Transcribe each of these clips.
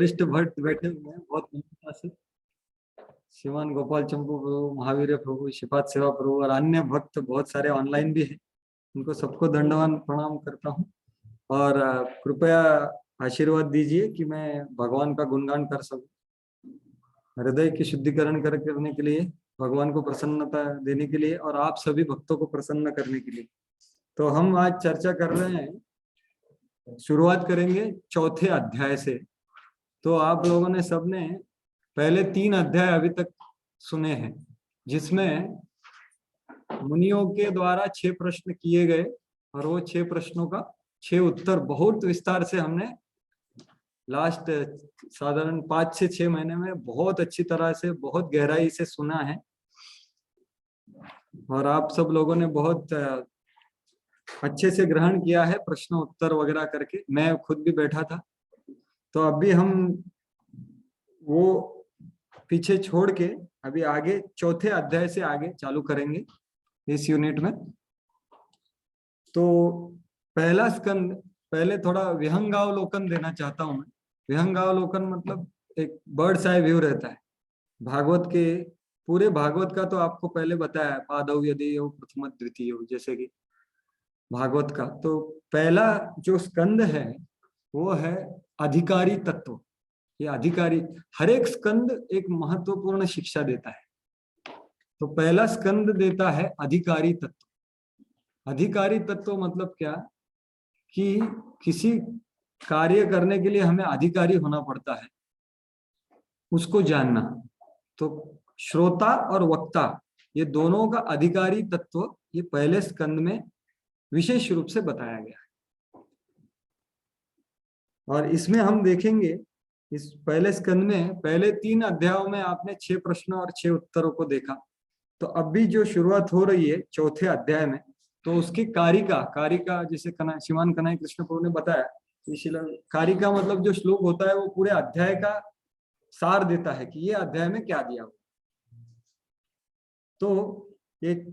वरिष्ठ भट्ट बैठे हुए हैं बहुत नम्रता से। श्रीमान गोपाल चंपू प्रभु, महावीर प्रभु, शिपात सेवा प्रभु और अन्य भक्त बहुत सारे ऑनलाइन भी हैं। उनको सबको दंडवान प्रणाम करता हूँ। और कृपया आशीर्वाद दीजिए कि मैं भगवान का गुणगान कर सकूं, हृदय की शुद्धिकरण करने के लिए, भगवान को प्रसन्नता देने के लिए और आप सभी भक्तों को प्रसन्न करने के लिए। तो हम आज चर्चा कर रहे हैं, शुरुआत करेंगे चौथे अध्याय से। तो आप लोगों ने सबने पहले 3 अध्याय अभी तक सुने हैं, जिसमें मुनियों के द्वारा 6 प्रश्न किए गए और वो 6 प्रश्नों का 6 उत्तर बहुत विस्तार से हमने लास्ट साधारण 5 से 6 महीने में बहुत अच्छी तरह से, बहुत गहराई से सुना है। और आप सब लोगों ने बहुत अच्छे से ग्रहण किया है, प्रश्न उत्तर वगैरह करके। मैं खुद भी बैठा था। तो अभी हम वो पीछे छोड़ के अभी आगे चौथे अध्याय से आगे चालू करेंगे इस यूनिट में। तो पहला स्कंद, पहले थोड़ा विहंगावलोकन देना चाहता हूं मैं। विहंगावलोकन मतलब एक बर्ड्स आई व्यू रहता है भागवत के। पूरे भागवत का तो आपको पहले बताया, पादौ यदेयो प्रथम द्वितीय, जैसे कि भागवत का। तो पहला जो स्कंद है वो है अधिकारी तत्व। ये अधिकारी, हर एक स्कंद एक महत्वपूर्ण शिक्षा देता है। तो पहला स्कंद देता है अधिकारी तत्व। अधिकारी तत्व मतलब क्या कि किसी कार्य करने के लिए हमें अधिकारी होना पड़ता है, उसको जानना। तो श्रोता और वक्ता, ये दोनों का अधिकारी तत्व ये पहले स्कंद में विशेष रूप से बताया गया है। और इसमें हम देखेंगे, इस पहले स्कंद में पहले 3 अध्यायों में आपने 6 प्रश्नों और 6 उत्तरों को देखा। तो अभी जो शुरुआत हो रही है चौथे अध्याय में, तो उसकी कारिका जैसे श्रीमान कन्हैया कृष्ण प्रभु ने बताया, कारिका मतलब जो श्लोक होता है वो पूरे अध्याय का सार देता है कि ये अध्याय में क्या दिया हुआ। तो एक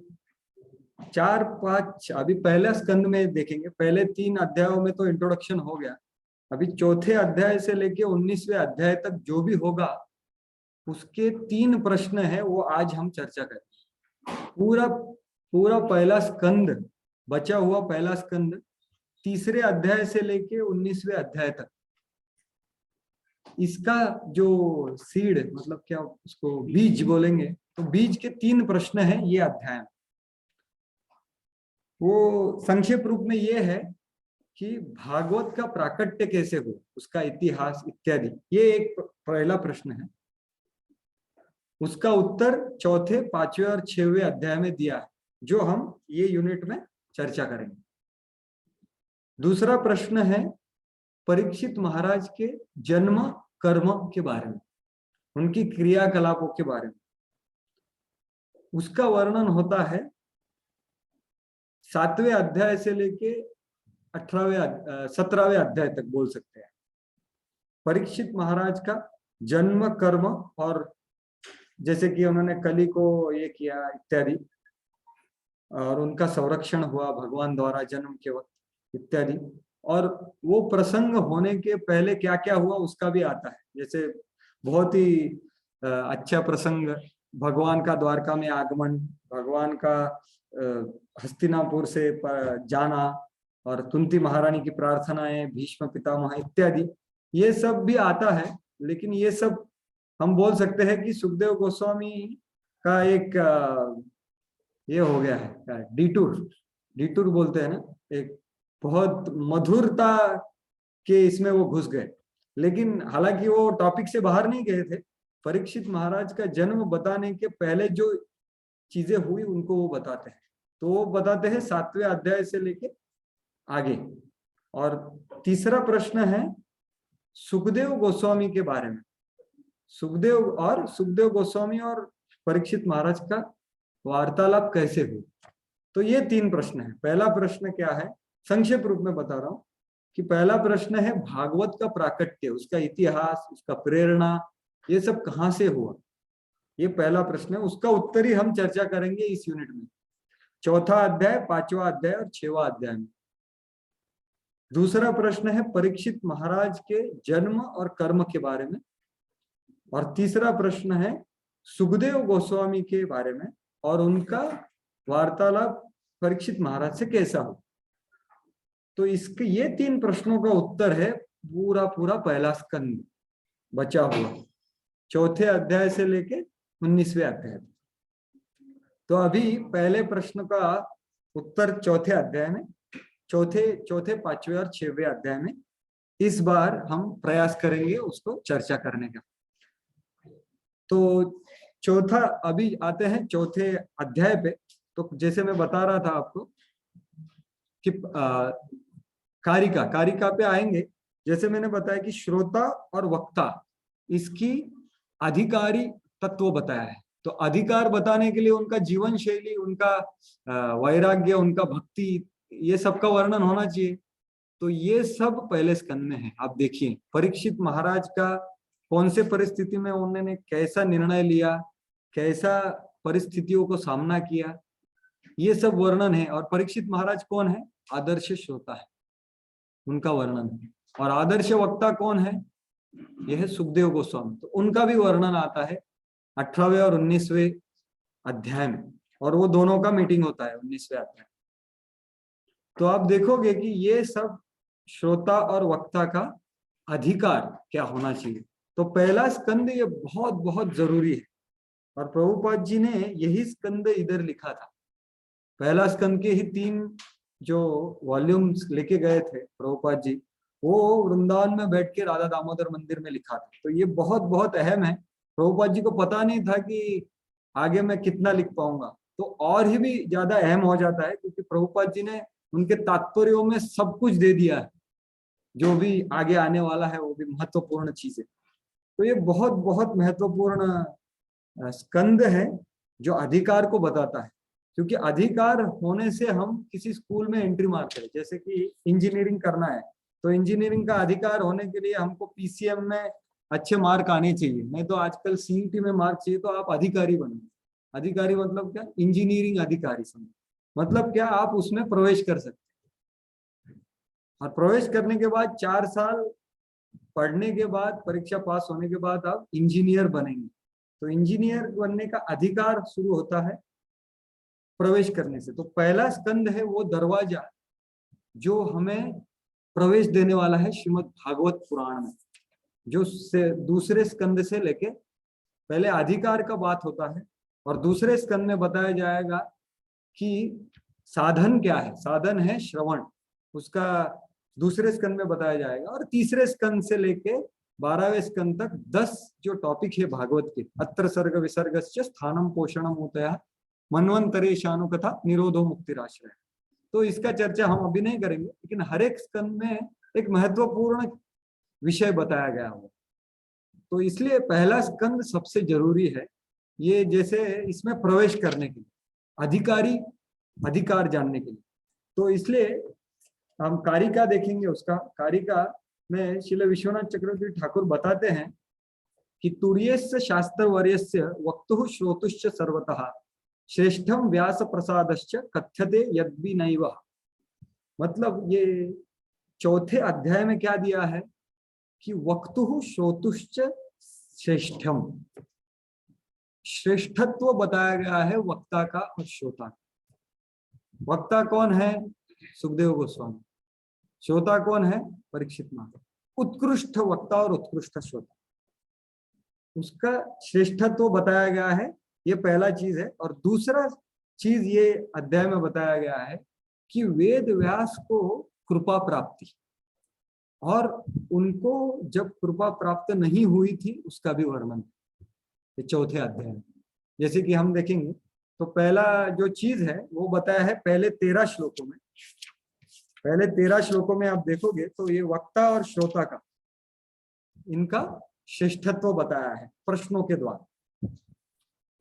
4-5 अभी पहले स्कंद में देखेंगे। पहले 3 अध्यायों में तो इंट्रोडक्शन हो गया। अभी चौथे अध्याय से लेके 19वें अध्याय तक जो भी होगा उसके 3 प्रश्न है, वो आज हम चर्चा करेंगे। पूरा पहला स्कंद, बचा हुआ पहला स्कंद, तीसरे अध्याय से लेके 19वें अध्याय तक, इसका जो सीड मतलब क्या, उसको बीज बोलेंगे। तो बीज के 3 प्रश्न है ये अध्याय। वो संक्षेप रूप में ये है कि भागवत का प्राकट्य कैसे हो, उसका इतिहास इत्यादि, ये एक पहला प्रश्न है। उसका उत्तर चौथे, 5वें और 6वें अध्याय में दिया है, जो हम ये यूनिट में चर्चा करेंगे। दूसरा प्रश्न है परीक्षित महाराज के जन्म कर्म के बारे में, उनकी क्रियाकलापों के बारे में। उसका वर्णन होता है 7वें अध्याय से लेके 17वें अध्याय तक बोल सकते हैं। परीक्षित महाराज का जन्म कर्म, और जैसे कि उन्होंने कली को ये किया इत्यादि, और उनका संरक्षण हुआ भगवान द्वारा जन्म के वक्त इत्यादि। और वो प्रसंग होने के पहले क्या क्या हुआ उसका भी आता है। जैसे बहुत ही अच्छा प्रसंग, भगवान का द्वारका में आगमन, भगवान का हस्तिनापुर से जाना, और कुंती महारानी की प्रार्थनाएं, भीष्म पितामह इत्यादि, ये सब भी आता है। लेकिन ये सब हम बोल सकते हैं कि सुखदेव गोस्वामी का एक ये हो गया है डिटूर बोलते हैं ना, एक बहुत मधुरता के इसमें वो घुस गए। लेकिन हालांकि वो टॉपिक से बाहर नहीं गए थे। परीक्षित महाराज का जन्म बताने के पहले जो चीजें हुई उनको वो बताते हैं। तो वो बताते हैं 7वें अध्याय से लेके आगे। और तीसरा प्रश्न है सुखदेव गोस्वामी के बारे में। सुखदेव गोस्वामी और परीक्षित महाराज का वार्तालाप कैसे हुआ। तो ये 3 प्रश्न है। पहला प्रश्न क्या है, संक्षेप रूप में बता रहा हूं कि पहला प्रश्न है भागवत का प्राकट्य, उसका इतिहास, उसका प्रेरणा, ये सब कहां से हुआ, ये पहला प्रश्न है। उसका उत्तर ही हम चर्चा करेंगे इस यूनिट में, चौथा अध्याय, 5वां अध्याय और 6वां अध्याय में। दूसरा प्रश्न है परीक्षित महाराज के जन्म और कर्म के बारे में, और तीसरा प्रश्न है सुखदेव गोस्वामी के बारे में और उनका वार्तालाप परीक्षित महाराज से कैसा हो। तो इसके ये 3 प्रश्नों का उत्तर है पूरा पूरा पहला स्कंद बचा हुआ, चौथे अध्याय से लेके 19वें अध्याय। तो अभी पहले प्रश्न का उत्तर चौथे अध्याय में, चौथे 5वें और 6वें अध्याय में इस बार हम प्रयास करेंगे उसको चर्चा करने का। तो चौथा, अभी आते हैं चौथे अध्याय पे। तो जैसे मैं बता रहा था आपको कि कारिका पे आएंगे। जैसे मैंने बताया कि श्रोता और वक्ता इसकी अधिकारी तत्व बताया है। तो अधिकार बताने के लिए उनका जीवन शैली, उनका वैराग्य, उनका भक्ति, ये सब का वर्णन होना चाहिए। तो ये सब पहले स्कंद में है। आप देखिए परीक्षित महाराज का कौन से परिस्थिति में उन्होंने कैसा निर्णय लिया, कैसा परिस्थितियों को सामना किया, ये सब वर्णन है। और परीक्षित महाराज कौन है? आदर्श श्रोता है, उनका वर्णन है। और आदर्श वक्ता कौन है? यह है सुखदेव गोस्वामी। तो उनका भी वर्णन आता है 18वें और 19वें अध्याय में, और वो दोनों का मीटिंग होता है 19वें अध्याय। तो आप देखोगे कि ये सब श्रोता और वक्ता का अधिकार क्या होना चाहिए। तो पहला स्कंद ये बहुत बहुत जरूरी है, और प्रभुपाद जी ने यही स्कंद इधर लिखा था। पहला स्कंद के ही 3 जो वॉल्यूम्स लेके गए थे प्रभुपाद जी, वो वृंदावन में बैठ के राधा दामोदर मंदिर में लिखा था। तो ये बहुत बहुत अहम है। प्रभुपाद जी को पता नहीं था कि आगे मैं कितना लिख पाऊंगा, तो और ही भी ज्यादा अहम हो जाता है, क्योंकि प्रभुपाद जी ने उनके तात्पर्यों में सब कुछ दे दिया है। जो भी आगे आने वाला है वो भी महत्वपूर्ण चीज है। तो ये बहुत बहुत महत्वपूर्ण स्कंद है जो अधिकार को बताता है। क्योंकि अधिकार होने से हम किसी स्कूल में एंट्री मारते हैं। जैसे कि इंजीनियरिंग करना है, तो इंजीनियरिंग का अधिकार होने के लिए हमको पीसीएम में अच्छे मार्क आने चाहिए, नहीं तो आजकल सीईटी में मार्क चाहिए। तो आप अधिकारी बनो। अधिकारी मतलब क्या? इंजीनियरिंग अधिकारी समझो। मतलब क्या? आप उसमें प्रवेश कर सकते हैं, और प्रवेश करने के बाद 4 साल पढ़ने के बाद, परीक्षा पास होने के बाद आप इंजीनियर बनेंगे। तो इंजीनियर बनने का अधिकार शुरू होता है प्रवेश करने से। तो पहला स्कंद है वो दरवाजा जो हमें प्रवेश देने वाला है श्रीमद् भागवत पुराण में। जो दूसरे स्कंद से लेके पहले अधिकार का बात होता है, और दूसरे स्कंद में बताया जाएगा कि साधन क्या है। साधन है श्रवण, उसका दूसरे स्कंद में बताया जाएगा। और तीसरे स्कंद से लेके 12वें स्कंद तक 10 जो टॉपिक है भागवत के, अत्र सर्ग विसर्गस्य स्थानम पोषणम होतया मन्वंतरेशानु कथा निरोधो मुक्तिराश्रय। तो इसका चर्चा हम अभी नहीं करेंगे, लेकिन हर एक स्कंद में एक महत्वपूर्ण विषय बताया गया हुआ। तो इसलिए पहला स्कंद सबसे जरूरी है, ये जैसे इसमें प्रवेश करने के लिए, अधिकार जानने के लिए। तो इसलिए हम कारिका देखेंगे। उसका कारिका में श्रील विश्वनाथ चक्रवर्ती ठाकुर बताते हैं कि तुर्यस्य शास्त्र वर्यस्य वक्तुः श्रोतुश्च सर्वतः श्रेष्ठम व्यास प्रसादश्च कथ्यते यद्वि नैव। मतलब ये चौथे अध्याय में क्या दिया है कि वक्तुः श्रोतुश्च श्रेष्ठम, श्रेष्ठत्व बताया गया है वक्ता का और श्रोता का। वक्ता कौन है? सुखदेव गोस्वामी। श्रोता कौन है? परीक्षित महाराज। उत्कृष्ट वक्ता और उत्कृष्ट श्रोता, उसका श्रेष्ठत्व बताया गया है। ये पहला चीज है। और दूसरा चीज ये अध्याय में बताया गया है कि वेद व्यास को कृपा प्राप्ति, और उनको जब कृपा प्राप्त नहीं हुई थी उसका भी वर्णन ये चौथे अध्याय में। जैसे कि हम देखेंगे तो पहला जो चीज है वो बताया है पहले 13 श्लोकों में। पहले 13 श्लोकों में आप देखोगे तो ये वक्ता और श्रोता का, इनका श्रेष्ठत्व बताया है प्रश्नों के द्वारा।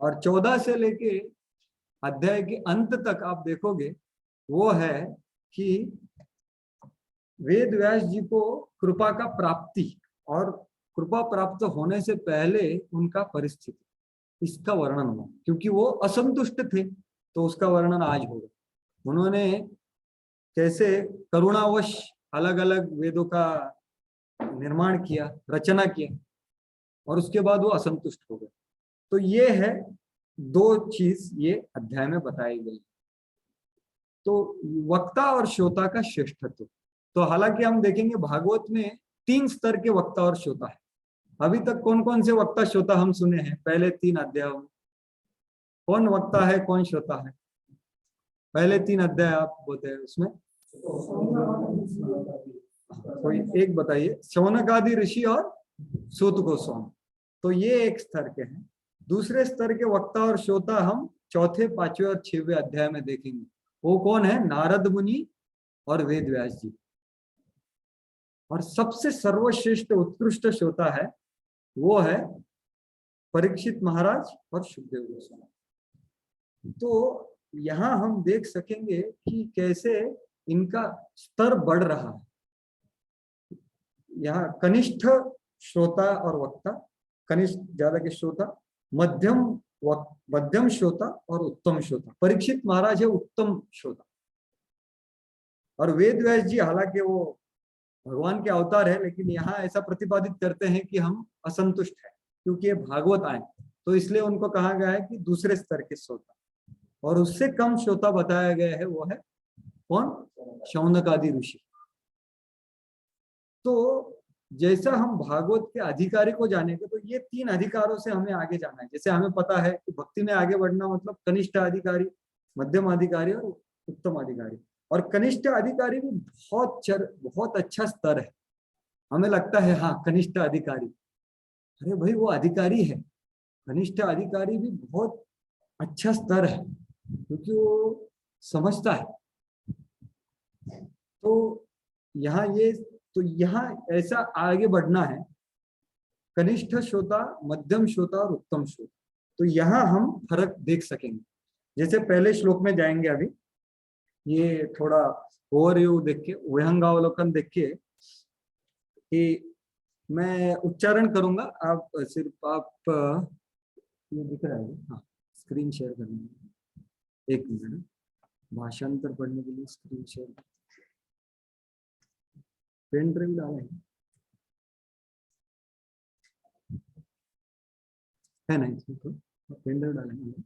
और 14 से लेके अध्याय के अंत तक आप देखोगे वो है कि वेद व्यास जी को कृपा का प्राप्ति और कृपा प्राप्त होने से पहले उनका परिस्थिति, इसका वर्णन हुआ। क्योंकि वो असंतुष्ट थे तो उसका वर्णन आज होगा। उन्होंने कैसे करुणावश अलग अलग वेदों का निर्माण किया, रचना किया, और उसके बाद वो असंतुष्ट हो गए। तो ये है दो चीज ये अध्याय में बताई गई। तो वक्ता और श्रोता का श्रेष्ठत्व, तो हालांकि हम देखेंगे भागवत में 3 स्तर के वक्ता और श्रोता है। अभी तक कौन कौन से वक्ता श्रोता हम सुने हैं पहले 3 अध्यायों में? कौन वक्ता है, कौन श्रोता है? पहले 3 अध्याय आप बोलते हैं उसमें कोई एक बताइए। शौनक आदि ऋषि और सूत गोस्वामी, तो ये एक स्तर के हैं। दूसरे स्तर के वक्ता और श्रोता हम चौथे, 5वें और 6वें अध्याय में देखेंगे। वो कौन है? नारद मुनि और वेद व्यास जी। और सबसे सर्वश्रेष्ठ उत्कृष्ट श्रोता है वो है परीक्षित महाराज और सुखदेव गोस्वामी। तो यहाँ हम देख सकेंगे कि कैसे इनका स्तर बढ़ रहा है। यहाँ कनिष्ठ श्रोता और वक्ता, कनिष्ठ ज्यादा के श्रोता, मध्यम श्रोता और उत्तम श्रोता। परीक्षित महाराज है उत्तम श्रोता, और वेद व्यास जी हालांकि वो भगवान के अवतार है, लेकिन यहाँ ऐसा प्रतिपादित करते हैं कि हम असंतुष्ट हैं क्योंकि ये भागवत आए, तो इसलिए उनको कहा गया है कि दूसरे स्तर के श्रोता। और उससे कम श्रोता बताया गया है वो है कौन? शौनक आदि ऋषि। तो जैसा हम भागवत के अधिकारी को जानेंगे, तो ये 3 अधिकारों से हमें आगे जाना है। जैसे हमें पता है कि भक्ति में आगे बढ़ना मतलब कनिष्ठ अधिकारी, मध्यम अधिकारी और उत्तम अधिकारी। और कनिष्ठ अधिकारी भी बहुत अच्छा स्तर है। हमें लगता है हाँ कनिष्ठ अधिकारी, अरे भाई वो अधिकारी है। कनिष्ठ अधिकारी भी बहुत अच्छा स्तर है क्योंकि वो समझता है। तो यहाँ ऐसा आगे बढ़ना है, कनिष्ठ श्रोता, मध्यम श्रोता और उत्तम श्रोता। तो यहाँ हम फर्क देख सकेंगे। जैसे पहले श्लोक में जाएंगे अभी, ये थोड़ा ओवरव्यू देख के, विहंगावलोकन देख के, कि मैं उच्चारण करूंगा, आप सिर्फ ये दिख रहा है? हाँ, स्क्रीन शेयर करना, एक मिनट। भाषांतर पढ़ने के लिए स्क्रीन शेयर, पेन ड्राइव डाला है ना इसमें? तो पेन ड्राइव डालेंगे।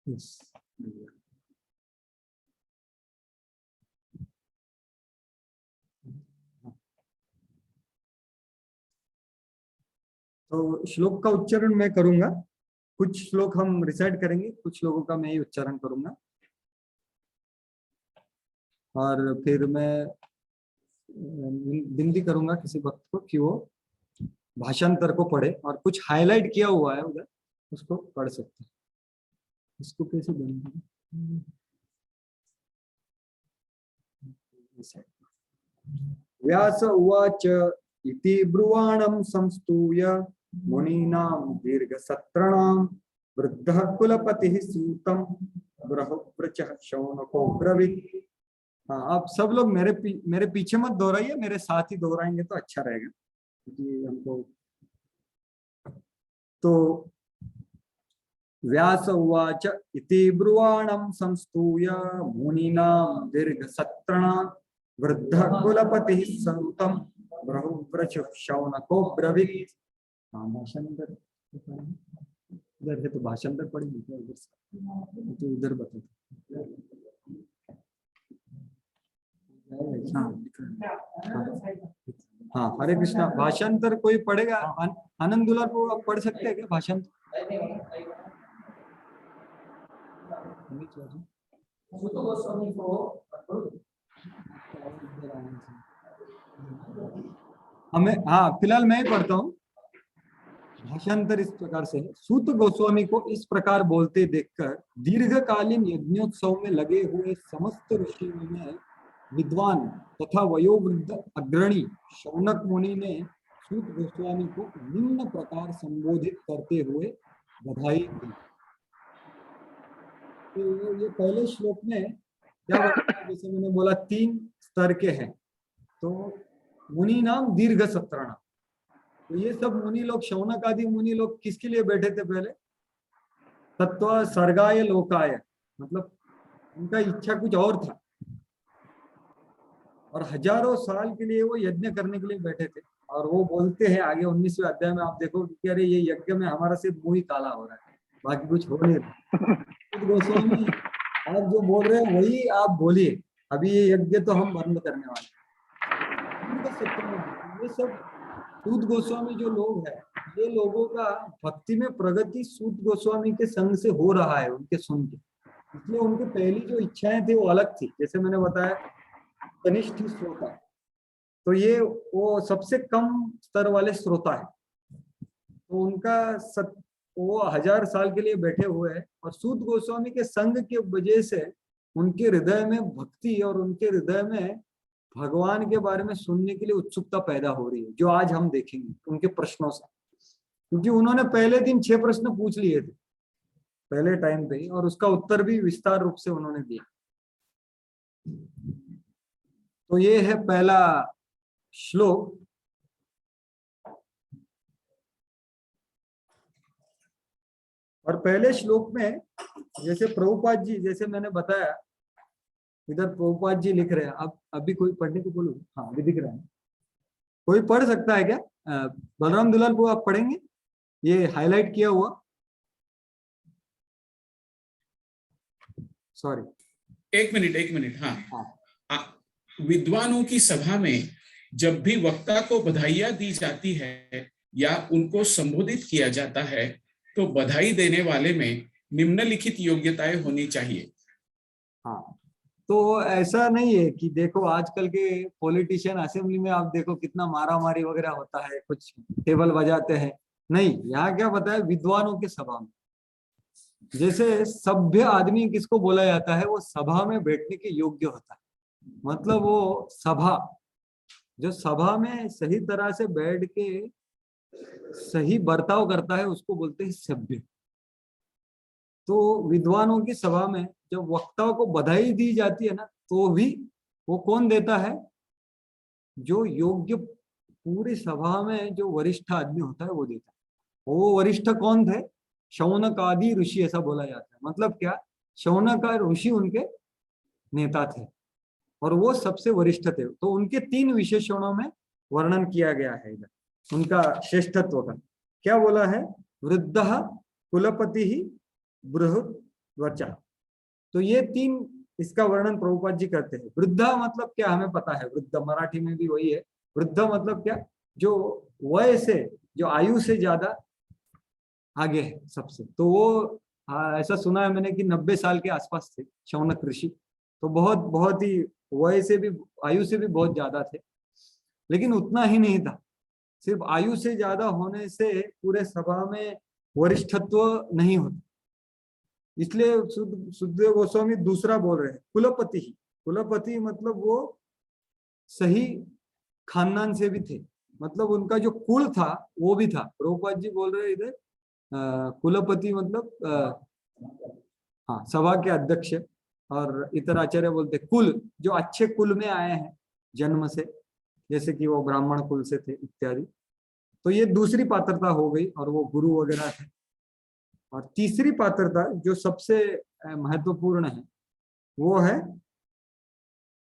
यस, तो श्लोक का उच्चारण मैं करूंगा। कुछ श्लोक हम रिसाइट करेंगे, कुछ श्लोकों का मैं ही उच्चारण करूंगा, और फिर मैं विनती करूंगा किसी भक्त को कि वो भाषांतर को पढ़े, और कुछ हाईलाइट किया हुआ है उधर उसको पढ़ सकते हैं। इसको कैसे बंद? व्यास उवाच इति ब्रुवाणं संस्तूय मुनीनां दीर्घसत्राणां वृद्धः कुलपतिः सूतं बृहद्रचः शौनको ब्रवीत्। हाँ, आप सब लोग मेरे पीछे मत दोहराइए, मेरे साथ ही दोहराएंगे तो अच्छा रहेगा क्योंकि हमको। तो व्यास उवाच इति ब्रुवाणं संस्तूय मुनीनां दीर्घसत्राणां वृद्धः कुलपतिः सूतं बृहद्रचः शौनको ब्रवीत्। हाँ, भाषांतर उधर है तो भाषांतर पढ़ेंगे क्या उधर से? तो उधर बता। हाँ, हरे कृष्णा। भाषांतर कोई पढ़ेगा? आनंद दुलार को आप पढ़ सकते हैं क्या भाषांतर? हमें, हाँ फिलहाल मैं ही पढ़ता हूँ। भाषांतर इस प्रकार से है। सूत गोस्वामी को इस प्रकार बोलते देखकर दीर्घकालीन यज्ञोत्सव में लगे हुए समस्त ऋषियों में विद्वान तथा वयोवृद्ध अग्रणी शौनक मुनि ने सूत गोस्वामी को निम्न प्रकार संबोधित करते हुए बधाई दी। तो ये पहले श्लोक में क्या बताया? जैसे मैंने बोला 3 स्तर के हैं। तो मुनि नाम दीर्घ सत्राणा, तो ये सब मुनि लोग, शौनक आदि मुनि लोग किसके लिए बैठे थे पहले? तत्व सर्गाय लोकाय, मतलब उनका इच्छा कुछ और था। और हजारों साल के लिए वो यज्ञ करने के लिए बैठे थे। और वो बोलते हैं आगे 19वें अध्याय में, आप देखो कि अरे ये यज्ञ में हमारा सिर्फ मुंह ही काला हो रहा है, बाकी कुछ हो नहीं रहा। खुद गोस्वामी आप जो बोल रहे हैं वही आप बोलिए, अभी ये यज्ञ तो हम बंद करने वाले हैं। उनका सत्य में ये सब सूत गोस्वामी जो लोग हैं, ये लोगों का भक्ति में प्रगति सूत गोस्वामी के संग से हो रहा है उनके सुन के। इसलिए उनकी पहली जो इच्छाएं थी वो अलग थी, जैसे मैंने बताया कनिष्ठ श्रोता, तो ये वो सबसे कम स्तर वाले श्रोता है। तो उनका वो 1000 साल के लिए बैठे हुए हैं, और सूत गोस्वामी के संग के वजह से उनके हृदय में भक्ति और उनके हृदय में भगवान के बारे में सुनने के लिए उत्सुकता पैदा हो रही है, जो आज हम देखेंगे उनके प्रश्नों से। क्योंकि उन्होंने पहले दिन 6 प्रश्न पूछ लिए थे पहले टाइम पे ही, और उसका उत्तर भी विस्तार रूप से उन्होंने दिया। तो ये है पहला श्लोक। और पहले श्लोक में जैसे प्रभुपाद जी, जैसे मैंने बताया, इधर प्रभुपाद जी लिख रहे हैं। अब अभी कोई पढ़ने को बोलूं? हाँ अभी दिख रहा है, कोई पढ़ सकता है क्या? बलराम दुलाल को आप पढ़ेंगे ये हाईलाइट किया हुआ? सॉरी, एक मिनट। हाँ, विद्वानों की सभा में जब भी वक्ता को बधाइयां दी जाती है या उनको संबोधित किया जाता है, तो बधाई देने वाले में निम्नलिखित योग्यताएं होनी चाहिए। हाँ, तो ऐसा नहीं है कि देखो आजकल के पॉलिटिशियन असेंबली में आप देखो कितना मारा मारी वगैरह होता है, कुछ टेबल बजाते हैं। नहीं, यहाँ क्या बताया, विद्वानों के सभा में। जैसे सभ्य आदमी किसको बोला जाता है? वो सभा में बैठने के योग्य होता है। मतलब वो सभा, जो सभा में सही तरह से बैठ के सही बर्ताव करता है, उसको बोलते हैं सभ्य। तो विद्वानों की सभा में जब वक्ताओं को बधाई दी जाती है ना, तो भी वो कौन देता है? जो योग्य, पूरी सभा में जो वरिष्ठ आदमी होता है वो देता है। वो वरिष्ठ कौन थे? शौनक आदि ऋषि, ऐसा बोला जाता है। मतलब क्या? शौनक ऋषि उनके नेता थे और वो सबसे वरिष्ठ थे। तो उनके 3 विशेषणों में वर्णन किया गया है इधर उनका श्रेष्ठत्व का। क्या बोला है? वृद्ध, कुलपति ही, बृहद त्वचा। तो ये 3 इसका वर्णन प्रभुपाद जी करते हैं। वृद्धा मतलब क्या, हमें पता है, वृद्ध मराठी में भी वही है। वृद्ध मतलब क्या? जो वय से, जो आयु से ज्यादा आगे है सबसे। तो वो ऐसा सुना है मैंने कि 90 साल के आसपास थे शौनक ऋषि। तो बहुत बहुत ही वय से भी, आयु से भी बहुत ज्यादा थे। लेकिन उतना ही नहीं था, सिर्फ आयु से ज्यादा होने से पूरे सभा में वरिष्ठत्व नहीं होता। इसलिए सुखदेव गोस्वामी दूसरा बोल रहे हैं, कुलपति ही। कुलपति मतलब वो सही खानदान से भी थे, मतलब उनका जो कुल था वो भी था। प्रभुपाद जी बोल रहे हैं इधर कुलपति मतलब हाँ, सभा के अध्यक्ष। और इतर आचार्य बोलते कुल, जो अच्छे कुल में आए हैं जन्म से, जैसे कि वो ब्राह्मण कुल से थे इत्यादि। तो ये दूसरी पात्रता हो गई, और वो गुरु वगैरह थे। और तीसरी पात्रता जो सबसे महत्वपूर्ण है, वो है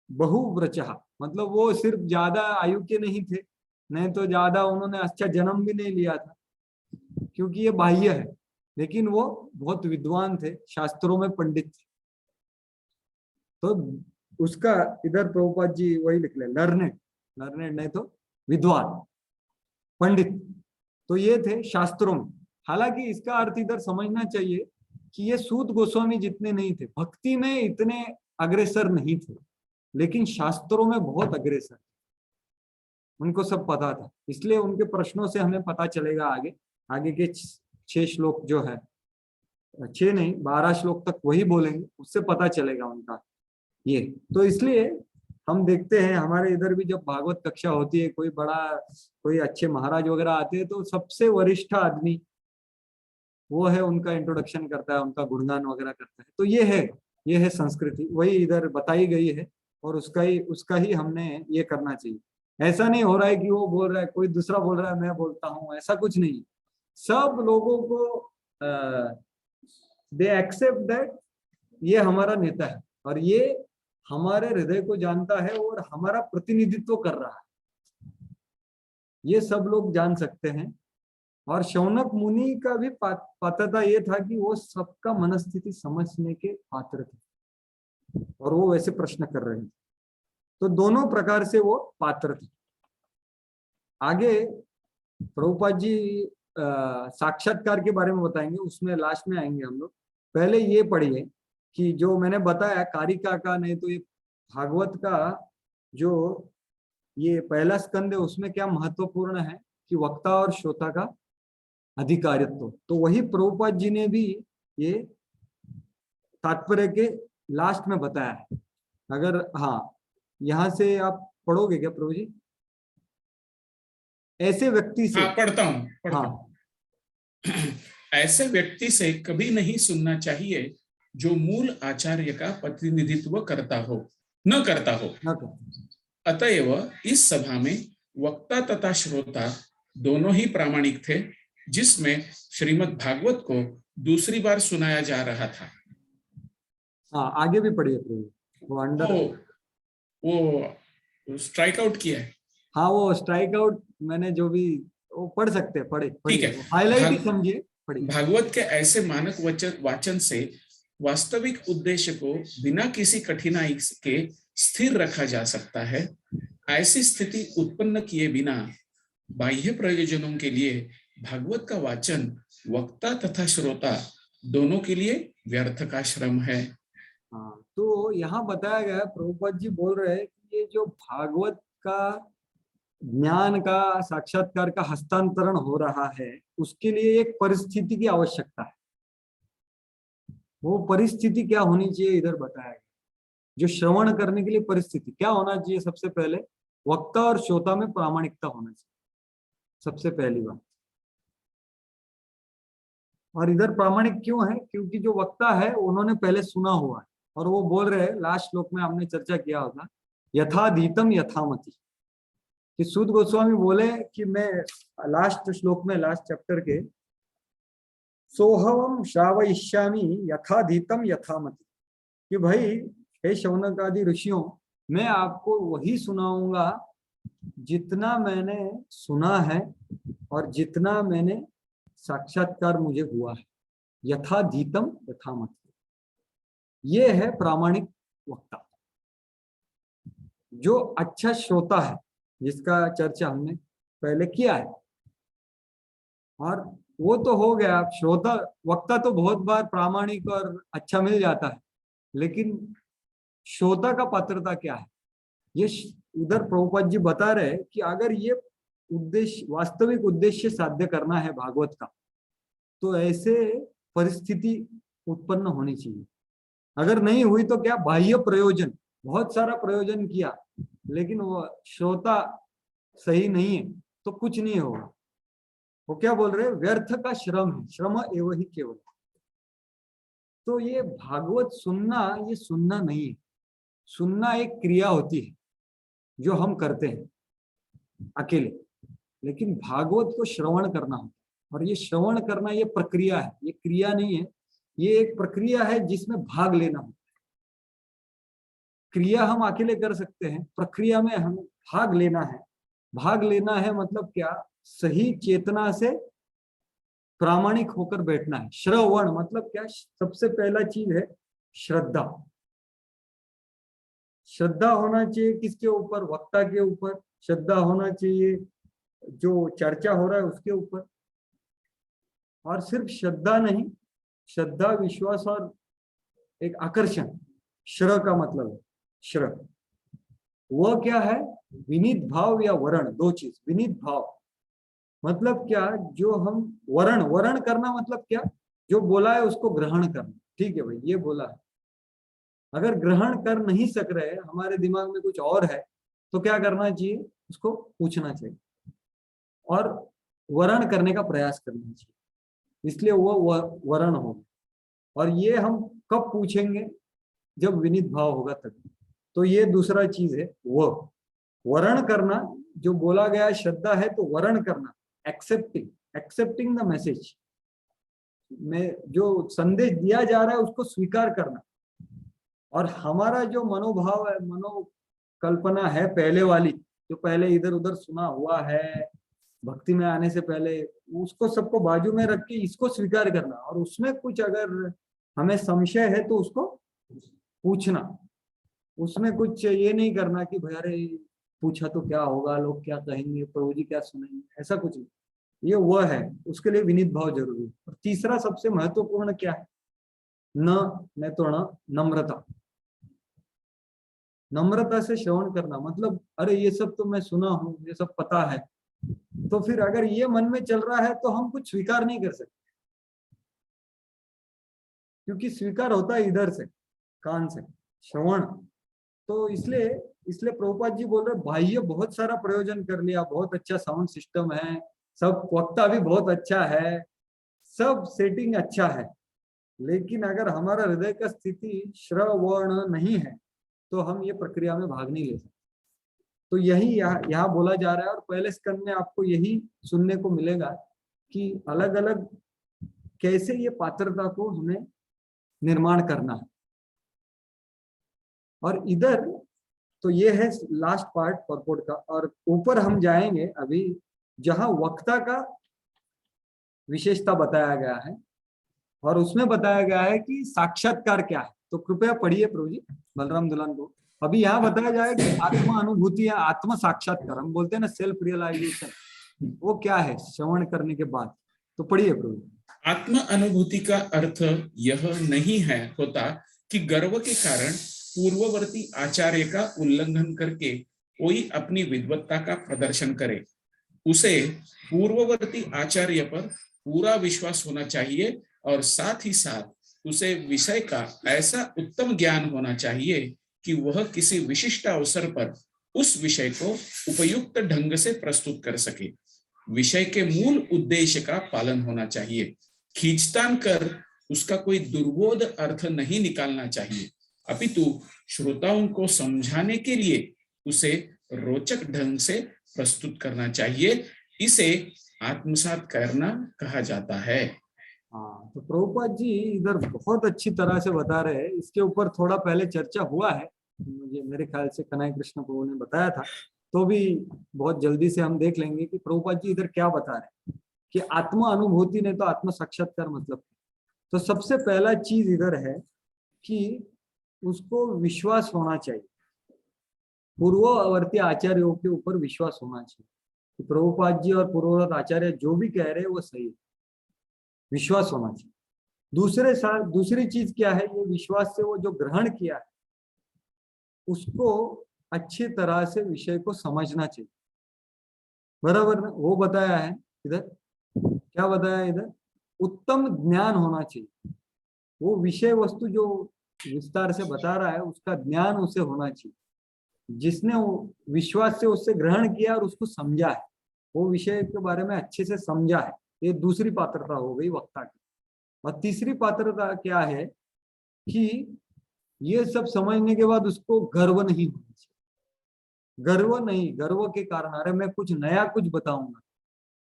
बहुव्रचः। मतलब वो सिर्फ ज्यादा आयु के नहीं थे, नहीं तो ज्यादा उन्होंने अच्छा जन्म भी नहीं लिया था, क्योंकि ये बाह्य है। लेकिन वो बहुत विद्वान थे, शास्त्रों में पंडित थे। तो उसका इधर प्रभुपाद जी वही लिख ले, लर्नेड। लर्नेड नहीं तो विद्वान, पंडित। तो ये थे शास्त्रों में। हालांकि इसका अर्थ इधर समझना चाहिए कि ये सूत गोस्वामी जितने नहीं थे, भक्ति में इतने अग्रसर नहीं थे, लेकिन शास्त्रों में बहुत अग्रसर, उनको सब पता था। इसलिए उनके प्रश्नों से हमें पता चलेगा आगे, आगे के 6 श्लोक जो है, 6 नहीं 12 श्लोक तक वही बोलेंगे, उससे पता चलेगा उनका ये। तो इसलिए हम देखते हैं हमारे इधर भी जब भागवत कक्षा होती है, कोई बड़ा, कोई अच्छे महाराज वगैरह आते हैं, तो सबसे वरिष्ठ आदमी वो है, उनका इंट्रोडक्शन करता है, उनका गुणगान वगैरह करता है। तो ये है संस्कृति, वही इधर बताई गई है, और उसका ही हमने ये करना चाहिए। ऐसा नहीं हो रहा है कि वो बोल रहा है, कोई दूसरा बोल रहा है, मैं बोलता हूँ, ऐसा कुछ नहीं। सब लोगों को दे एक्सेप्ट दैट ये हमारा नेता है, और ये हमारे हृदय को जानता है और हमारा प्रतिनिधित्व कर रहा है, ये सब लोग जान सकते हैं। और शौनक मुनि का भी पात्रता ये था कि वो सबका मनस्थिति समझने के पात्र थे और वो वैसे प्रश्न कर रहे थे, तो दोनों प्रकार से वो पात्र थे। आगे प्रभुपाद जी साक्षात्कार के बारे में बताएंगे, उसमें लास्ट में आएंगे हम लोग। पहले ये पढ़िए कि जो मैंने बताया कारिका का, नहीं तो ये भागवत का जो ये पहला स्कंद है उसमें क्या महत्वपूर्ण है कि वक्ता और श्रोता का अधिकारित्व, तो वही प्रभुपाद जी ने भी ये तात्पर्य के लास्ट में बताया है। अगर हाँ यहाँ से आप पढ़ोगे क्या प्रभु जी? ऐसे व्यक्ति से, हाँ पढ़ता हूँ। हाँ, ऐसे व्यक्ति से कभी नहीं सुनना चाहिए जो मूल आचार्य का प्रतिनिधित्व करता हो न करता हो। अतएव इस सभा में वक्ता तथा श्रोता दोनों ही प्रामाणिक थे, जिसमें श्रीमद् भागवत को दूसरी बार सुनाया जा रहा था। हाँ आगे भी पढ़िए प्रभु। वो अंडर वो स्ट्राइक आउट किया है। हाँ वो स्ट्राइक आउट मैंने जो भी वो पढ़ सकते हैं, पढ़े ठीक है, हाईलाइट ही समझिए, पढ़िए। भागवत के ऐसे मानक वाचन से वास्तविक उद्देश्य को बिना किसी कठिनाई के स्थिर रखा जा सकता है। ऐसी स्थिति उत्पन्न किए बिना बाह्य प्रयोजनों के लिए भागवत का वाचन वक्ता तथा श्रोता दोनों के लिए व्यर्थ का श्रम है। हाँ, तो यहाँ बताया गया, प्रभुपाद जी बोल रहे हैं कि ये जो भागवत का ज्ञान का साक्षात्कार का हस्तांतरण हो रहा है, उसके लिए एक परिस्थिति की आवश्यकता है। वो परिस्थिति क्या होनी चाहिए इधर बताया गया। जो श्रवण करने के लिए परिस्थिति क्या होना चाहिए? सबसे पहले वक्ता और श्रोता में प्रामाणिकता होना चाहिए, सबसे पहली बात। और इधर प्रामाणिक क्यों है? क्योंकि जो वक्ता है उन्होंने पहले सुना हुआ है, और वो बोल रहे हैं, लास्ट श्लोक में हमने चर्चा किया होगा, यथाधीतम यथामति, कि सूत गोस्वामी बोले कि मैं लास्ट श्लोक में, लास्ट चैप्टर के, सोहवम श्रावयिष्यामि यथाधीतम यथामति, कि भाई हे शौनक आदि ऋषियों, मैं आपको वही सुनाऊंगा जितना मैंने सुना है और जितना मैंने साक्षात्कार मुझे हुआ है, यथाधीतम यथामति। ये है प्रामाणिक वक्ता, जो अच्छा श्रोता है, जिसका चर्चा हमने पहले किया है। और वो तो हो गया, श्रोता वक्ता तो बहुत बार प्रामाणिक और अच्छा मिल जाता है, लेकिन श्रोता का पात्रता क्या है? ये उधर प्रभुपाद जी बता रहे हैं कि अगर ये उद्देश्य, वास्तविक उद्देश्य साध्य करना है भागवत का, तो ऐसे परिस्थिति उत्पन्न होनी चाहिए। अगर नहीं हुई तो क्या, बाह्य प्रयोजन, बहुत सारा प्रयोजन किया लेकिन वो श्रोता सही नहीं है तो कुछ नहीं होगा। वो क्या बोल रहे हैं? व्यर्थ का श्रम है, श्रम एवं ही केवल। तो ये भागवत सुनना, ये सुनना नहीं है। सुनना एक क्रिया होती है जो हम करते हैं अकेले, लेकिन भागवत को श्रवण करना होता है। और ये श्रवण करना ये प्रक्रिया है, ये क्रिया नहीं है। ये एक प्रक्रिया है जिसमें भाग लेना होता है। क्रिया हम अकेले कर सकते हैं, प्रक्रिया में हम भाग लेना है। भाग लेना है मतलब क्या? सही चेतना से प्रामाणिक होकर बैठना है। श्रवण मतलब क्या? सबसे पहला चीज है श्रद्धा। श्रद्धा होना चाहिए किसके ऊपर? वक्ता के ऊपर। श्रद्धा होना चाहिए जो चर्चा हो रहा है उसके ऊपर। और सिर्फ श्रद्धा नहीं, श्रद्धा, विश्वास और एक आकर्षण। श्र का मतलब है श्र, वह क्या है? विनीत भाव या वरण, दो चीज। विनीत भाव मतलब क्या? जो हम वरण, वरण करना मतलब क्या? जो बोला है उसको ग्रहण करना। ठीक है भाई, ये बोला है। अगर ग्रहण कर नहीं सक रहे, हमारे दिमाग में कुछ और है, तो क्या करना चाहिए? उसको पूछना चाहिए और वरण करने का प्रयास करना चाहिए। इसलिए वो वरण होगा। और ये हम कब पूछेंगे? जब विनीत भाव होगा तभी। तो ये दूसरा चीज है, वो वरण करना। जो बोला गया श्रद्धा है तो वरण करना, एक्सेप्टिंग द मैसेज में जो संदेश दिया जा रहा है उसको स्वीकार करना। और हमारा जो मनोभाव है, मनोकल्पना है पहले वाली, जो पहले इधर उधर सुना हुआ है भक्ति में आने से पहले, उसको सबको बाजू में रख के इसको स्वीकार करना, और उसमें कुछ अगर हमें संशय है तो उसको पूछना। उसमें कुछ ये नहीं करना कि भाई अरे पूछा तो क्या होगा, लोग क्या कहेंगे, प्रभु जी क्या सुनेंगे, ऐसा कुछ नहीं। ये वह है, उसके लिए विनीत भाव जरूरी है। और तीसरा सबसे महत्वपूर्ण क्या है, न तो नम्रता। नम्रता से श्रवण करना, मतलब अरे ये सब तो मैं सुना हूं, ये सब पता है, तो फिर अगर ये मन में चल रहा है तो हम कुछ स्वीकार नहीं कर सकते, क्योंकि स्वीकार होता है इधर से, कान से, श्रवण। तो इसलिए इसलिए प्रभुपाद जी बोल रहे बाह्य बहुत सारा प्रयोजन कर लिया, बहुत अच्छा साउंड सिस्टम है, सब वक्ता भी बहुत अच्छा है, सब सेटिंग अच्छा है, लेकिन अगर हमारा हृदय का स्थिति श्रवण नहीं है तो हम ये प्रक्रिया में भाग नहीं ले सकते। तो यही यहाँ बोला जा रहा है, और पहले स्कंद में आपको यही सुनने को मिलेगा कि अलग अलग कैसे ये पात्रता को हमें निर्माण करना है। और इधर तो ये है लास्ट पार्ट परपोर्ट का, और ऊपर हम जाएंगे अभी जहां वक्ता का विशेषता बताया गया है, और उसमें बताया गया है कि साक्षात्कार क्या है। तो कृपया पढ़िए प्रभु जी बलराम दुल्हन को। अभी यहाँ बताया जाएगा कि आत्मा अनुभूति या आत्म साक्षात्कार, हम बोलते हैं ना सेल्फ रियलाइजेशन, वो क्या है श्रवण करने के बाद। तो पढ़िए प्रभु। आत्म अनुभूति का अर्थ यह नहीं है होता कि गर्व के कारण पूर्ववर्ती आचार्य का उल्लंघन करके कोई अपनी विद्वत्ता का प्रदर्शन करे। उसे पूर्ववर्ती आचार्य पर पूरा विश्वास होना चाहिए, और साथ ही साथ उसे विषय का ऐसा उत्तम ज्ञान होना चाहिए कि वह किसी विशिष्ट अवसर पर उस विषय को उपयुक्त ढंग से प्रस्तुत कर सके। विषय के मूल उद्देश्य का पालन होना चाहिए। खींचतान कर उसका कोई दुर्बोध अर्थ नहीं निकालना चाहिए, अपितु श्रोताओं को समझाने के लिए उसे रोचक ढंग से प्रस्तुत करना चाहिए। इसे आत्मसात करना कहा जाता है। हाँ, तो प्रभुपाद जी इधर बहुत अच्छी तरह से बता रहे हैं। इसके ऊपर थोड़ा पहले चर्चा हुआ है, मुझे मेरे ख्याल से कन्हैया कृष्ण प्रभु ने बताया था, तो भी बहुत जल्दी से हम देख लेंगे कि प्रभुपाद जी इधर क्या बता रहे हैं कि आत्मा अनुभूति ने तो आत्म साक्षात्कार मतलब। तो सबसे पहला चीज इधर है कि उसको विश्वास होना चाहिए, पूर्ववर्ती आचार्यों के ऊपर विश्वास होना चाहिए कि प्रभुपाद जी और पूर्ववर्ती आचार्य जो भी कह रहे हैं वो सही है, विश्वास होना चाहिए। दूसरी चीज क्या है, ये विश्वास से वो जो ग्रहण किया है उसको अच्छी तरह से विषय को समझना चाहिए। बराबर ना, वो बताया है इधर, क्या बताया इधर, उत्तम ज्ञान होना चाहिए। वो विषय वस्तु जो विस्तार से बता रहा है उसका ज्ञान उसे होना चाहिए, जिसने विश्वास से उससे ग्रहण किया और उसको समझा है, वो विषय के बारे में अच्छे से समझा है। ये दूसरी पात्रता हो गई वक्ता की। और तीसरी पात्रता क्या है कि ये सब समझने के बाद उसको गर्व नहीं होना चाहिए। गर्व नहीं, गर्व के कारण अरे मैं कुछ नया कुछ बताऊंगा,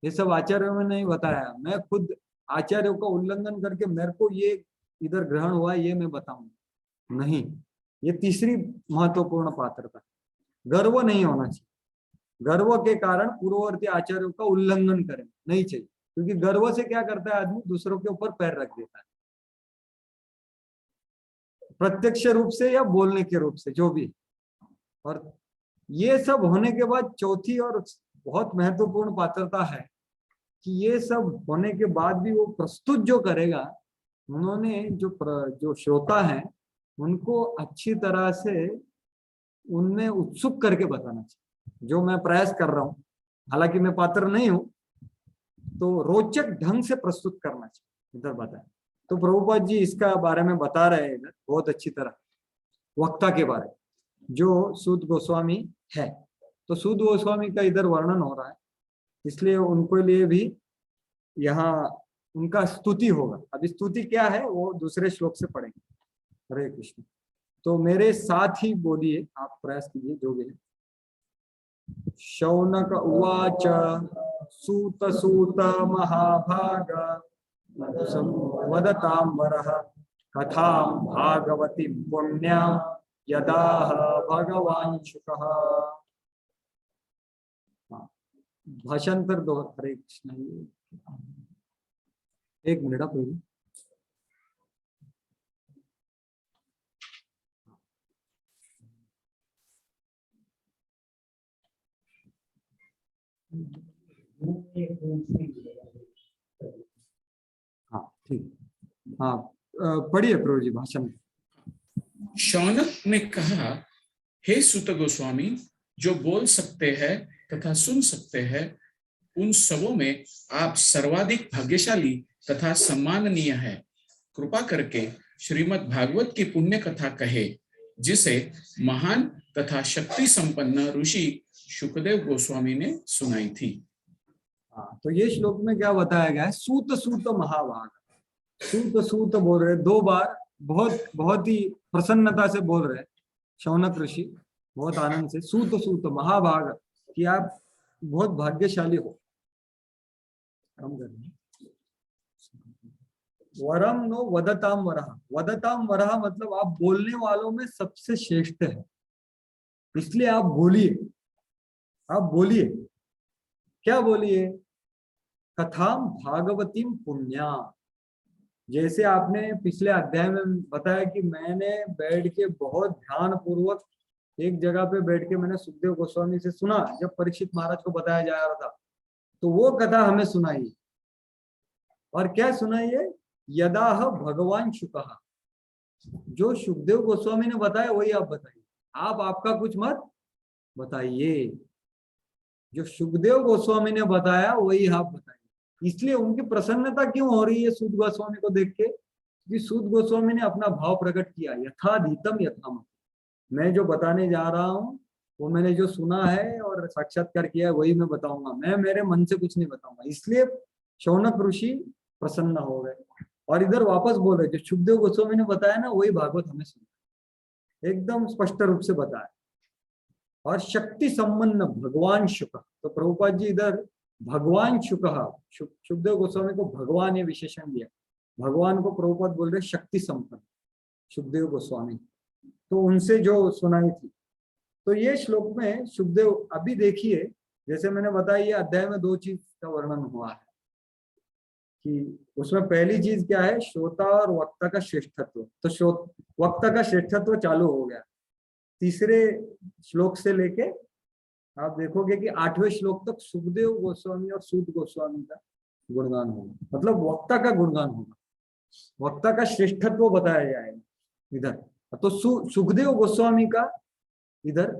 ये सब आचार्यों में नहीं बताया, मैं खुद आचार्यों का उल्लंघन करके मेरे को ये इधर ग्रहण हुआ ये मैं बताऊंगा, नहीं। ये तीसरी महत्वपूर्ण पात्रता, गर्व नहीं होना चाहिए। गर्व के कारण पूर्ववर्ती आचार्यों का उल्लंघन करें नहीं चाहिए, क्योंकि गर्व से क्या करता है आदमी, दूसरों के ऊपर पैर रख देता है, प्रत्यक्ष रूप से या बोलने के रूप से जो भी। और ये सब होने के बाद चौथी और बहुत महत्वपूर्ण पात्रता है कि ये सब होने के बाद भी वो प्रस्तुत जो करेगा, उन्होंने जो श्रोता है उनको अच्छी तरह से उनमें उत्सुक करके बताना चाहिए। जो मैं प्रयास कर रहा हूँ, हालांकि मैं पात्र नहीं हूं, तो रोचक ढंग से प्रस्तुत करना चाहिए, इधर बताया। तो प्रभुपाद जी इसका बारे में बता रहे हैं इधर बहुत अच्छी तरह, वक्ता के बारे में, जो सूत गोस्वामी है। तो सूत गोस्वामी का इधर वर्णन हो रहा है, इसलिए उनको लिए भी यहाँ उनका स्तुति होगा। अब स्तुति क्या है वो दूसरे श्लोक से पढ़ेंगे। हरे कृष्ण। तो मेरे साथ ही बोलिए, आप प्रयास कीजिए जो भी है। शौनक उवाच सूत सूत महाभाग वदतांबरः कथां भागवती पुण्यां यदा भगवान शुकः। भाषांतर दो। हरे कृष्ण। एक मिनट आप हाँ ठीक। हाँ पढ़िए प्रभु जी भाषण। शौनक ने कहा, हे सुत गोस्वामी, जो बोल सकते हैं तथा सुन सकते हैं, उन सबों में आप सर्वाधिक भाग्यशाली तथा सम्माननीय है। कृपा करके श्रीमद् भागवत की पुण्य कथा कहे, जिसे महान तथा शक्ति संपन्न ऋषि शुकदेव गोस्वामी ने सुनाई थी। हाँ, तो ये श्लोक में क्या बताया गया है? सूत सूत महाभाग। सूत सूत बोल रहे 2 बार, बहुत बहुत ही प्रसन्नता से बोल रहे शौनक ऋषि, बहुत आनंद से। सूत सूत महाभाग, कि आप बहुत भाग्यशाली हो। वरम नो वदताम वरह। वदताम वरह मतलब आप बोलने वालों में सबसे श्रेष्ठ है, इसलिए आप बोलिए। आप बोलिए, क्या बोलिए? कथाम भागवतीम पुण्या। जैसे आपने पिछले अध्याय में बताया कि मैंने बैठ के बहुत ध्यान पूर्वक एक जगह पे बैठ के मैंने सुखदेव गोस्वामी से सुना, जब परीक्षित महाराज को बताया जा रहा था, तो वो कथा हमें सुनाई। और क्या सुनाई है? यदाह भगवान शुकः। जो सुखदेव गोस्वामी ने बताया वही आप बताइए। आप आपका कुछ मत बताइए। जो सुखदेव गोस्वामी ने बताया वही आप बताइए। इसलिए उनकी प्रसन्नता क्यों हो रही है सूत गोस्वामी को देख के? क्योंकि सूत गोस्वामी ने अपना भाव प्रकट किया, यथाधीतम यथामत। मैं जो बताने जा रहा हूँ वो मैंने जो सुना है और साक्षात्कार किया है वही मैं बताऊंगा। मैं मेरे मन से कुछ नहीं बताऊंगा। इसलिए शौनक ऋषि प्रसन्न हो गए और इधर वापस बोल रहे, जो सुखदेव गोस्वामी ने बताया ना वही भागवत हमें सुना, एकदम स्पष्ट रूप से बताया। और शक्ति संपन्न भगवान शुक। तो प्रभुपाद जी इधर भगवान शुक, सुखदेव गोस्वामी को भगवान ये विशेषण दिया। भगवान को प्रभुपाद बोल रहे शक्ति संपन्न सुखदेव गोस्वामी, तो उनसे जो सुनाई थी। तो ये श्लोक में सुखदेव, अभी देखिए जैसे मैंने बताया ये अध्याय में 2 चीज का वर्णन हुआ है कि उसमें पहली चीज क्या है? श्रोता और वक्ता का श्रेष्ठत्व। तो वक्ता का श्रेष्ठत्व चालू हो गया। तीसरे श्लोक से लेके आप देखोगे कि 8वें श्लोक तक सुखदेव गोस्वामी और सूत गोस्वामी का गुणगान होगा, मतलब वक्ता का गुणगान होगा, वक्ता का श्रेष्ठत्व बताया जाएगा इधर। तो सुखदेव गोस्वामी का इधर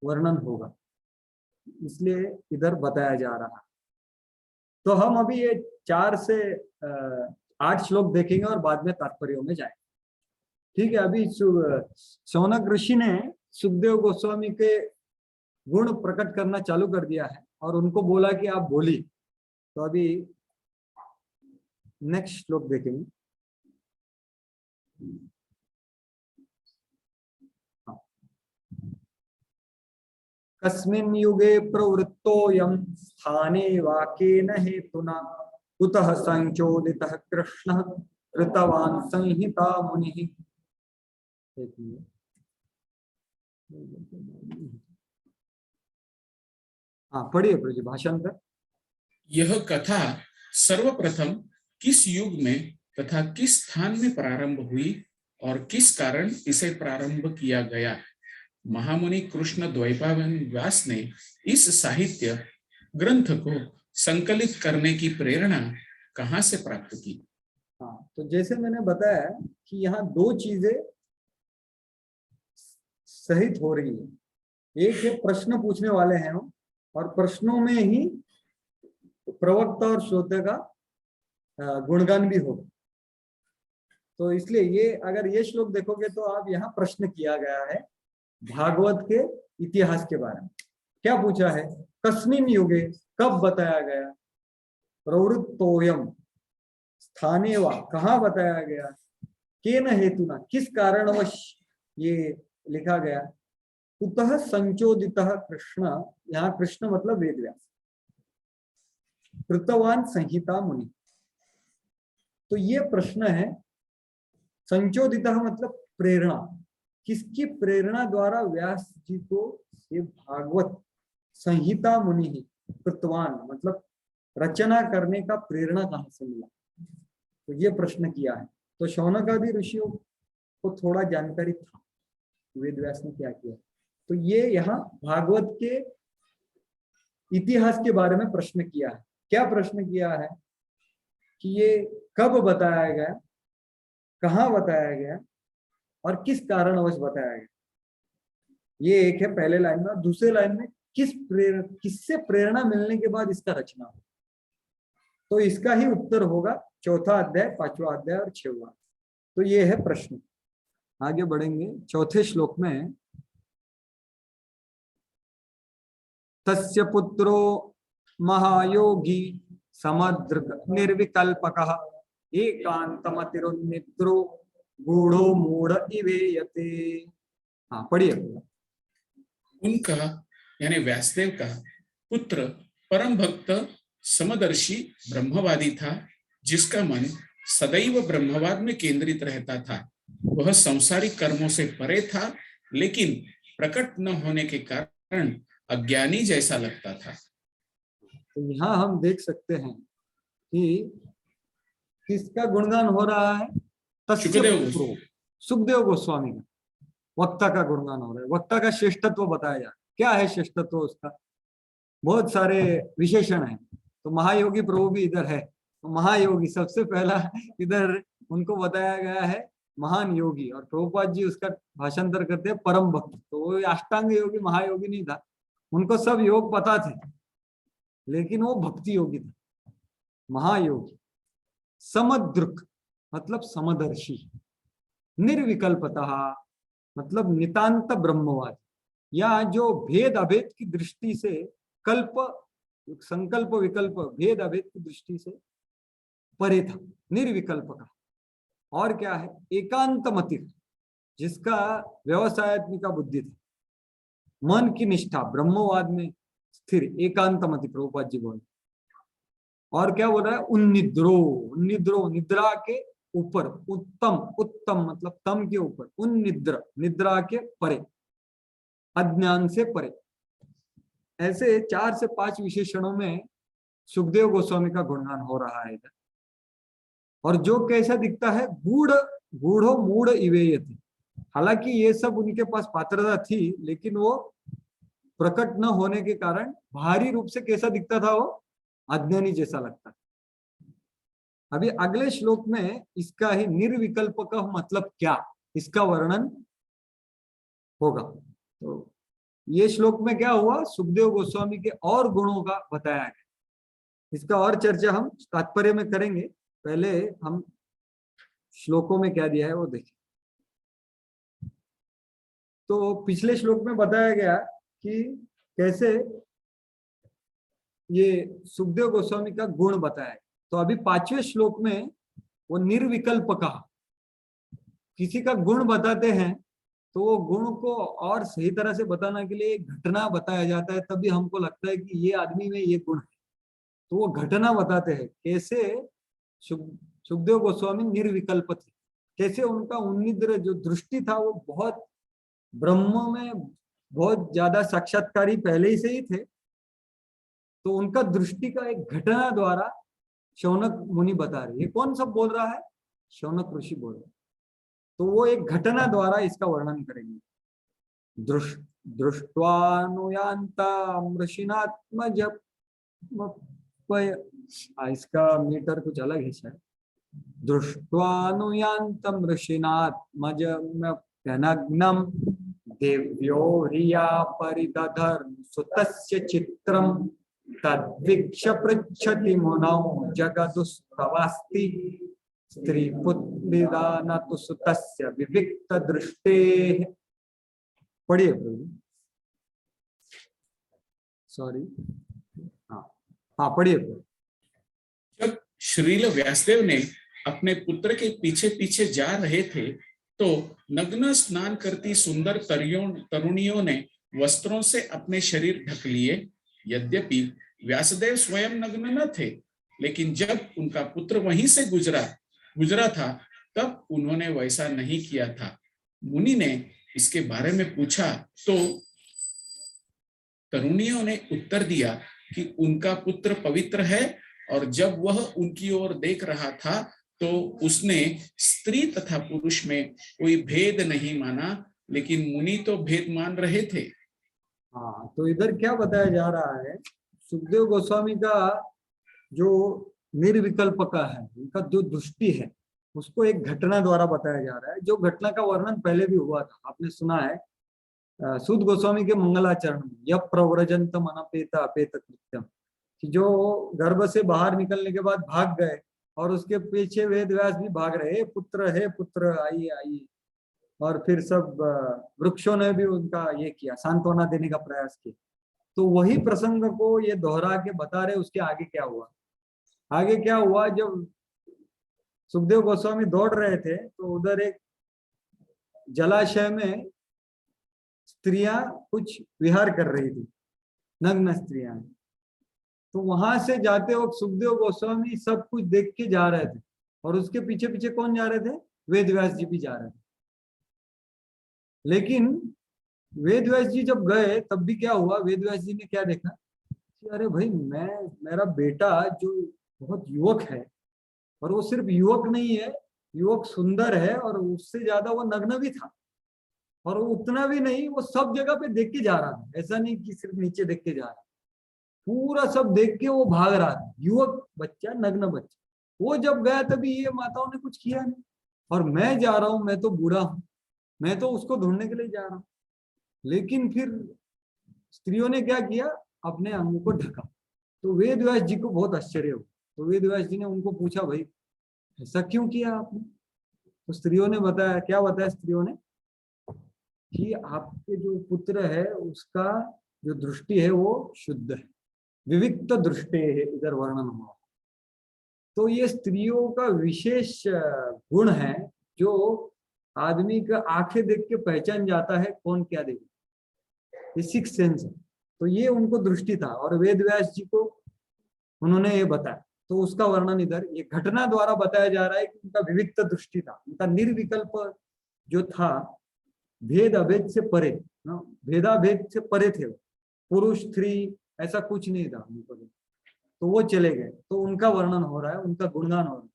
वर्णन होगा, इसलिए इधर बताया जा रहा है। तो हम अभी ये 4 से 8 श्लोक देखेंगे और बाद में तात्पर्यों में जाएंगे। ठीक है। अभी शौनक ऋषि ने सुखदेव गोस्वामी के गुण प्रकट करना चालू कर दिया है और उनको बोला कि आप बोली। तो अभी नेक्स्ट श्लोक देखेंगे। कस्मिन् युगे प्रवृत्तोऽयं स्थाने वाकेन हेतुना कुतः संचोदितः कृष्णः कृतवान् संहिता मुनिः। हाँ पढ़िए प्रभु जी भाषण कर। यह कथा सर्वप्रथम किस युग में तथा किस स्थान में प्रारंभ हुई और किस कारण इसे प्रारंभ किया गया? महामुनि कृष्ण द्वैपायन व्यास ने इस साहित्य ग्रंथ को संकलित करने की प्रेरणा कहाँ से प्राप्त की? हाँ, तो जैसे मैंने बताया कि यहाँ 2 चीजें सहित हो रही है। एक है प्रश्न पूछने वाले हैं और प्रश्नों में ही प्रवक्ता और श्रोता का गुणगान भी होगा। तो इसलिए ये अगर ये श्लोक देखोगे तो आप यहाँ प्रश्न किया गया है भागवत के इतिहास के बारे में। क्या पूछा है? कस्मिन् युगे, कब बताया गया? प्रवृत्तोयम, स्थाने वा, कहाँ बताया गया? केन हेतुना, किस कारणवश ये लिखा गया? कुतः संचोदितः कृष्ण, यहाँ कृष्ण मतलब वेदव्यास, कृतवान संहिता मुनि। तो ये प्रश्न है संचोदित मतलब प्रेरणा, किसकी प्रेरणा द्वारा व्यास जी को ये भागवत संहिता मुनि ही कृतवान, मतलब रचना करने का प्रेरणा कहां से मिला, तो ये प्रश्न किया है। तो शौनक आदि ऋषियों को थोड़ा जानकारी था वेद व्यास ने क्या किया, तो ये यहाँ भागवत के इतिहास के बारे में प्रश्न किया है। क्या प्रश्न किया है कि ये कब बताया गया, कहाँ बताया गया और किस कारणवश बताया गया, ये एक है पहले लाइन में। दूसरे लाइन में किससे प्रेरणा मिलने के बाद इसका रचना हो, तो इसका ही उत्तर होगा चौथा अध्याय, पांचवा अध्याय और छठवां। तो ये है प्रश्न। आगे बढ़ेंगे चौथे श्लोक में, तस्य पुत्रो महायोगी समदृक् निर्विकल्पकः एकांतमतिरुन्निद्रो गूढ़ो मूढ़ इवेयते। हाँ पढ़िए। उनका यानी व्यासदेव का पुत्र परम भक्त समदर्शी ब्रह्मवादी था, जिसका मन सदैव ब्रह्मवाद में केंद्रित रहता था। वह संसारिक कर्मों से परे था, लेकिन प्रकट न होने के कारण अज्ञानी जैसा लगता था। तो यहाँ हम देख सकते हैं कि किसका गुणगान हो रहा है, सुखदेव गोस्वामी का, वक्ता का गुणगान हो रहा है। वक्ता का श्रेष्ठत्व बताया जा रहा है। क्या है श्रेष्ठत्व उसका, बहुत सारे विशेषण हैं। तो महायोगी प्रभु भी इधर है, तो महायोगी सबसे पहला इधर उनको बताया गया है महान योगी, और प्रभुपाद जी उसका भाषांतर करते हैं परम भक्त। तो वो अष्टांग योगी महायोगी नहीं था, उनको सब योग पता थे, लेकिन वो भक्ति योगी था, महायोगी। समदृक् मतलब समदर्शी, निर्विकल्पतः मतलब नितांत ब्रह्मवाद, या जो भेद अभेद की दृष्टि से कल्प संकल्प विकल्प भेद अभेद की दृष्टि से परे था, निर्विकल्प का। और क्या है, एकांत मति, जिसका व्यवसायत्मिका बुद्धि था, मन की निष्ठा ब्रह्मवाद में स्थिर, एकांत मति प्रभुपाद जी बोले। और क्या बोल रहा है, उन्निद्रो, उन्निद्रो निद्रा के ऊपर, उत्तम, उत्तम मतलब तम के ऊपर, उन्निद्र निद्रा के परे, अज्ञान से परे। ऐसे 4 से 5 विशेषणों में सुखदेव गोस्वामी का गुणगान हो रहा है इधर। और जो कैसा दिखता है, गूढ़ गूढ़ो मूढ़ इवेयति, हालांकि ये सब उनके पास पात्रता थी, लेकिन वो प्रकट न होने के कारण बाहरी रूप से कैसा दिखता था, वो अज्ञानी जैसा लगता। अभी अगले श्लोक में इसका ही निर्विकल्प का मतलब क्या, इसका वर्णन होगा। तो ये श्लोक में क्या हुआ, सुखदेव गोस्वामी के और गुणों का बताया गया। इसका और चर्चा हम तात्पर्य में करेंगे, पहले हम श्लोकों में क्या दिया है वो देखें। तो पिछले श्लोक में बताया गया कि कैसे ये सुखदेव गोस्वामी का गुण बताया। तो अभी 5वें श्लोक में वो निर्विकल्प कहा, किसी का गुण बताते हैं तो वो गुण को और सही तरह से बताने के लिए एक घटना बताया जाता है, तभी हमको लगता है कि ये आदमी में ये गुण है। तो वो घटना बताते हैं कैसे सुखदेव गोस्वामी निर्विकल्प थे, कैसे उनका उन्निद्र जो दृष्टि था वो बहुत ब्रह्म में बहुत ज्यादा साक्षात्कारी पहले ही से ही थे। तो उनका दृष्टि का एक घटना द्वारा शौनक मुनि बता रहे। ये कौन सब बोल रहा है, शौनक ऋषि बोल रहे। तो वो एक घटना द्वारा इसका वर्णन करेंगे। दृष्ट्वानुयान्ताम् ऋषिनात्मज, इसका मीटर कुछ अलग है शायद। दृष्ट्वानुयान्तम् ऋषिनात्मजमप्यनग्नं देव्यो ह्रिया परिदधर् सुतस्य चित्रम् तद्वीक्ष्य पृच्छति मुनौ जगदुस्तवास्ति स्त्री पुत्रिदान तो सुतस्य विविक्त दृष्टे। पढ़िए प्रभु, सॉरी, हाँ पढ़िए। जब श्रील व्यासदेव ने अपने पुत्र के पीछे पीछे जा रहे थे, तो नग्न स्नान करती सुंदर तरुणियों ने वस्त्रों से अपने शरीर ढक लिए। यद्यपि व्यासदेव स्वयं नग्न न थे, लेकिन जब उनका पुत्र वहीं से गुजरा था, तब उन्होंने वैसा नहीं किया था। मुनि ने इसके बारे में पूछा तो तरुणियों ने उत्तर दिया कि उनका पुत्र पवित्र है, और जब वह उनकी ओर देख रहा था तो उसने स्त्री तथा पुरुष में कोई भेद नहीं माना, लेकिन मुनि तो भेद मान रहे थे। हाँ, तो इधर क्या बताया जा रहा है, सुखदेव गोस्वामी का जो निर्विकल्प का है, उनका जो दृष्टि है, उसको एक घटना द्वारा बताया जा रहा है, जो घटना का वर्णन पहले भी हुआ था, आपने सुना है सूत गोस्वामी के मंगलाचरण में, यह प्रव्रजंतम अनपेत अपेत कृत्यम, कि जो गर्भ से बाहर निकलने के बाद भाग गए और उसके पीछे वेद व्यास भी भाग रहे, हे पुत्र आइए आइए, और फिर सब वृक्षों ने भी उनका ये किया, सांत्वना देने का प्रयास किया। तो वही प्रसंग को ये दोहरा के बता रहे, उसके आगे क्या हुआ। आगे क्या हुआ, जब सुखदेव गोस्वामी दौड़ रहे थे तो उधर एक जलाशय में स्त्रियां कुछ विहार कर रही थी, नग्न स्त्रियां। तो वहां से जाते वक्त सुखदेव गोस्वामी सब कुछ देख के जा रहे थे, और उसके पीछे पीछे कौन जा रहे थे, वेद व्यास जी भी जा रहे थे। लेकिन वेद व्यास जी जब गए तब भी क्या हुआ, वेद व्यास जी ने क्या देखा कि अरे भाई, मेरा बेटा जो बहुत युवक है, और वो सिर्फ युवक नहीं है, युवक सुंदर है, और उससे ज्यादा वो नग्न भी था, और वो उतना भी नहीं, वो सब जगह पे देख के जा रहा था, ऐसा नहीं कि सिर्फ नीचे देख के जा रहा, पूरा सब देख के वो भाग रहा था, युवक बच्चा, नग्न बच्चा। वो जब गया तभी ये माताओं ने कुछ किया नहीं, और मैं जा रहा हूं, मैं तो बूढ़ा हूं, मैं तो उसको ढूंढने के लिए जा रहा हूं। लेकिन फिर स्त्रियों ने क्या किया, अपने अंग को ढका। तो वेद व्यास जी को बहुत आश्चर्य हुआ। तो वेद व्यास जी ने उनको पूछा, भाई ऐसा क्यों किया आपने। तो स्त्रियों ने बताया, क्या बताया स्त्रियों ने, कि आपके जो पुत्र है उसका जो दृष्टि है वो शुद्ध है, विविक्त दृष्टि है, इधर वर्णन हुआ। तो ये स्त्रियों का विशेष गुण है, जो आदमी का आंखें देख के पहचान जाता है कौन क्या देखे, ये सिक्स सेंस है। तो ये उनको दृष्टि था, और वेद व्यास जी को उन्होंने ये बताया। तो उसका वर्णन इधर ये घटना द्वारा बताया जा रहा है कि उनका विविक्त दृष्टि था, उनका निर्विकल्प जो था, भेद अभेद से परे, भेदाभेद से परे थे, पुरुष स्त्री ऐसा कुछ नहीं था उनको। तो वो चले गए, तो उनका वर्णन हो रहा है, उनका गुणगान हो रहा है।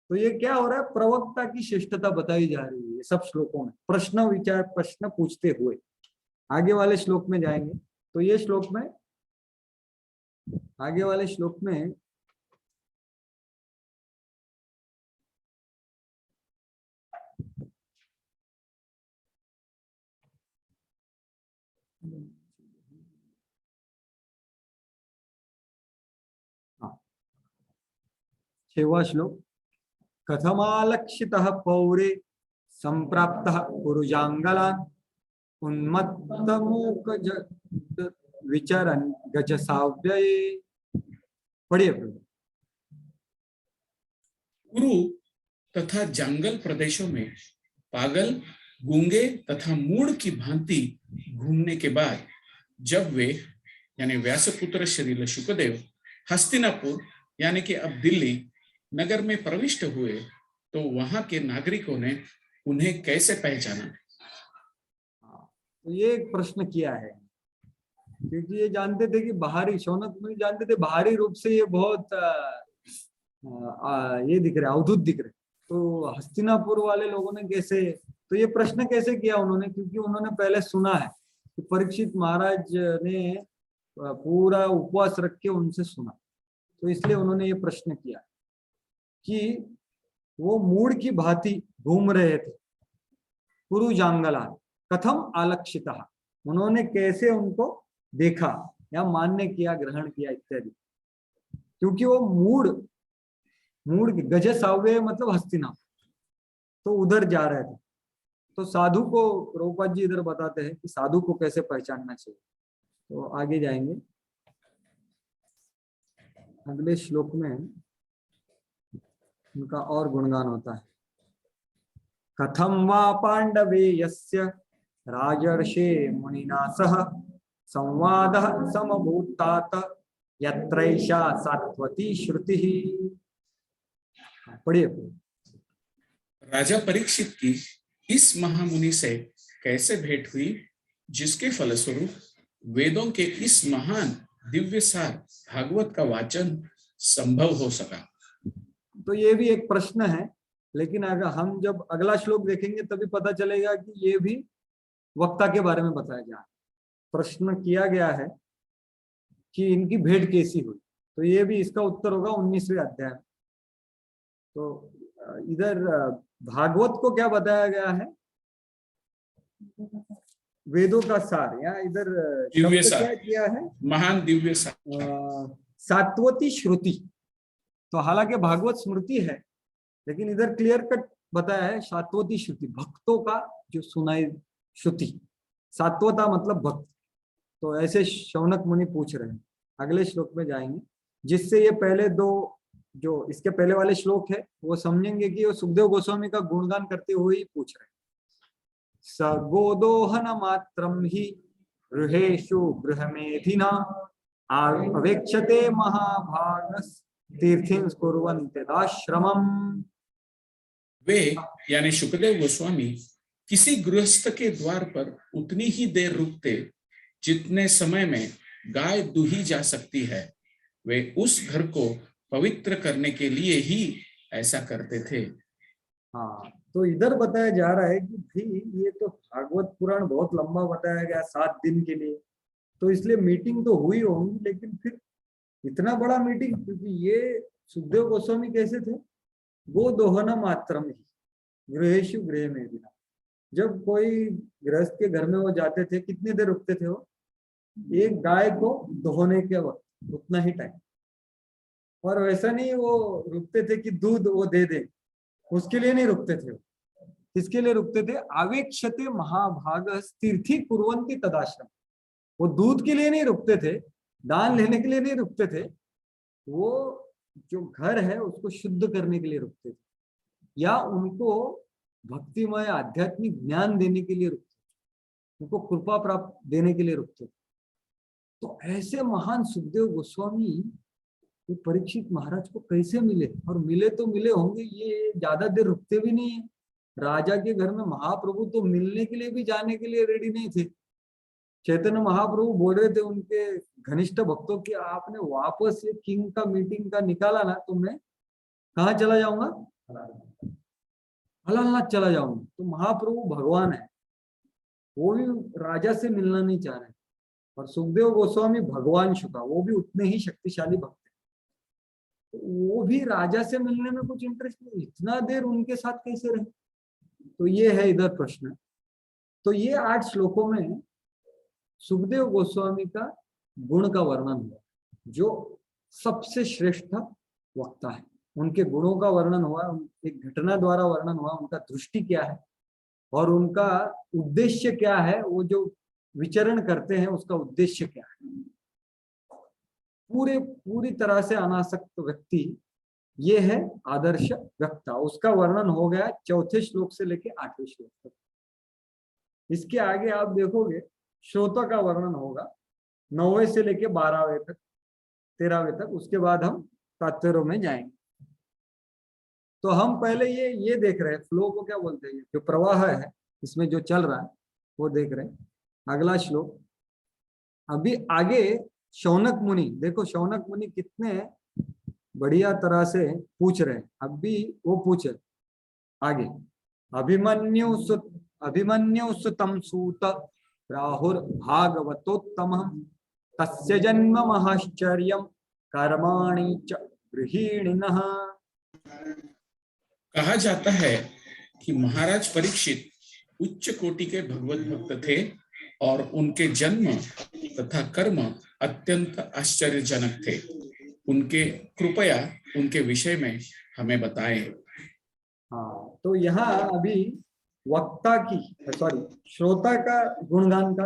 तो ये क्या हो रहा है, प्रवक्ता की श्रेष्ठता बताई जा रही है सब श्लोकों में, प्रश्न पूछते हुए। आगे वाले श्लोक में जाएंगे तो ये श्लोक में, आगे वाले श्लोक में छेवा श्लोक, कथमालक्षितः पौरे संप्राप्तः पुरुजांगलान् उन्मत्तमूक विचरन् गजसाव्यये। पढ़िए प्रभु। कुरु तथा जंगल प्रदेशों में पागल, गूंगे तथा मूढ़ की भांति घूमने के बाद, जब वे यानी व्यासपुत्र श्री शुकदेव हस्तिनापुर यानी कि अब दिल्ली नगर में प्रविष्ट हुए, तो वहां के नागरिकों ने उन्हें कैसे पहचाना। तो ये एक प्रश्न किया है, क्योंकि ये जानते थे कि बाहरी, शौनक मुनि जानते थे बाहरी रूप से ये बहुत ये दिख रहे, अवधूत दिख रहे। तो हस्तिनापुर वाले लोगों ने कैसे, तो ये प्रश्न कैसे किया उन्होंने, क्योंकि उन्होंने पहले सुना है कि परीक्षित महाराज ने पूरा उपवास रख के उनसे सुना, तो इसलिए उन्होंने ये प्रश्न किया कि वो मूढ़ की भांति घूम रहे थे, पुरु जांगला कथम आलक्षिता, उन्होंने कैसे उनको देखा या मान्य किया, ग्रहण किया इत्यादि। क्योंकि वो मूढ़ गज साव्य मतलब हस्तिनापुर, तो उधर जा रहे थे। तो साधु को प्रभुपाद जी इधर बताते हैं कि साधु को कैसे पहचानना चाहिए। तो आगे जाएंगे, अगले श्लोक में उनका और गुणगान होता है। कथम वा पांडवे यस्य राजर्षे मुनिना सह संवादः समभूतात यत्रैषा सात्वती श्रुति। पढ़िए। राजा परीक्षित की इस महामुनि से कैसे भेंट हुई, जिसके फलस्वरूप वेदों के इस महान दिव्य सार भागवत का वाचन संभव हो सका। तो ये भी एक प्रश्न है, लेकिन अगर हम जब अगला श्लोक देखेंगे तभी पता चलेगा कि ये भी वक्ता के बारे में बताया गया है। प्रश्न किया गया है कि इनकी भेंट कैसी हुई, तो ये भी इसका उत्तर होगा 19वें अध्याय में। तो इधर भागवत को क्या बताया गया है, वेदों का सार, या इधर दिव्य शब्द सार, क्या किया है, महान दिव्य सार, सात्वती श्रुति। तो हालांकि भागवत स्मृति है, लेकिन इधर क्लियर कट बताया है सात्वती श्रुति, भक्तों का जो सुनाई श्रुति। सात्वता मतलब भक्त। तो ऐसे शौनक मुनि पूछ रहे हैं, अगले श्लोक में जाएंगे, जिससे ये पहले दो जो इसके पहले वाले श्लोक है वो समझेंगे कि वो सुखदेव गोस्वामी का गुणगान करते हुए ही पूछ रहे हैं। स गोदोहन मात्रम ही गृहेषु गृहमेधिना अवेक्षते महाभागस तीर्थेन कुर्वन्त्यदाश्रमम्। वे यानी सुखदेव गोस्वामी किसी गृहस्थ के द्वार पर उतनी ही देर रुकते जितने समय में गाय दुही जा सकती है। वे उस घर को पवित्र करने के लिए ही ऐसा करते थे। हाँ, तो इधर बताया जा रहा है कि भी ये तो भागवत पुराण बहुत लंबा बताया गया, 7 दिन के लिए, तो इसलिए मीटिंग तो हुई होंगी, लेकिन फिर इतना बड़ा मीटिंग, क्योंकि ये सुखदेव गोस्वामी कैसे थे, वो दोहना मात्रम ही गृहेषु गृह में भी। जब कोई गृहस्थ के घर में वो जाते थे, कितनी देर रुकते थे वो, एक गाय को दोहने के वक्त उतना ही टाइम। और वैसा नहीं वो रुकते थे कि दूध वो दे दे, उसके लिए नहीं रुकते थे। किसके लिए रुकते थे, आवेक्षते महाभाग तीर्थी कुर्वन्ति तदाश्रम। वो दूध के लिए नहीं रुकते थे, दान लेने के लिए नहीं रुकते थे, वो जो घर है उसको शुद्ध करने के लिए रुकते थे, या उनको भक्तिमय आध्यात्मिक ज्ञान देने के लिए रुकते थे, उनको कृपा प्राप्त देने के लिए रुकते थे। तो ऐसे महान सुखदेव गोस्वामी ये परीक्षित महाराज को कैसे मिले, और मिले तो मिले होंगे, ये ज्यादा देर रुकते भी नहीं है। राजा के घर में महाप्रभु तो मिलने के लिए भी जाने के लिए रेडी नहीं थे। चैतन्य महाप्रभु बोल रहे थे उनके घनिष्ठ भक्तों की, आपने वापस ये किंग का मीटिंग का निकाला ना, तो मैं कहाँ चला जाऊंगा, अलाहाबाद चला जाऊंगा। तो महाप्रभु भगवान है, वो भी राजा से मिलना नहीं चाह रहे। और सुखदेव गोस्वामी भगवान शुका, वो भी उतने ही शक्तिशाली भक्त है, तो वो भी राजा से मिलने में कुछ इंटरेस्ट नहीं, इतना देर उनके साथ कैसे रहे। तो ये है इधर प्रश्न। तो ये 8 श्लोकों में सुखदेव गोस्वामी का गुण का वर्णन हुआ, जो सबसे श्रेष्ठ वक्ता है। उनके गुणों का वर्णन हुआ, एक घटना द्वारा वर्णन हुआ, उनका दृष्टि क्या है और उनका उद्देश्य क्या है, वो जो विचरण करते हैं उसका उद्देश्य क्या है। पूरी तरह से अनासक्त व्यक्ति, ये है आदर्श वक्ता। उसका वर्णन हो गया 4थे श्लोक से लेके 8वें श्लोक तक। इसके आगे आप देखोगे श्रोता का वर्णन होगा 9वें से लेके 12वें तक, 13वें तक। उसके बाद हम तात्पर्यों में जाएंगे। तो हम पहले ये देख रहे हैं, फ्लो को क्या बोलते हैं, जो प्रवाह है इसमें जो चल रहा है वो देख रहे हैं। अगला श्लोक, अभी आगे शौनक मुनि, देखो शौनक मुनि कितने बढ़िया तरह से पूछ रहे हैं। अब भी वो पूछे आगे, अभिमन्यु सुतम सूत राहुर भागवतोत्तम तस्य जन्म महाश्चर्यम कर्माणि च गृहीणिनः। कहा जाता है कि महाराज परीक्षित उच्च कोटि के भगवत भक्त थे और उनके जन्म तथा कर्म अत्यंत आश्चर्यजनक थे। उनके कृपया उनके विषय में हमें बताएं। हाँ, तो यहाँ अभी वक्ता की, सॉरी, श्रोता का गुणगान का,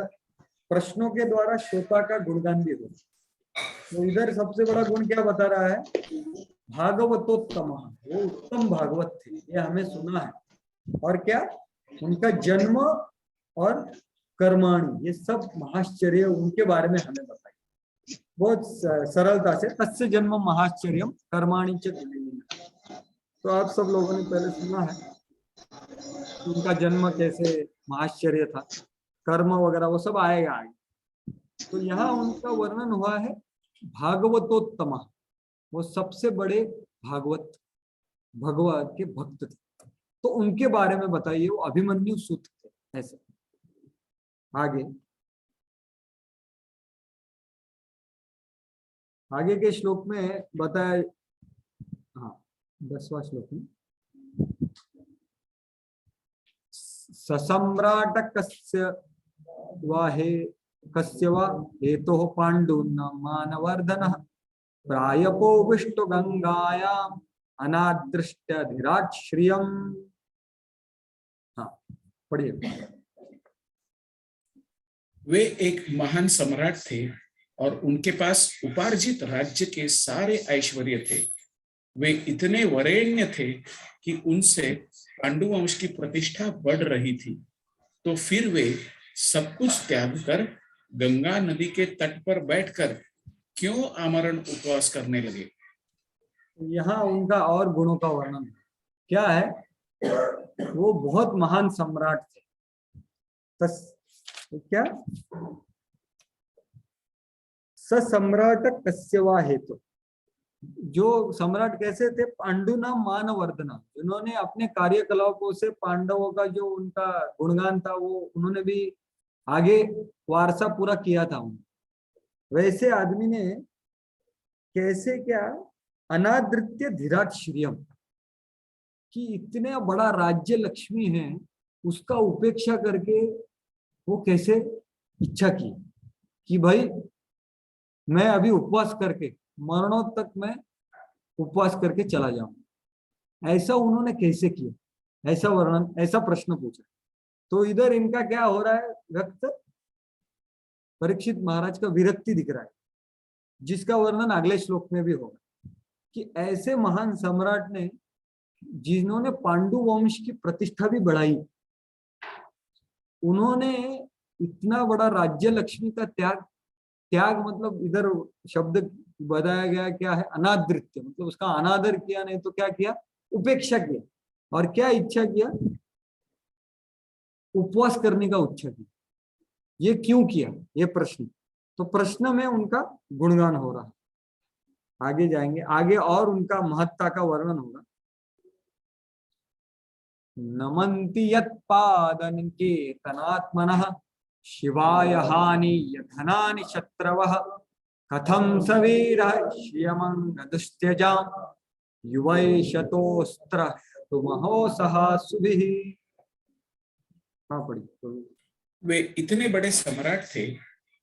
प्रश्नों के द्वारा श्रोता का गुणगान भी होता। तो इधर सबसे बड़ा गुण क्या बता रहा है, भागवतोत्तम, वो उत्तम भागवत थे, ये हमें सुना है। और क्या, उनका जन्म और कर्माणि, ये सब महाश्चर्य उनके बारे में हमें बताइए बहुत सरलता से। तस्य जन्म महाश्चर्यम कर्माणि च गृहीणिनः। तो आप सब लोगों ने पहले सुना है उनका जन्म कैसे महाश्चर्य था, कर्म वगैरह वो सब आएगा आगे। तो यहाँ उनका वर्णन हुआ है भागवतोत्तम, वो सबसे बड़े भागवत भगवान के भक्त थे। तो उनके बारे में बताइए, वो अभिमन्यु सुत थे। ऐसे आगे आगे के श्लोक में बताया, हाँ 10वां श्लोक में, ससम्राट कस्य वाहे कस्य वा हेतोः पाण्डुर्न मानवर्धनः प्रायपो विष्णु गंगायाम अनादृष्टधिराट श्रियम। हाँ पढ़िए। वे एक महान सम्राट थे और उनके पास उपार्जित राज्य के सारे ऐश्वर्य थे। वे इतने वरेण्य थे कि उनसे पांडुवंश की प्रतिष्ठा बढ़ रही थी। तो फिर वे सब कुछ त्याग कर गंगा नदी के तट पर बैठकर क्यों आमरण उपवास करने लगे। यहाँ उनका और गुणों का वर्णन क्या है, वो बहुत महान सम्राट थे। क्या सम्राट कस्यवा हेतु, जो सम्राट कैसे थे, पांडुना मानवर्धना, जिन्होंने अपने कार्यकलापों से पांडवों का जो उनका गुणगान था वो उन्होंने भी आगे वारसा पूरा किया था। वैसे आदमी ने कैसे क्या अनादृत्य धीराट श्रियम, कि इतने बड़ा राज्य लक्ष्मी है उसका उपेक्षा करके वो कैसे इच्छा की कि भाई मैं अभी उपवास करके मरणों तक मैं उपवास करके चला जाऊं, ऐसा उन्होंने कैसे किया, ऐसा वर्णन, ऐसा प्रश्न पूछा। तो इधर इनका क्या हो रहा है, व्यक्त परीक्षित महाराज का विरक्ति दिख रहा है, जिसका वर्णन अगले श्लोक में भी होगा कि ऐसे महान सम्राट ने जिन्होंने पांडु वंश की प्रतिष्ठा भी बढ़ाई, उन्होंने इतना बड़ा राज्य लक्ष्मी का त्याग, त्याग मतलब इधर शब्द बताया गया क्या है, अनादृत्य, मतलब उसका अनादर किया, नहीं तो क्या किया, उपेक्षा किया। और क्या इच्छा किया, उपवास करने का इच्छा की। ये क्यों किया, ये प्रश्न, तो प्रश्न में उनका गुणगान हो रहा है। आगे जाएंगे, आगे और उनका महत्ता का वर्णन होगा। नमन्ति यत्पादनिकेतनात्मनः शिवाय हानि धनानि शत्रवः कथं सवीरः श्रियमङ्गदुस्त्यजां युवैशतोस्त्र तुमहोसः सुभिः। हाँ पढ़ी। वे इतने बड़े सम्राट थे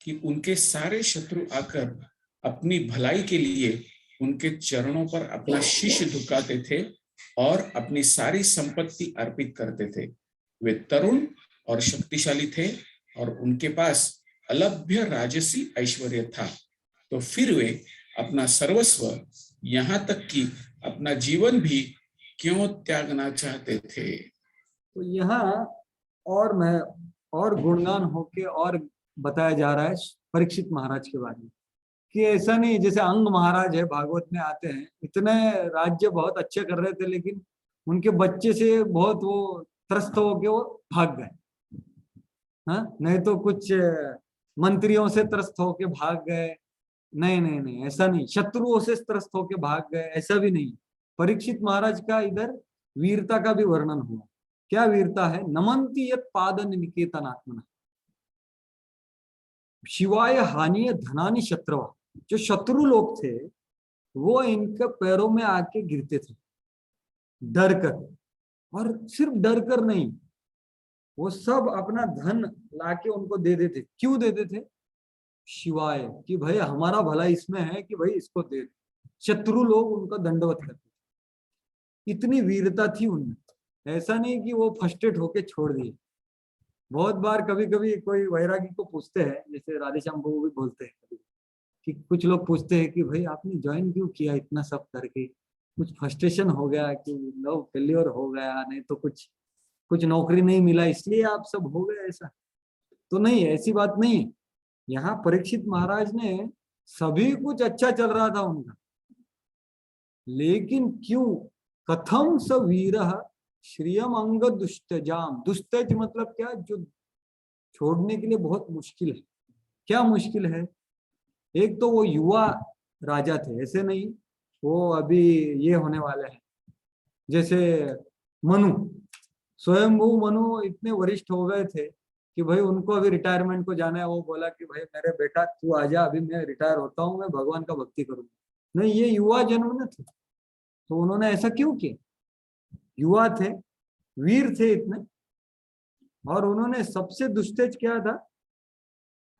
कि उनके सारे शत्रु आकर अपनी भलाई के लिए उनके चरणों पर अपना शीश झुकाते थे और अपनी सारी संपत्ति अर्पित करते थे। वे तरुण और शक्तिशाली थे और उनके पास अलभ्य राजसी ऐश्वर्य था। तो फिर वे अपना सर्वस्व, यहाँ तक कि अपना जीवन भी क्यों त्यागना चाहते थे। तो यहाँ और मैं और गुणगान होके और बताया जा रहा है परीक्षित महाराज के बारे में, कि ऐसा नहीं जैसे अंग महाराज है भागवत में आते हैं, इतने राज्य बहुत अच्छे कर रहे थे लेकिन उनके बच्चे से बहुत वो त्रस्त होके वो भाग गए। हाँ, नहीं तो कुछ मंत्रियों से त्रस्त होके भाग गए, नहीं नहीं नहीं, ऐसा नहीं, शत्रुओं से त्रस्त होके भाग गए, ऐसा भी नहीं। परीक्षित महाराज का इधर वीरता का भी वर्णन हुआ। क्या वीरता है, नमन्ति यत् पादन निकेतनात्मना शिवाय हानि धनानि शत्रवा, जो शत्रु लोग थे वो इनके पैरों में आके गिरते थे डर कर, और सिर्फ डर कर नहीं, वो सब अपना धन लाके उनको दे देते। क्यों देते थे, शिवाय, कि भाई हमारा भला इसमें है कि भाई इसको दे। शत्रु लोग उनका दंडवत करते थे, इतनी वीरता थी उनमें। ऐसा नहीं कि वो फर्स्टेड होके छोड़ दिए। बहुत बार कभी कभी कोई वैरागी को पूछते हैं, जैसे राधेश्याम को भी बोलते हैं कि कुछ लोग पूछते हैं कि भाई आपने ज्वाइन क्यों किया इतना सब करके, कुछ फ्रस्ट्रेशन हो गया कि लव फेल्योर हो गया, नहीं तो कुछ नौकरी नहीं मिला इसलिए आप सब हो गए, ऐसा तो नहीं, ऐसी बात नहीं है। यहाँ परीक्षित महाराज ने सभी कुछ अच्छा चल रहा था उनका, लेकिन क्यों, कथम स वीर श्रियम अंग दुष्टजाम, दुष्टज मतलब क्या, जो छोड़ने के लिए बहुत मुश्किल है। क्या मुश्किल है? एक तो वो युवा राजा थे, ऐसे नहीं वो अभी ये होने वाले हैं, जैसे मनु, स्वयंभू मनु इतने वरिष्ठ हो गए थे कि भाई उनको अभी रिटायरमेंट को जाना है। वो बोला कि भाई मेरे बेटा तू आजा, अभी मैं रिटायर होता हूँ, मैं भगवान का भक्ति करूंगा। नहीं, ये युवा जन्म न थे, तो उन्होंने ऐसा क्यों किया? युवा थे, वीर थे इतने, और उन्होंने सबसे दुष्टेज क्या था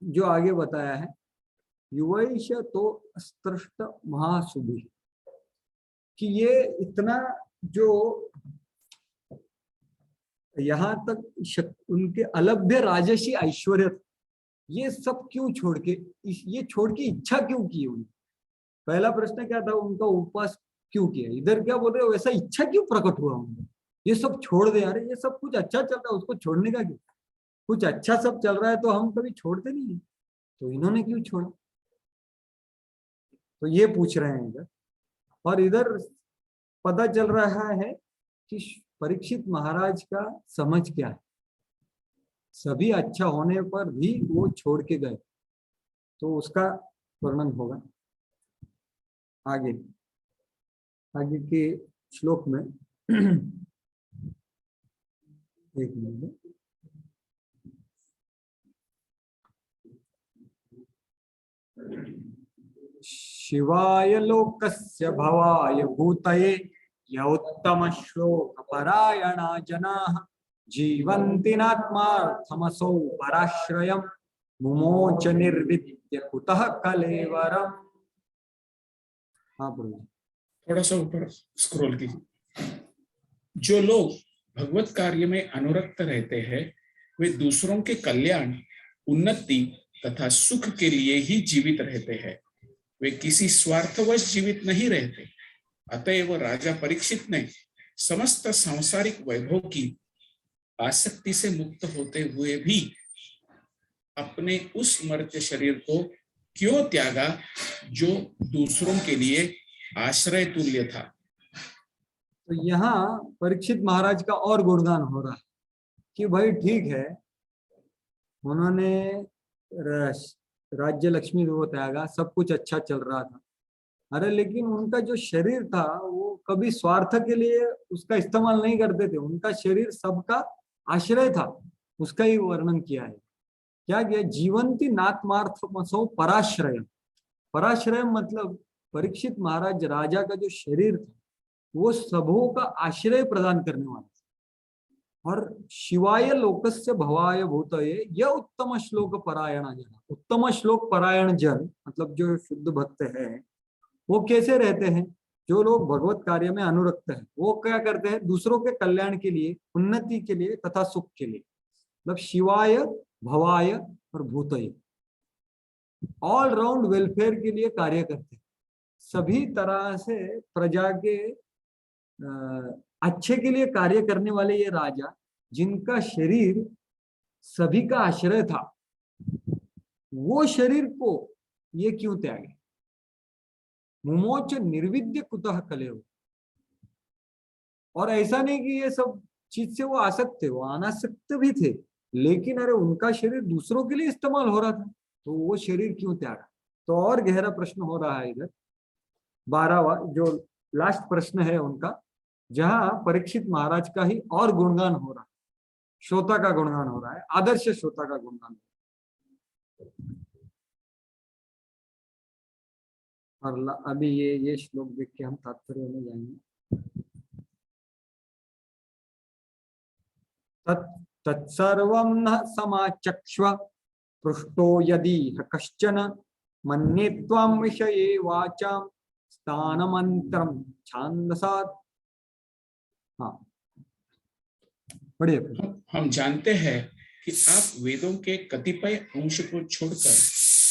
जो आगे बताया है, युवैष तो अस्त्रष्ट महासुभी, कि ये इतना जो यहाँ तक उनके अलभ्य राजसी ऐश्वर्य, ये सब क्यों छोड़ के, ये छोड़ के इच्छा क्यों की उन्होंने? पहला प्रश्न क्या था, उनका उपवास क्यों किया? इधर क्या बोल रहे हो, वैसा इच्छा क्यों प्रकट हुआ उनको? ये सब छोड़ दे, अरे ये सब कुछ अच्छा चल रहा है, उसको छोड़ने का क्यों? कुछ अच्छा सब चल रहा है तो हम कभी छोड़ते नहीं है, तो इन्होंने क्यों छोड़ा? तो ये पूछ रहे हैं इधर। और इधर पता चल रहा है कि परीक्षित महाराज का समझ क्या है, सभी अच्छा होने पर भी वो छोड़ के गए, तो उसका वर्णन होगा आगे, आगे के श्लोक में। एक मिनट, शिवाय लोकस्य भवाय भूतये य उत्तम श्लोक परायणा जनाः जीवन्ति नात्मार्थमसौ पराश्रयम् मुमोच निर्विद्य कुतः कलेवरम्। हाँ प्रभु, थोड़ा सा ऊपर स्क्रॉल कीजिए। जो लोग भगवत कार्य में अनुरक्त रहते हैं वे दूसरों के कल्याण, उन्नति तथा सुख के लिए ही जीवित रहते हैं, वे किसी स्वार्थवश जीवित नहीं रहते। अतएव राजा परीक्षित ने समस्त सांसारिक वैभव की आसक्ति से मुक्त होते हुए भी अपने उस मर्त्य शरीर को क्यों त्यागा जो दूसरों के लिए आश्रय तुल्य था। तो यहाँ परीक्षित महाराज का और गुणगान हो रहा है कि भाई ठीक है, उन्होंने राज्य लक्ष्मी को त्यागा, सब कुछ अच्छा चल रहा था, अरे लेकिन उनका जो शरीर था वो कभी स्वार्थ के लिए उसका इस्तेमाल नहीं करते थे, उनका शरीर सबका आश्रय था, उसका ही वर्णन किया है। क्या किया? जीवंती नात्मार्थमसो पराश्रय, पराश्रय मतलब परीक्षित महाराज राजा का जो शरीर था वो सबों का आश्रय प्रदान करने वाला था। और शिवाय लोकस्य भवाय भूतये यह उत्तम श्लोक परायण जन, उत्तम श्लोक परायण जन मतलब जो शुद्ध भक्त है वो कैसे रहते हैं? जो लोग भगवत कार्य में अनुरक्त हैं, वो क्या करते हैं? दूसरों के कल्याण के लिए, उन्नति के लिए तथा सुख के लिए, मतलब शिवाय भवाय और भूतये, ऑल राउंड वेलफेयर के लिए कार्य करते हैं। सभी तरह से प्रजा के अच्छे के लिए कार्य करने वाले ये राजा, जिनका शरीर सभी का आश्रय था, वो शरीर को ये क्यों त्यागे? मुमोच निर्विद्य कुतः कलेव। और ऐसा नहीं कि ये सब चीज से वो आसक्त थे, वो अनासक्त भी थे, लेकिन अरे उनका शरीर दूसरों के लिए इस्तेमाल हो रहा था, तो वो शरीर क्यों त्यागा? तो और गहरा प्रश्न हो रहा है इधर 12वां जो लास्ट प्रश्न है उनका, जहां परीक्षित महाराज का ही और गुणगान हो रहा है, श्रोता का गुणगान हो रहा है, आदर्श श्रोता का गुणगान। और अभी ये श्लोक देख के हम तात्पर्य में जाएंगे। तत्सर्वं न समाचक्ष्व पृष्टो यदि कश्चन मन्ये त्वां विषये वाचां स्थानमंत्रं छांदसात्। हाँ बढ़िया। हम जानते हैं कि आप वेदों के कतिपय अंश को छोड़कर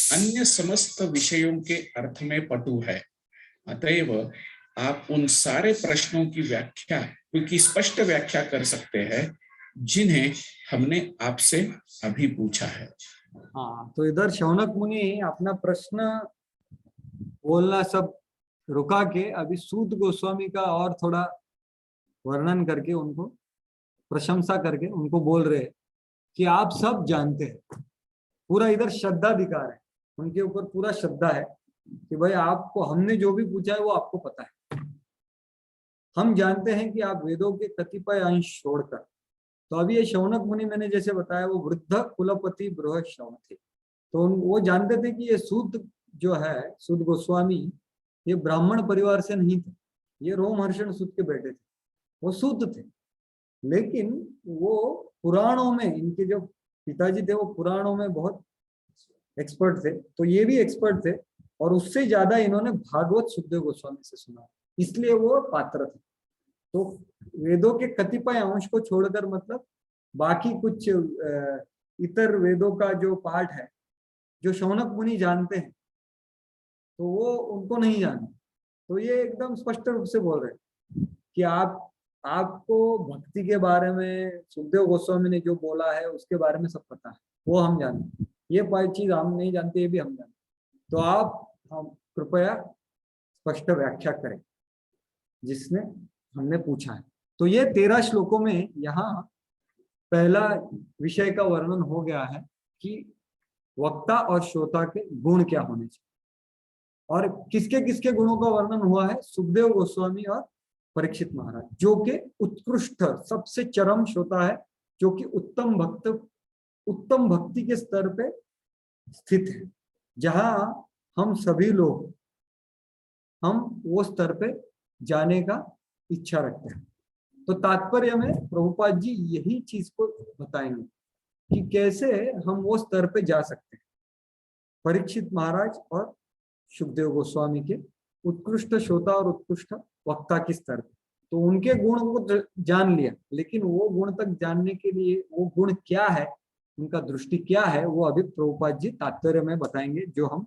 अन्य समस्त विषयों के अर्थ में पटु है, अतएव आप उन सारे प्रश्नों की व्याख्या की स्पष्ट व्याख्या कर सकते हैं जिन्हें हमने आपसे अभी पूछा है। हाँ, तो इधर शौनक मुनि अपना प्रश्न बोलना सब रुका के अभी सूत गोस्वामी का और थोड़ा वर्णन करके उनको प्रशंसा करके उनको बोल रहे हैं कि आप सब जानते हैं। पूरा इधर श्रद्धाधिकार है, उनके ऊपर पूरा श्रद्धा है कि भाई आपको हमने जो भी पूछा है वो आपको पता है। हम जानते हैं कि आप वेदों के कतिपय अंश छोड़कर, तो अभी ये शौनक मुनि मैंने जैसे बताया वो वृद्ध कुलपति बृहद श्रवण थे, तो वो जानते थे कि ये सूत जो है, सूत गोस्वामी, ये ब्राह्मण परिवार से नहीं थे, ये रोमहर्षण सूत के बेटे थे, वो सूत थे। लेकिन वो पुराणों में, इनके जो पिताजी थे वो पुराणों में बहुत एक्सपर्ट थे, तो ये भी एक्सपर्ट थे, और उससे ज्यादा इन्होंने भागवत सुखदेव गोस्वामी से सुना, इसलिए वो पात्र थे। तो वेदों के कतिपय अंश को छोड़कर, मतलब बाकी कुछ इतर वेदों का जो पाठ है जो शौनक मुनि जानते हैं, तो वो उनको नहीं जानते। तो ये एकदम स्पष्ट रूप से बोल रहे हैं कि आपको भक्ति के बारे में सुखदेव गोस्वामी ने जो बोला है उसके बारे में सब पता है, वो हम जानते हैं, ये चीज हम नहीं जानते, ये भी हम जानते। तो हम कृपया स्पष्ट व्याख्या करें जिसने हमने पूछा है। तो ये 13 श्लोकों में यहाँ पहला विषय का वर्णन हो गया है कि वक्ता और श्रोता के गुण क्या होने चाहिए, और किसके किसके गुणों का वर्णन हुआ है। सुखदेव गोस्वामी और परीक्षित महाराज, जो कि उत्कृष्ट सबसे चरम श्रोता है, जो कि उत्तम भक्ति के स्तर पे स्थित है, जहां हम सभी लोग हम वो स्तर पे जाने का इच्छा रखते हैं। तो तात्पर्य में प्रभुपाद जी यही चीज को बताएंगे कि कैसे हम वो स्तर पे जा सकते हैं, परीक्षित महाराज और सुखदेव गोस्वामी के उत्कृष्ट श्रोता और उत्कृष्ट वक्ता के स्तर पे। तो उनके गुण को जान लिया, लेकिन वो गुण तक जानने के लिए वो गुण क्या है, उनका दृष्टि क्या है, वो अभी प्रभुपाद जी तात्पर्य में बताएंगे, जो हम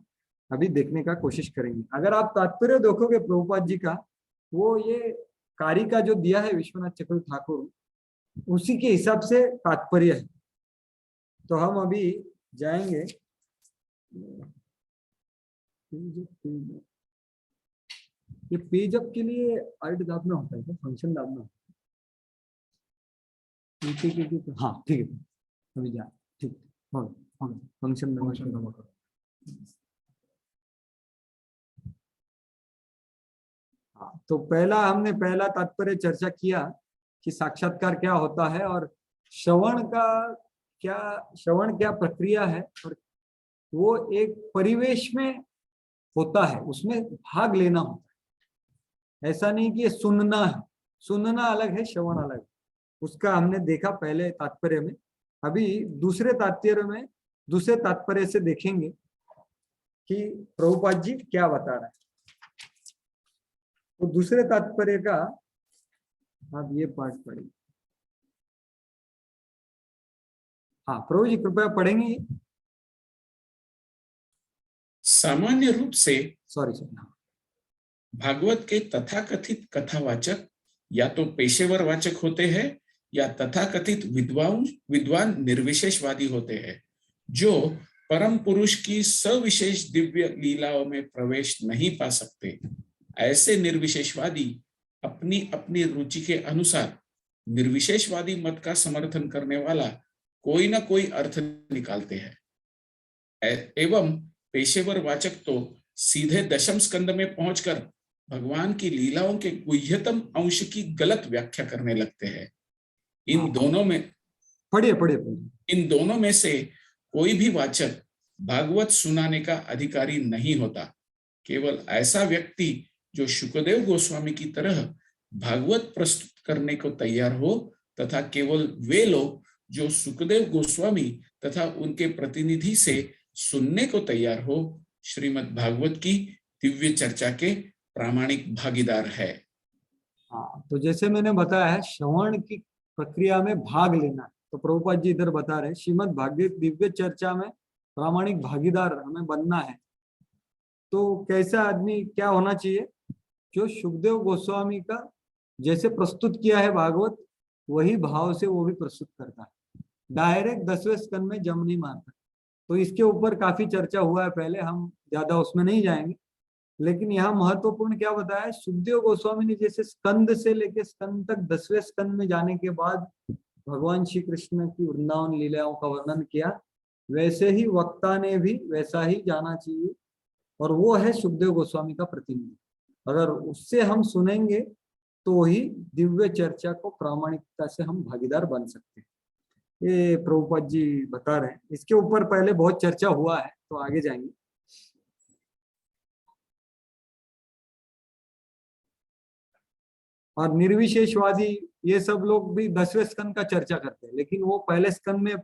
अभी देखने का कोशिश करेंगे। अगर आप तात्पर्य देखोगे प्रभुपाद जी का, वो ये कारिका जो दिया है विश्वनाथ चक्रवर्ती ठाकुर, उसी के हिसाब से तात्पर्य है। तो हम अभी जाएंगे, ये पेज अप के लिए आल्ट दाबना होता है क्या, फंक्शन दाबना होता है? हाँ ठीक है, अभी जा, ठीक, फंक्शन दबा। हाँ, तो हमने पहला तात्पर्य चर्चा किया कि साक्षात्कार क्या होता है, और श्रवण क्या प्रक्रिया है, और वो एक परिवेश में होता है, उसमें भाग लेना होता है। ऐसा नहीं कि ये सुनना है, सुनना अलग है, श्रवण अलग है। उसका हमने देखा पहले तात्पर्य में। अभी दूसरे तात्पर्य से देखेंगे कि प्रभुपाद जी क्या बता रहे हैं। तो दूसरे तात्पर्य का आप ये पाठ पढ़िए। हाँ प्रभु जी कृपया पढ़ेंगे। सामान्य रूप से सॉरी भागवत के तथाकथित कथावाचक या तो पेशेवर वाचक होते हैं या तथाकथित विद्वान निर्विशेषवादी होते हैं, जो परम पुरुष की सविशेष दिव्य लीलाओं में प्रवेश नहीं पा सकते। ऐसे निर्विशेषवादी अपनी अपनी रुचि के अनुसार निर्विशेषवादी मत का समर्थन करने वाला कोई ना कोई अर्थ निकालते हैं, एवं पेशेवर वाचक तो सीधे दशम स्कंद में पहुंचकर भगवान की लीलाओं के गुह्यतम अंश की गलत व्याख्या करने लगते हैं। इन दोनों में से कोई भी वाचक भागवत सुनाने का अधिकारी नहीं होता। केवल ऐसा व्यक्ति जो शुकदेव गोस्वामी की तरह भागवत प्रस्तुत करने को तैयार हो, तथा केवल वे लोग जो सुखदेव गोस्वामी तथा उनके प्रतिनिधि से सुनने को तैयार हो, श्रीमद् भागवत की दिव्य चर्चा के प्रामाणिक भागीदार है। हाँ, तो जैसे मैंने बताया है श्रवण की प्रक्रिया में भाग लेना, तो प्रभुपाद जी इधर बता रहे श्रीमद् भागवत दिव्य चर्चा में प्रामाणिक भागीदार हमें बनना है। तो कैसा आदमी क्या होना चाहिए, जो सुखदेव गोस्वामी का जैसे प्रस्तुत किया है भागवत, वही भाव से वो भी प्रस्तुत करता है, डायरेक्ट 10वें स्कंद में जम नहीं मारता। तो इसके ऊपर काफी चर्चा हुआ है पहले, हम ज्यादा उसमें नहीं जाएंगे। लेकिन यहाँ महत्वपूर्ण क्या बताया, सुखदेव गोस्वामी ने जैसे स्कंद से लेके स्कंद तक 10वें स्कंद में जाने के बाद भगवान श्री कृष्ण की वृंदावन लीलाओं का वर्णन किया, वैसे ही वक्ता ने भी वैसा ही जाना चाहिए, और वो है सुखदेव गोस्वामी का प्रतिनिधि। अगर उससे हम सुनेंगे तो ही दिव्य चर्चा को प्रामाणिकता से हम भागीदार बन सकते हैं। ये प्रभुपाद जी बता रहे हैं। इसके ऊपर पहले बहुत चर्चा हुआ है, तो आगे जाएंगे। और निर्विशेषवादी ये सब लोग भी 10वें स्कंद का चर्चा करते हैं, लेकिन वो पहले स्कंद में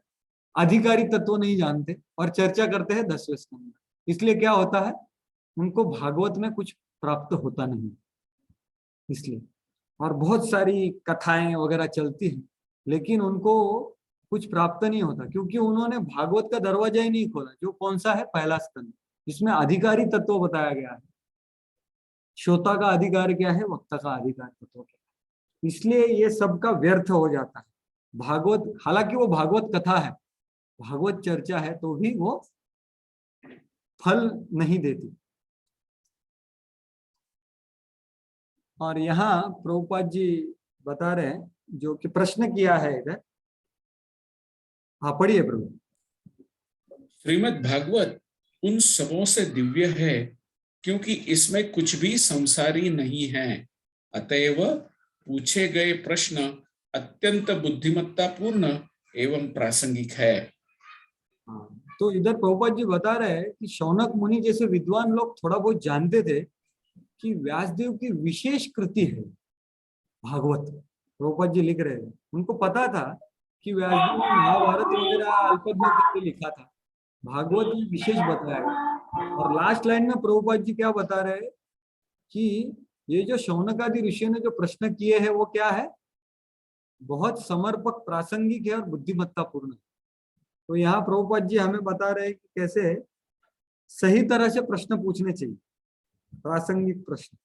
अधिकारी तत्व नहीं जानते और चर्चा करते हैं 10वें स्कंद में। इसलिए क्या होता है, उनको भागवत में कुछ प्राप्त होता नहीं, इसलिए। और बहुत सारी कथाएं वगैरह चलती हैं, लेकिन उनको कुछ प्राप्त नहीं होता, क्योंकि उन्होंने भागवत का दरवाजा ही नहीं खोला, जो कौन सा है, पहला स्कंद, जिसमें अधिकारी तत्व बताया गया है। श्रोता का अधिकार क्या है, वक्ता का अधिकार तत्व क्या है। इसलिए ये सबका व्यर्थ हो जाता है। भागवत, हालांकि वो भागवत कथा है, भागवत चर्चा है, तो भी वो फल नहीं देती। और यहाँ प्रभुपाद जी बता रहे हैं, जो कि प्रश्न किया है इधर। हाँ, पढ़िए प्रभु। श्रीमद् भागवत उन सबों से दिव्य है क्योंकि इसमें कुछ भी संसारी नहीं है, अतएव पूछे गए प्रश्न अत्यंत बुद्धिमत्तापूर्ण एवं प्रासंगिक है। तो इधर प्रभुपाद जी बता रहे हैं कि शौनक मुनि जैसे विद्वान लोग थोड़ा बहुत जानते थे कि व्यासदेव की विशेष कृति है भागवत। प्रभुपाद जी लिख रहे हैं, उनको पता था कि व्यासदेव ने महाभारत वगैरह अल्पज्ञ करके लिखा था, भागवत में विशेष बताया गया। और लास्ट लाइन में प्रभुपाद जी क्या बता रहे हैं कि ये जो शौनकादि ऋषियों ने जो प्रश्न किए हैं वो क्या है, बहुत समर्पक, प्रासंगिक है और बुद्धिमत्तापूर्ण है। तो यहाँ प्रभुपाद जी हमें बता रहे हैं कि कैसे सही तरह से प्रश्न पूछने चाहिए, प्रासंगिक प्रश्न।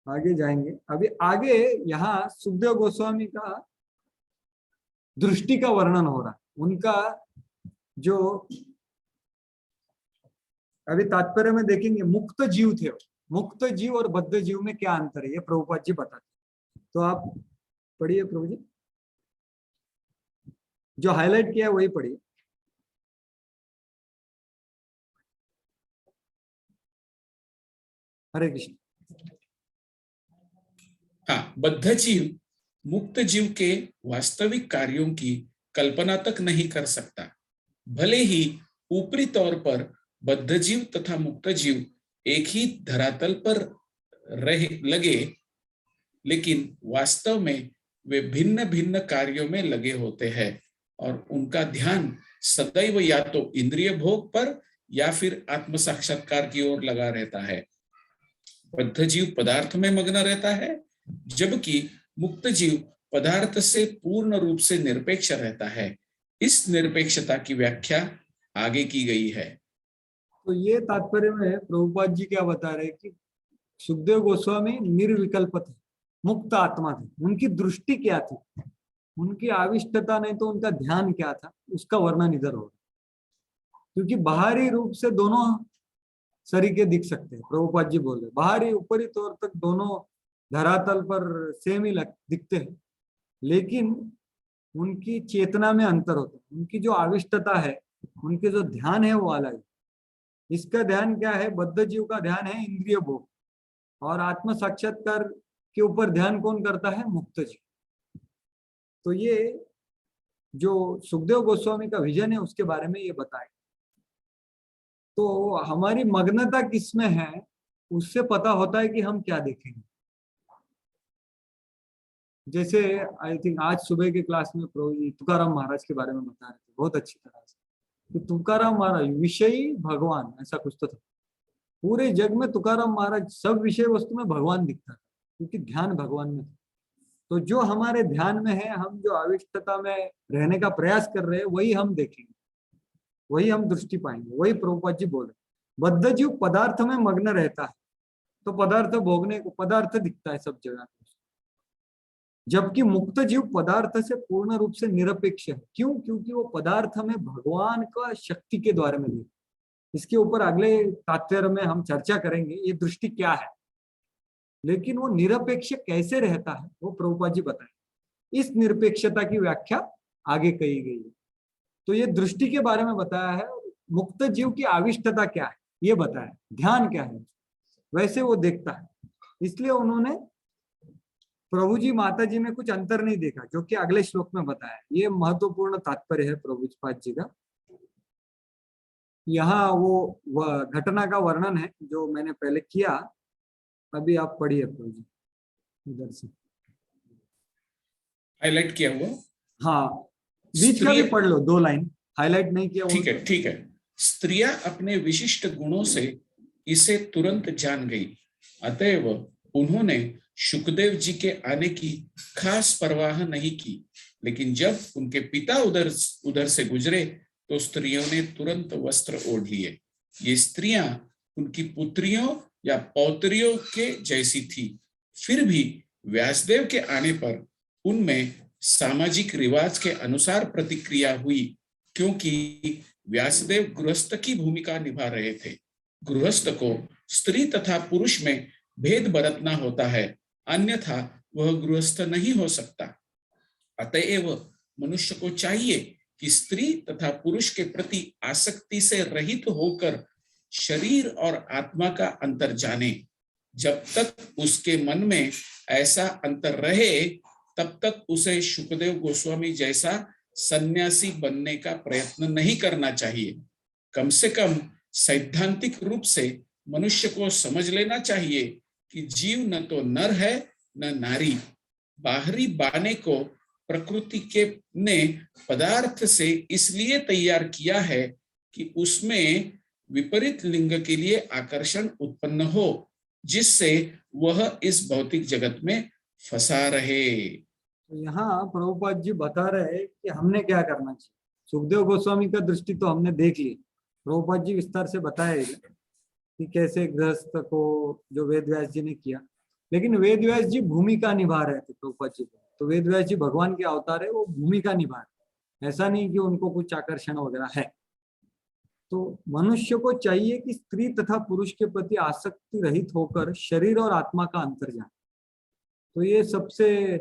आगे जाएंगे। अभी आगे यहाँ सुखदेव गोस्वामी का दृष्टि का वर्णन हो रहा है। उनका जो अभी तात्पर्य में देखेंगे, मुक्त जीव थे, मुक्त जीव और बद्ध जीव में क्या अंतर है, ये प्रभुपाद जी बताते। तो आप पढ़िए प्रभु जी, जो हाईलाइट किया है वही पढ़िए। हरे कृष्ण। हाँ, बद्ध जीव मुक्त जीव के वास्तविक कार्यों की कल्पना तक नहीं कर सकता। भले ही ऊपरी तौर पर बद्ध जीव तथा मुक्त जीव एक ही धरातल पर रहे लगे, लेकिन वास्तव में वे भिन्न भिन्न कार्यों में लगे होते हैं और उनका ध्यान सदैव या तो इंद्रिय भोग पर या फिर आत्म साक्षात्कार की ओर लगा रहता है। बद्ध जीव पदार्थ में मग्न रहता है, जबकि मुक्त जीव पदार्थ से पूर्ण रूप से निरपेक्ष रहता है। इस निरपेक्षता की व्याख्या आगे की गई है। तो ये तात्पर्य में प्रभुपाद जी क्या बता रहे हैं कि सुखदेव गोस्वामी निर्विकल्प थे, मुक्त आत्मा थे। उनकी दृष्टि क्या थी, उनकी आविष्टता नहीं तो उनका ध्यान क्या था, उसका वर्णन इधर हो रहा है। क्योंकि बाहरी रूप से दोनों सरीके दिख सकते हैं, प्रभुपाद जी बोल रहे, बाहरी ऊपरी तौर तक दोनों धरातल पर सेम ही दिखते हैं, लेकिन उनकी चेतना में अंतर होता है। उनकी जो आविष्टता है, उनके जो ध्यान है वो अलग है। इसका ध्यान क्या है, बद्ध जीव का ध्यान है इंद्रिय भोग, और आत्म साक्षात्कार के ऊपर ध्यान कौन करता है, मुक्त जीव। तो ये जो सुखदेव गोस्वामी का विजन है उसके बारे में ये बताया। तो हमारी मग्नता किसमें है उससे पता होता है कि हम क्या देखेंगे। जैसे आई थिंक आज सुबह के क्लास में तुकाराम महाराज के बारे में बता रहे थे बहुत अच्छी तरह से, कि तुकाराम महाराज विषयी भगवान, ऐसा कुछ तो था। पूरे जग में तुकाराम महाराज सब विषय वस्तु में भगवान दिखता था, क्योंकि ध्यान भगवान में था। तो जो हमारे ध्यान में है, हम जो आविष्टता में रहने का प्रयास कर रहे हैं, वही हम देखेंगे, वही हम दृष्टि पाएंगे। वही प्रभुपाद जी बोले, बद्ध जीव पदार्थ में मग्न रहता है, तो पदार्थ भोगने को, पदार्थ दिखता है सब जगह, जबकि मुक्त जीव पदार्थ से पूर्ण रूप से निरपेक्ष है। क्यों? क्योंकि वो पदार्थ में भगवान का शक्ति के द्वारा में देखता। इसके ऊपर अगले तात्पर्य में हम चर्चा करेंगे ये दृष्टि क्या है, लेकिन वो निरपेक्ष कैसे रहता है वो प्रभुपाद जी बताए। इस निरपेक्षता की व्याख्या आगे कही गई है। तो ये दृष्टि के बारे में बताया है। मुक्त जीव की आविष्टता क्या है ये बताया, ध्यान क्या है, वैसे वो देखता है। इसलिए उन्होंने प्रभु जी माता जी में कुछ अंतर नहीं देखा, जो कि अगले श्लोक में बताया। ये महत्वपूर्ण तात्पर्य है प्रभु जी का। यहाँ वो घटना का वर्णन है जो मैंने पहले किया। अभी आप पढ़िए प्रभु जी इधर से, हाईलाइट किया हुआ। हाँ बीच का भी पढ़ लो, 2 लाइन हाईलाइट नहीं किया। ठीक है, ठीक है। स्त्रियां अपने विशिष्ट गुणों से इसे तुरंत जान गई, अतएव उन्होंने शुकदेव जी के आने की खास परवाह नहीं की। लेकिन जब उनके पिता उधर से गुजरे तो स्त्रियों ने तुरंत वस्त्र ओढ़ लिए। ये स्त्रियां उनकी पुत्रियों या पौत्रियों के जैसी थी। फिर भी व्यासदेव के आने पर उनमें सामाजिक रिवाज के अनुसार प्रतिक्रिया हुई, क्योंकि व्यासदेव गृहस्थ की भूमिका निभा रहे थे। गृहस्थ को स्त्री तथा पुरुष में भेद बरतना होता है, अन्यथा वह गृहस्थ नहीं हो सकता। अतएव मनुष्य को चाहिए कि स्त्री तथा पुरुष के प्रति आसक्ति से रहित होकर शरीर और आत्मा का अंतर जाने। जब तक उसके मन में ऐसा अंतर रहे तब तक उसे शुकदेव गोस्वामी जैसा सन्यासी बनने का प्रयत्न नहीं करना चाहिए। कम से कम सैद्धांतिक रूप से मनुष्य को समझ लेना चाहिए कि जीव न तो नर है न नारी। बाहरी बाने को प्रकृति के ने पदार्थ से इसलिए तैयार किया है कि उसमें विपरीत लिंग के लिए आकर्षण उत्पन्न हो, जिससे वह इस भौतिक जगत में फंसा रहे। तो यहाँ प्रभुपाद जी बता रहे हैं कि हमने क्या करना चाहिए। सुखदेव गोस्वामी का दृष्टि तो हमने देख ली, प्रभुपाद जी विस्तार से बताएगा कि कैसे गृहस्थ को जो वेद व्यास जी ने किया। लेकिन वेद व्यास जी भूमिका निभा रहे थे प्रभुपाद जी को, तो वेद व्यास जी भगवान के अवतार है, वो भूमिका निभा रहे, ऐसा नहीं कि उनको कुछ आकर्षण वगैरह है। तो मनुष्य को चाहिए कि स्त्री तथा पुरुष के प्रति आसक्ति रहित होकर शरीर और आत्मा का अंतर जाने। तो ये सबसे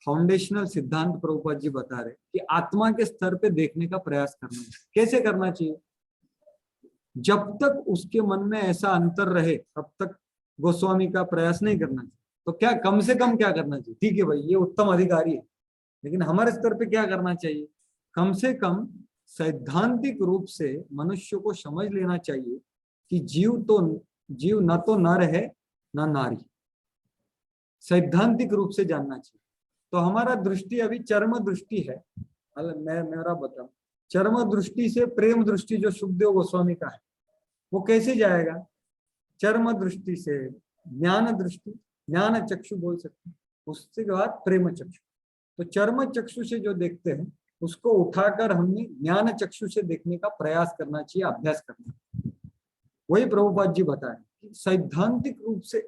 फाउंडेशनल सिद्धांत प्रभुपाद जी बता रहे कि आत्मा के स्तर पे देखने का प्रयास करना चाहिए। कैसे करना चाहिए? जब तक उसके मन में ऐसा अंतर रहे तब तक गोस्वामी का प्रयास नहीं करना चाहिए। तो क्या कम से कम क्या करना चाहिए? ठीक है भाई, ये उत्तम अधिकारी है, लेकिन हमारे स्तर पे क्या करना चाहिए? कम से कम सैद्धांतिक रूप से मनुष्य को समझ लेना चाहिए कि जीव न तो नर है न नारी, सैद्धांतिक रूप से जानना चाहिए। तो हमारा दृष्टि अभी चर्म दृष्टि है। मैं मेरा बताऊं, चर्म दृष्टि से प्रेम दृष्टि जो सुखदेव गोस्वामी का है वो कैसे जाएगा? चर्म दृष्टि से ज्ञान दृष्टि, ज्ञान चक्षु बोल सकते हैं, उसके बाद प्रेम चक्षु। तो चर्म चक्षु से जो देखते हैं उसको उठाकर हमने ज्ञान चक्षु से देखने का प्रयास करना चाहिए, अभ्यास करना। वही प्रभुपाद जी बताए कि सैद्धांतिक रूप से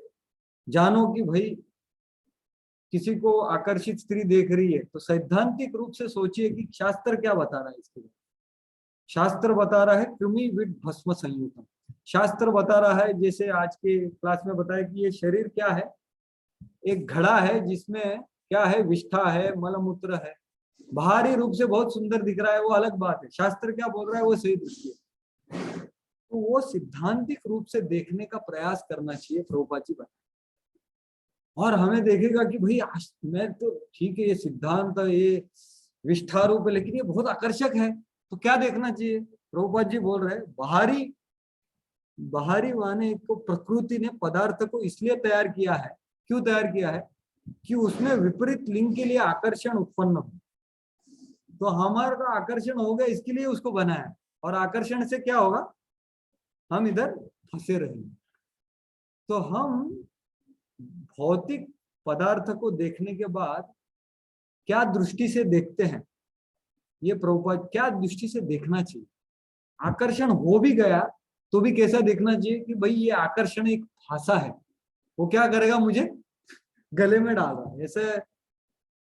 जानो कि भाई किसी को आकर्षित स्त्री देख रही है तो सैद्धांतिक रूप से सोचिए कि शास्त्र क्या बता रहा है इसके लिए। शास्त्र बता रहा है कृमि विद भस्म संयुतम। शास्त्र बता रहा है, जैसे आज के क्लास में बताया कि ये शरीर क्या है, एक घड़ा है जिसमें क्या है, विष्ठा है, मलमूत्र है। बाहरी रूप से बहुत सुंदर दिख रहा है, वो अलग बात है। शास्त्र क्या बोल रहा है वो सही दृष्टि है। तो वो सिद्धांतिक रूप से देखने का प्रयास करना चाहिए, प्रभुपाद जी बताए। और हमें देखेगा कि भाई मैं तो ठीक है, ये सिद्धांत ये विष्ठा रूप है, लेकिन ये बहुत आकर्षक है, तो क्या देखना चाहिए? प्रभुपाद जी बोल रहे हैं बाहरी माने को प्रकृति ने पदार्थ को इसलिए तैयार किया है। क्यों तैयार किया है? कि उसमें विपरीत लिंग के लिए आकर्षण उत्पन्न हो। तो हमारा आकर्षण हो गया, इसके लिए उसको बनाया। और आकर्षण से क्या होगा? हम इधर फंसे रहेंगे। तो हम भौतिक पदार्थ को देखने के बाद क्या दृष्टि से देखते हैं, ये प्रभुपाद क्या दृष्टि से देखना चाहिए। आकर्षण हो भी गया तो भी कैसा देखना चाहिए कि भाई ये आकर्षण एक फांसा है, वो क्या करेगा, मुझे गले में डाल रहा है। ऐसे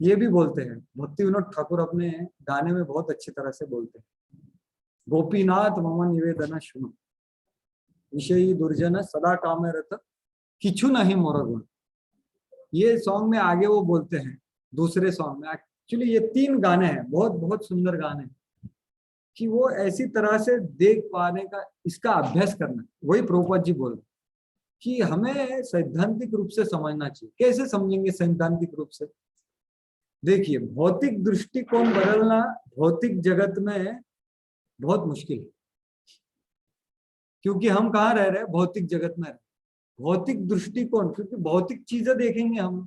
ये भी बोलते हैं भक्ति विनोद ठाकुर अपने गाने में बहुत अच्छी तरह से बोलते हैं, गोपीनाथ मम निवेदन सुनो विषयी दुर्जन सदा कामे रत किछु नहीं मोर गुण। ये सॉन्ग में आगे वो बोलते हैं दूसरे सॉन्ग में। एक्चुअली ये 3 गाने हैं, बहुत बहुत सुंदर गाने हैं, कि वो ऐसी तरह से देख पाने का, इसका अभ्यास करना। वही प्रभुपाद जी बोल रहे कि हमें सैद्धांतिक रूप से समझना चाहिए। कैसे समझेंगे सैद्धांतिक रूप से? देखिए, भौतिक दृष्टिकोण बदलना भौतिक जगत में बहुत मुश्किल है, क्योंकि हम कहाँ रह रहे हैं? भौतिक जगत में। भौतिक दृष्टिकोण, क्योंकि भौतिक चीजें देखेंगे हम,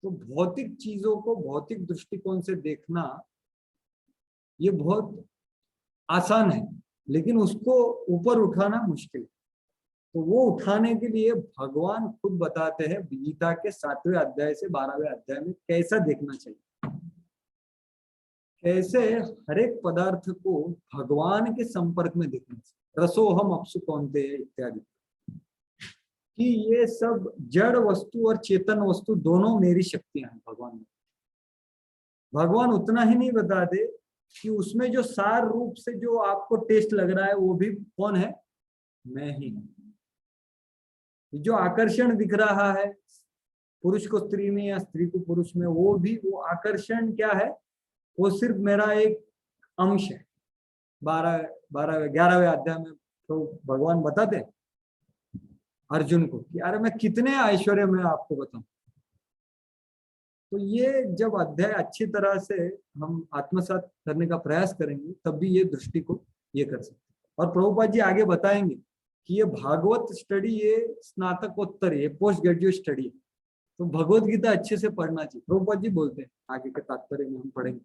तो भौतिक चीजों को भौतिक दृष्टिकोण से देखना ये बहुत आसान है, लेकिन उसको ऊपर उठाना मुश्किल है। तो वो उठाने के लिए भगवान खुद बताते हैं गीता के 7वें अध्याय से 12वें अध्याय में कैसा देखना चाहिए, कैसे हर एक पदार्थ को भगवान के संपर्क में देखना चाहिए। रसोहम अपसु कौन्तेय इत्यादि, कि ये सब जड़ वस्तु और चेतन वस्तु दोनों मेरी शक्तियां हैं भगवान में। भगवान उतना ही नहीं बताते कि उसमें जो सार रूप से जो आपको टेस्ट लग रहा है वो भी कौन है? मैं ही हूं। जो आकर्षण दिख रहा है पुरुष को स्त्री में या स्त्री को पुरुष में, वो भी वो आकर्षण क्या है? वो सिर्फ मेरा एक अंश है। 11वें अध्याय में तो भगवान बताते अर्जुन को कि अरे मैं कितने ऐश्वर्य में आपको बताऊं। तो ये जब अध्याय अच्छी तरह से हम आत्मसात करने का प्रयास करेंगे, तब भी ये दृष्टि को ये कर सकते हैं। और प्रभुपाद जी आगे बताएंगे कि ये भागवत स्टडी ये स्नातकोत्तर, ये पोस्ट ग्रेजुएट स्टडी है, तो भगवत गीता अच्छे से पढ़ना चाहिए। प्रभुपाद जी बोलते हैं, आगे के तात्पर्य में हम पढ़ेंगे।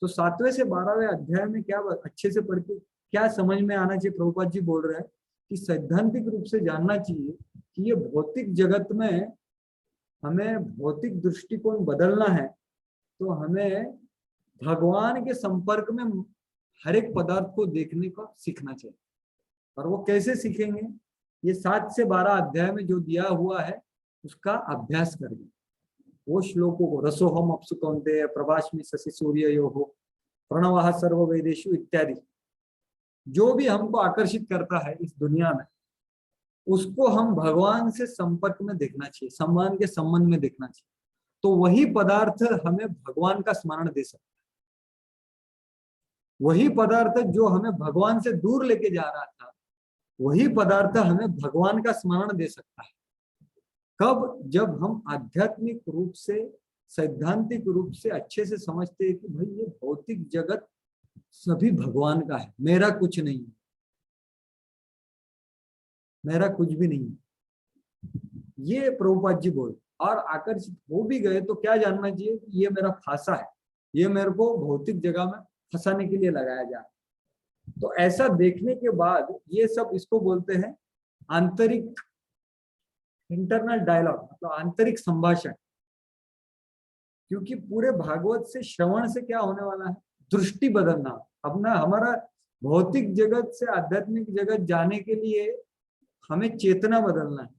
तो 7वें से 12वें अध्याय में क्या अच्छे से पढ़ के क्या समझ में आना चाहिए? प्रभुपाद जी बोल रहे हैं कि सैद्धांतिक रूप से जानना चाहिए कि ये भौतिक जगत में हमें भौतिक दृष्टिकोण बदलना है, तो हमें भगवान के संपर्क में हर एक पदार्थ को देखने का सीखना चाहिए। और वो कैसे सीखेंगे? ये 7 से 12 अध्याय में जो दिया हुआ है उसका अभ्यास करेंगे। वो श्लोकों को, रसोहम अपसु कौन्तेय, प्रभास्मि शशि सूर्ययोः, प्रणवः सर्ववेदेषु इत्यादि, जो भी हमको आकर्षित करता है इस दुनिया में, उसको हम भगवान से संपर्क में देखना चाहिए, सम्मान के संबंध में देखना चाहिए। तो वही पदार्थ हमें भगवान का स्मरण दे सकता है। वही पदार्थ जो हमें भगवान से दूर लेके जा रहा था, वही पदार्थ हमें भगवान का स्मरण दे सकता है। कब? जब हम आध्यात्मिक रूप से, सैद्धांतिक रूप से अच्छे से समझते हैं कि भाई ये भौतिक जगत सभी भगवान का है, मेरा कुछ नहीं है, मेरा कुछ भी नहीं है। ये प्रभुपाद जी बोल, और आकर्षित हो भी गए तो क्या जानना चाहिए कि ये मेरा फांसा है, ये मेरे को भौतिक जगह में फंसाने के लिए लगाया जा रहा है। तो ऐसा देखने के बाद ये सब, इसको बोलते हैं आंतरिक, इंटरनल डायलॉग, मतलब आंतरिक संभाषण। क्योंकि पूरे भागवत से, श्रवण से क्या होने वाला है? दृष्टि बदलना। अपना, हमारा भौतिक जगत से आध्यात्मिक जगत जाने के लिए हमें चेतना बदलना है।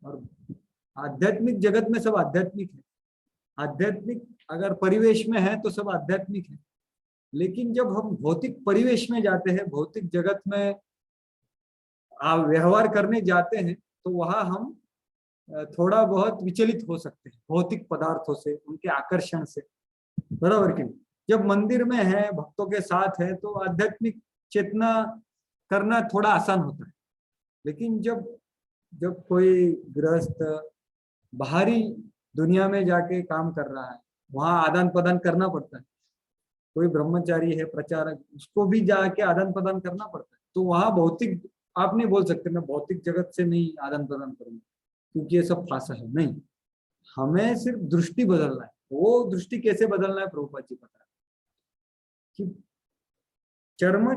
और आध्यात्मिक जगत में सब आध्यात्मिक है, आध्यात्मिक अगर परिवेश में है तो सब आध्यात्मिक है। लेकिन जब हम भौतिक परिवेश में जाते हैं, भौतिक जगत में व्यवहार करने जाते हैं, तो वहां हम थोड़ा बहुत विचलित हो सकते हैं भौतिक पदार्थों से, उनके आकर्षण से, बराबर कि नहीं? जब मंदिर में है, भक्तों के साथ है, तो आध्यात्मिक चेतना करना थोड़ा आसान होता है। लेकिन जब जब कोई गृहस्थ बाहरी दुनिया में जाके काम कर रहा है, वहां आदान प्रदान करना पड़ता है। कोई ब्रह्मचारी है, प्रचारक, उसको भी जाके आदान प्रदान करना पड़ता है। तो वहां भौतिक, आप नहीं बोल सकते मैं भौतिक जगत से नहीं आदान प्रदान करूंगा क्योंकि ये सब फांसा है। नहीं, हमें सिर्फ दृष्टि बदलना है। वो दृष्टि कैसे बदलना है? प्रभुपाद जी बता रहे कि चर्म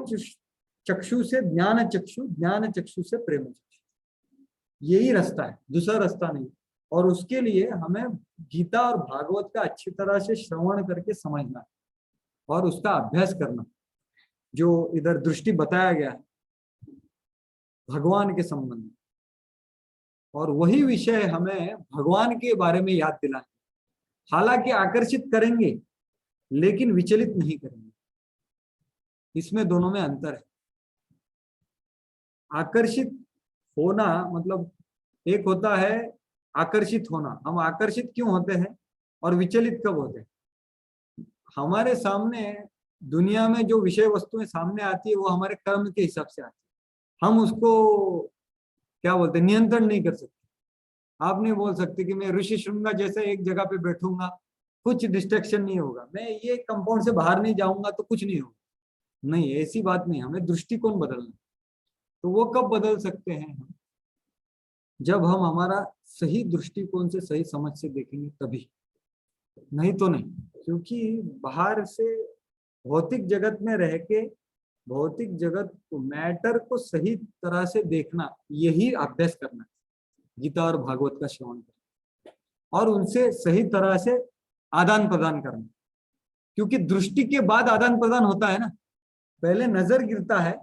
चक्षु से ज्ञान चक्षु, ज्ञान चक्षु से प्रेम चक्षु, यही रास्ता है, दूसरा रास्ता नहीं। और उसके लिए हमें गीता और भागवत का अच्छी तरह से श्रवण करके समझना है और उसका अभ्यास करना। जो इधर दृष्टि बताया गया है भगवान के संबंध में, और वही विषय हमें भगवान के बारे में याद दिलाएंगे। हालांकि आकर्षित करेंगे लेकिन विचलित नहीं करेंगे। इसमें दोनों में अंतर है। आकर्षित होना मतलब एक होता है आकर्षित होना। हम आकर्षित क्यों होते हैं? और विचलित कब होते हैं? हमारे सामने दुनिया में जो विषय वस्तुएं सामने आती है वो हमारे कर्म के हिसाब से आती है। हम उसको क्या बोलते हैं, नियंत्रण नहीं कर सकते। आप नहीं बोल सकते कि मैं ऋषि श्रृंगा जैसे एक जगह पे बैठूंगा, कुछ डिस्ट्रैक्शन नहीं होगा, मैं ये कंपाउंड से बाहर नहीं जाऊंगा तो कुछ नहीं होगा। नहीं, ऐसी बात नहीं, हमें दृष्टिकोण बदलना। तो वो कब बदल सकते हैं हम? जब हम हमारा सही दृष्टिकोण से, सही समझ से देखेंगे तभी, नहीं तो नहीं। क्योंकि बाहर से भौतिक जगत में रह के भौतिक जगत को, मैटर को सही तरह से देखना, यही अभ्यास करना। गीता और भागवत का श्रवण करना और उनसे सही तरह से आदान प्रदान करना। क्योंकि दृष्टि के बाद आदान प्रदान होता है ना, पहले नजर गिरता है,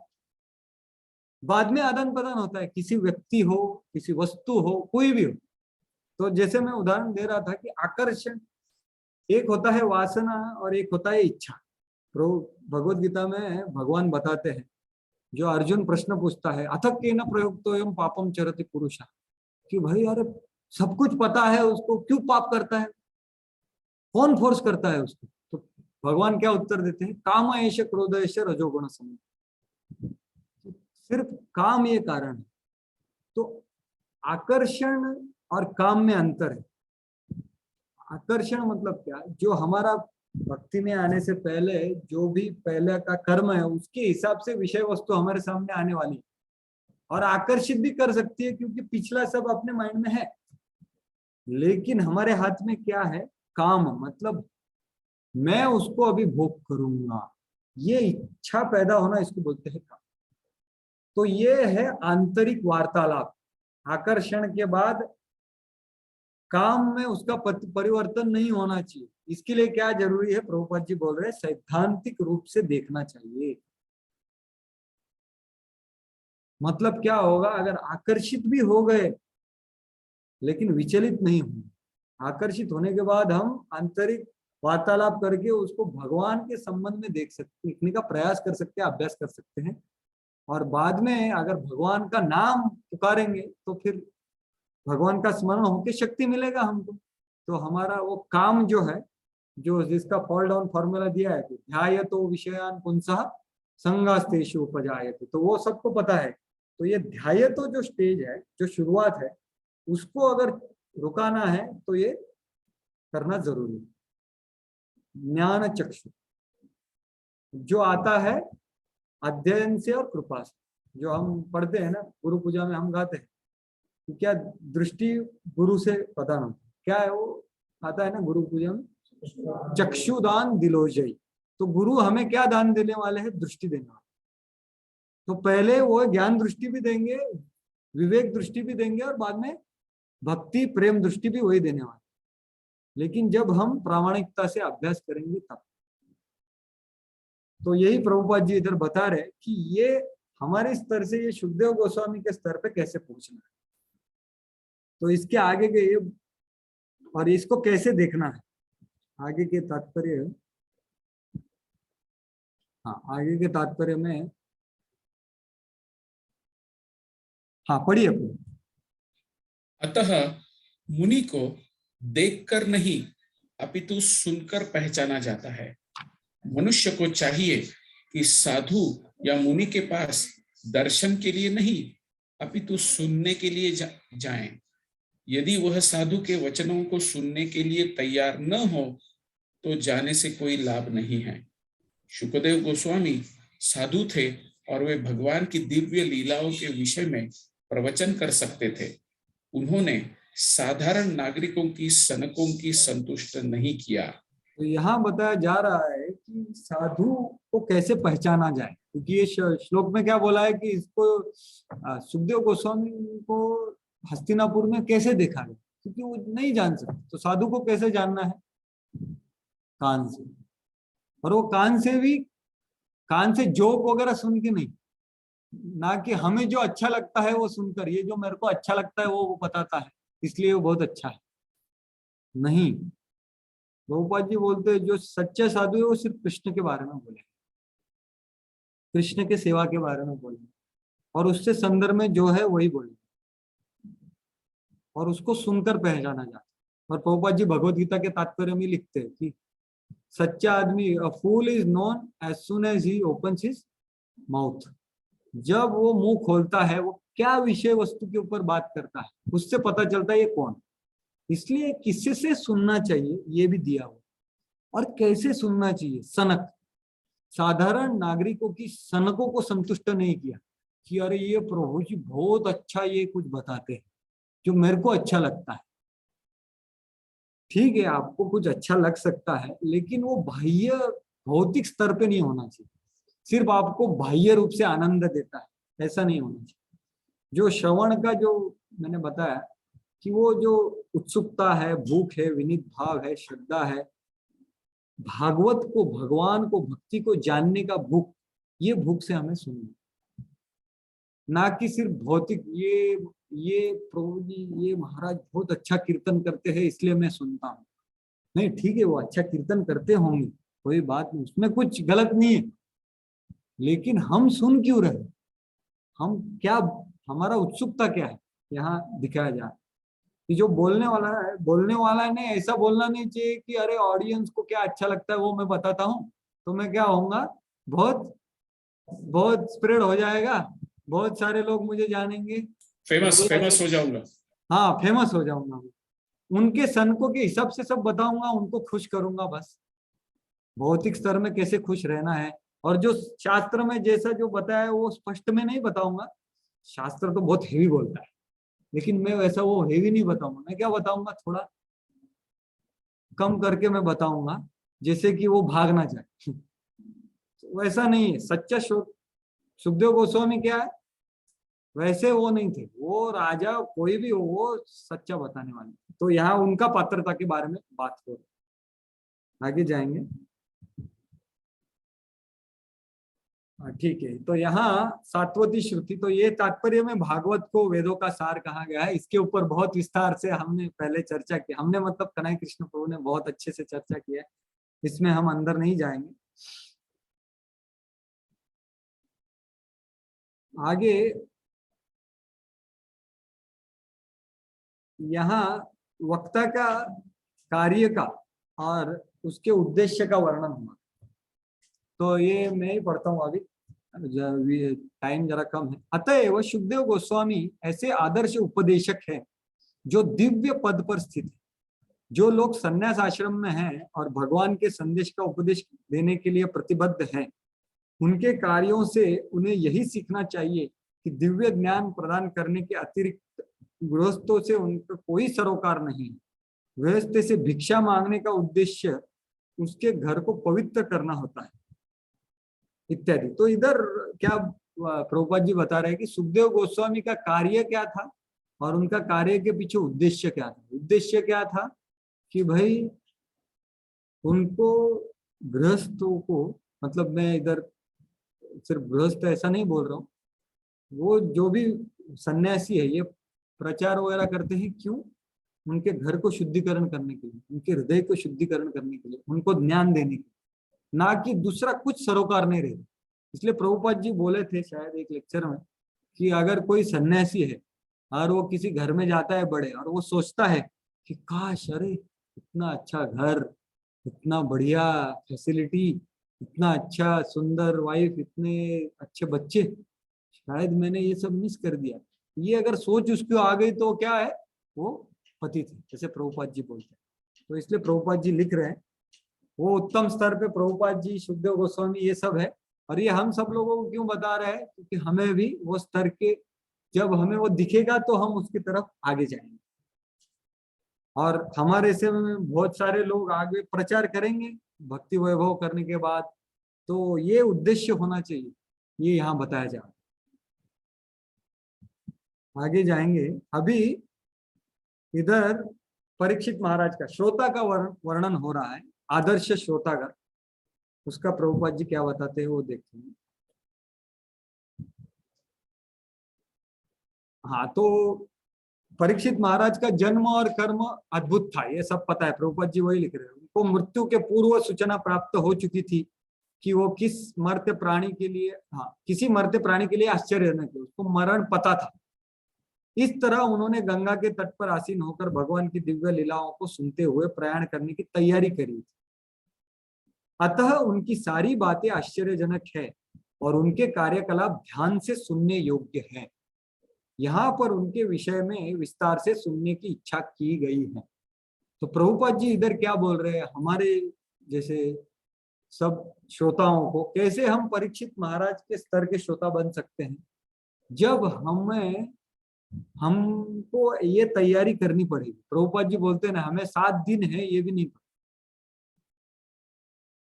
बाद में आदान प्रदान होता है। किसी व्यक्ति हो, किसी वस्तु हो, कोई भी हो। तो जैसे मैं उदाहरण दे रहा था कि आकर्षण, एक होता है वासना और एक होता है इच्छा। तो भगवत गीता में भगवान बताते हैं, जो अर्जुन प्रश्न पूछता है, अथक के न प्रयुक्तो एवं पापम चरति पुरुषा, कि भाई यार सब कुछ पता है उसको, क्यों पाप करता है, कौन फोर्स करता है उसको? तो भगवान क्या उत्तर देते हैं, काम एष क्रोध एष रजोगुण सम, सिर्फ काम ये कारण है। तो आकर्षण और काम में अंतर है। आकर्षण मतलब क्या, जो हमारा भक्ति में आने से पहले जो भी पहले का कर्म है उसके हिसाब से विषय वस्तु हमारे सामने आने वाली है और आकर्षित भी कर सकती है, क्योंकि पिछला सब अपने माइंड में है। लेकिन हमारे हाथ में क्या है, काम, मतलब मैं उसको अभी भोग करूंगा, ये इच्छा पैदा होना, इसको बोलते हैं काम। तो ये है आंतरिक वार्तालाप। आकर्षण के बाद काम में उसका परिवर्तन नहीं होना चाहिए। इसके लिए क्या जरूरी है, प्रभुपाद जी बोल रहे हैं, सैद्धांतिक रूप से देखना चाहिए। मतलब क्या होगा, अगर आकर्षित भी हो गए लेकिन विचलित नहीं होंगे। आकर्षित होने के बाद हम आंतरिक वार्तालाप करके उसको भगवान के संबंध में देखने का प्रयास कर सकते हैं, अभ्यास कर सकते हैं। और बाद में अगर भगवान का नाम पुकारेंगे तो फिर भगवान का स्मरण होके शक्ति मिलेगा हमको। तो हमारा वो काम जो है, जो जिसका फॉल डाउन फॉर्मूला दिया है, ध्यायतो विषयान पुंसः संगास्तेषु उपजायते, तो वो सबको पता है। तो ये ध्यायतो जो स्टेज है, जो शुरुआत है, उसको अगर रुकाना है तो ये करना जरूरी है। ज्ञान चक्षु जो आता है अध्ययन से और कृपा से, जो हम पढ़ते हैं ना, गुरु पूजा में हम गाते हैं, तो क्या दृष्टि गुरु से प्रदान होती है। क्या है वो आता है ना गुरु पूजा में, चक्षुदान दिलोजयी। तो गुरु हमें क्या दान देने वाले हैं, दृष्टि देने वाले। तो पहले वो ज्ञान दृष्टि भी देंगे, विवेक दृष्टि भी देंगे, और बाद में भक्ति प्रेम दृष्टि भी वही देने वाले। लेकिन जब हम प्रामाणिकता से अभ्यास करेंगे तब। तो यही प्रभुपाद जी इधर बता रहे कि ये हमारे स्तर से, ये सुखदेव गोस्वामी के स्तर पे कैसे पहुंचना है। तो इसके आगे के ये, और इसको कैसे देखना है, आगे के तात्पर्य, हाँ आगे के तात्पर्य में, हाँ पढ़िए। अतः मुनि को देखकर नहीं अपितु सुनकर पहचाना जाता है। मनुष्य को चाहिए कि साधु या मुनि के पास दर्शन के लिए नहीं अपितु सुनने के लिए जाएं। यदि वह साधु के वचनों को सुनने के लिए तैयार न हो तो जाने से कोई लाभ नहीं है। शुकदेव गोस्वामी साधु थे और वे भगवान की दिव्य लीलाओं के विषय में प्रवचन कर सकते थे। उन्होंने साधारण नागरिकों की सनकों की संतुष्ट नहीं किया। तो यहाँ बताया जा रहा है कि साधु को कैसे पहचाना जाए, क्योंकि ये श्लोक में क्या बोला है कि इसको सुखदेव गोस्वामी को हस्तिनापुर में कैसे देखा गया, क्योंकि वो नहीं जान सकते। तो साधु को कैसे जानना है, कान से। और वो कान से भी, कान से जोक वगैरह सुन के नहीं, ना कि हमें जो अच्छा लगता है वो सुनकर, ये जो मेरे को अच्छा लगता है वो बताता है इसलिए वो बहुत अच्छा है, नहीं। प्रभुपाद जी बोलते हैं जो सच्चे साधु है वो सिर्फ कृष्ण के बारे में बोले, कृष्ण के सेवा के बारे में बोले, और उससे संदर्भ में जो है वही बोले, और उसको सुनकर पहचाना जाता है। और प्रभुपाद जी भगवत गीता के तात्पर्य में लिखते हैं कि सच्चा आदमी, a fool is known as soon as he opens his mouth. जब वो मुंह खोलता है, वो क्या विषय वस्तु के ऊपर बात करता है, उससे पता चलता है ये कौन। इसलिए किसी से सुनना चाहिए ये भी दिया हुआ, और कैसे सुनना चाहिए। सनक, साधारण नागरिकों की सनकों को संतुष्ट नहीं किया कि अरे ये प्रभु जी बहुत अच्छा ये कुछ बताते हैं जो मेरे को अच्छा लगता है। ठीक है, आपको कुछ अच्छा लग सकता है, लेकिन वो बाह्य भौतिक स्तर पे नहीं होना चाहिए। सिर्फ आपको बाह्य रूप से आनंद देता है, ऐसा नहीं होना चाहिए। जो श्रवण का जो मैंने बताया कि वो जो उत्सुकता है, भूख है, विनीत भाव है, श्रद्धा है, भागवत को, भगवान को, भक्ति को जानने का भूख, ये भूख से हमें सुनना, ना कि सिर्फ भौतिक। ये प्रभु जी, ये महाराज बहुत अच्छा कीर्तन करते हैं इसलिए मैं सुनता हूँ। नहीं, ठीक है, वो अच्छा कीर्तन करते होंगे, कोई बात नहीं, उसमें कुछ गलत नहीं है, लेकिन हम सुन क्यों रहे? हम क्या, हमारा उत्सुकता क्या है यहाँ दिखाया जा रहा है कि जो बोलने वाला है ने ऐसा बोलना नहीं चाहिए कि अरे ऑडियंस को क्या अच्छा लगता है वो मैं बताता हूँ, तो मैं क्या होऊंगा, बहुत बहुत स्प्रेड हो जाएगा, बहुत सारे लोग मुझे जानेंगे, फेमस हो जाऊंगा। हाँ, फेमस हो जाऊंगा। उनके सनकों के हिसाब से सब बताऊंगा, उनको खुश करूंगा बस। भौतिक स्तर में कैसे खुश रहना है, और जो शास्त्र में जैसा जो बताया वो स्पष्ट में नहीं बताऊंगा। शास्त्र तो बहुत हेवी बोलता है, लेकिन मैं वैसा वो हेवी नहीं बताऊंगा। मैं क्या बताऊंगा, थोड़ा कम करके मैं बताऊंगा, जैसे कि वो भाग ना जाए। वैसा नहीं है सच्चा शोक। सुखदेव गोस्वामी क्या है, वैसे वो नहीं थे, वो राजा कोई भी हो, वो सच्चा बताने वाले। तो यहाँ उनका पात्रता के बारे में बात हो, आगे जाएंगे। ठीक है, तो यहाँ सात्वती श्रुति, तो ये तात्पर्य में भागवत को वेदों का सार कहा गया है। इसके ऊपर बहुत विस्तार से हमने पहले चर्चा की, हमने मतलब कन्हैया कृष्ण प्रभु ने बहुत अच्छे से चर्चा की है, इसमें हम अंदर नहीं जाएंगे। आगे यहाँ वक्ता का कार्य का और उसके उद्देश्य का वर्णन हुआ। तो ये मैं ही पढ़ता हूँ अभी, टाइम जरा कम है। अतएव सुखदेव गोस्वामी ऐसे आदर्श उपदेशक हैं जो दिव्य पद पर स्थित है। जो लोग संन्यास आश्रम में हैं और भगवान के संदेश का उपदेश देने के लिए प्रतिबद्ध हैं, उनके कार्यों से उन्हें यही सीखना चाहिए कि दिव्य ज्ञान प्रदान करने के अतिरिक्त गृहस्थों से उनका कोई सरोकार नहीं। गृहस्थ से भिक्षा मांगने का उद्देश्य उसके घर को पवित्र करना होता है, इत्यादि। तो इधर क्या प्रभुपाद जी बता रहे हैं कि सुखदेव गोस्वामी का कार्य क्या था और उनका कार्य के पीछे उद्देश्य क्या था। उद्देश्य क्या था कि भाई उनको गृहस्थों को, मतलब मैं इधर सिर्फ गृहस्थ ऐसा नहीं बोल रहा हूँ, वो जो भी सन्यासी है ये प्रचार वगैरह करते हैं, क्यों? उनके घर को शुद्धिकरण करने के लिए, उनके हृदय को शुद्धिकरण करने के लिए, उनको ज्ञान देने के लिए, ना कि दूसरा कुछ सरोकार नहीं रहे। इसलिए प्रभुपाद जी बोले थे शायद एक लेक्चर में कि अगर कोई सन्यासी है और वो किसी घर में जाता है बड़े, और वो सोचता है कि काश, अरे इतना अच्छा घर, इतना बढ़िया फैसिलिटी, इतना अच्छा सुंदर वाइफ, इतने अच्छे बच्चे, शायद मैंने ये सब मिस कर दिया। ये अगर सोच उसको आ गई तो क्या है, वो पतित है, जैसे प्रभुपाद जी बोलते हैं। तो इसलिए प्रभुपाद जी लिख रहे हैं, वो उत्तम स्तर पे प्रभुपाद जी, सुखदेव गोस्वामी, ये सब है। और ये हम सब लोगों को क्यों बता रहे हैं, क्योंकि हमें भी वो स्तर के, जब हमें वो दिखेगा तो हम उसकी तरफ आगे जाएंगे, और हमारे से में बहुत सारे लोग आगे प्रचार करेंगे भक्ति वैभव करने के बाद। तो ये उद्देश्य होना चाहिए, ये यहाँ बताया जा रहा है। आगे जाएंगे। अभी इधर परीक्षित महाराज का श्रोता का वर्णन हो रहा है, आदर्श श्रोता का। उसका प्रभुपाद जी क्या बताते हैं वो देखते हैं। हाँ, तो परीक्षित महाराज का जन्म और कर्म अद्भुत था, ये सब पता है, प्रभुपाद जी वही लिख रहे हैं। उनको मृत्यु के पूर्व सूचना प्राप्त हो चुकी थी कि वो किस मर्त्य प्राणी के लिए, हाँ, किसी मर्त्य प्राणी के लिए आश्चर्यजनक है, उसको मरण पता था। इस तरह उन्होंने गंगा के तट पर आसीन होकर भगवान की दिव्य लीलाओं को सुनते हुए प्रयाण करने की तैयारी करी थी। अतः उनकी सारी बातें आश्चर्यजनक है और उनके कार्यकलाप ध्यान से सुनने योग्य है। यहाँ पर उनके विषय में विस्तार से सुनने की इच्छा की गई है। तो प्रभुपाद जी इधर क्या बोल रहे हैं, हमारे जैसे सब श्रोताओं को कैसे हम परीक्षित महाराज के स्तर के श्रोता बन सकते हैं, जब हमको ये तैयारी करनी पड़ेगी। प्रभुपाद जी बोलते हैं ना, हमें 7 दिन है ये भी नहीं पता,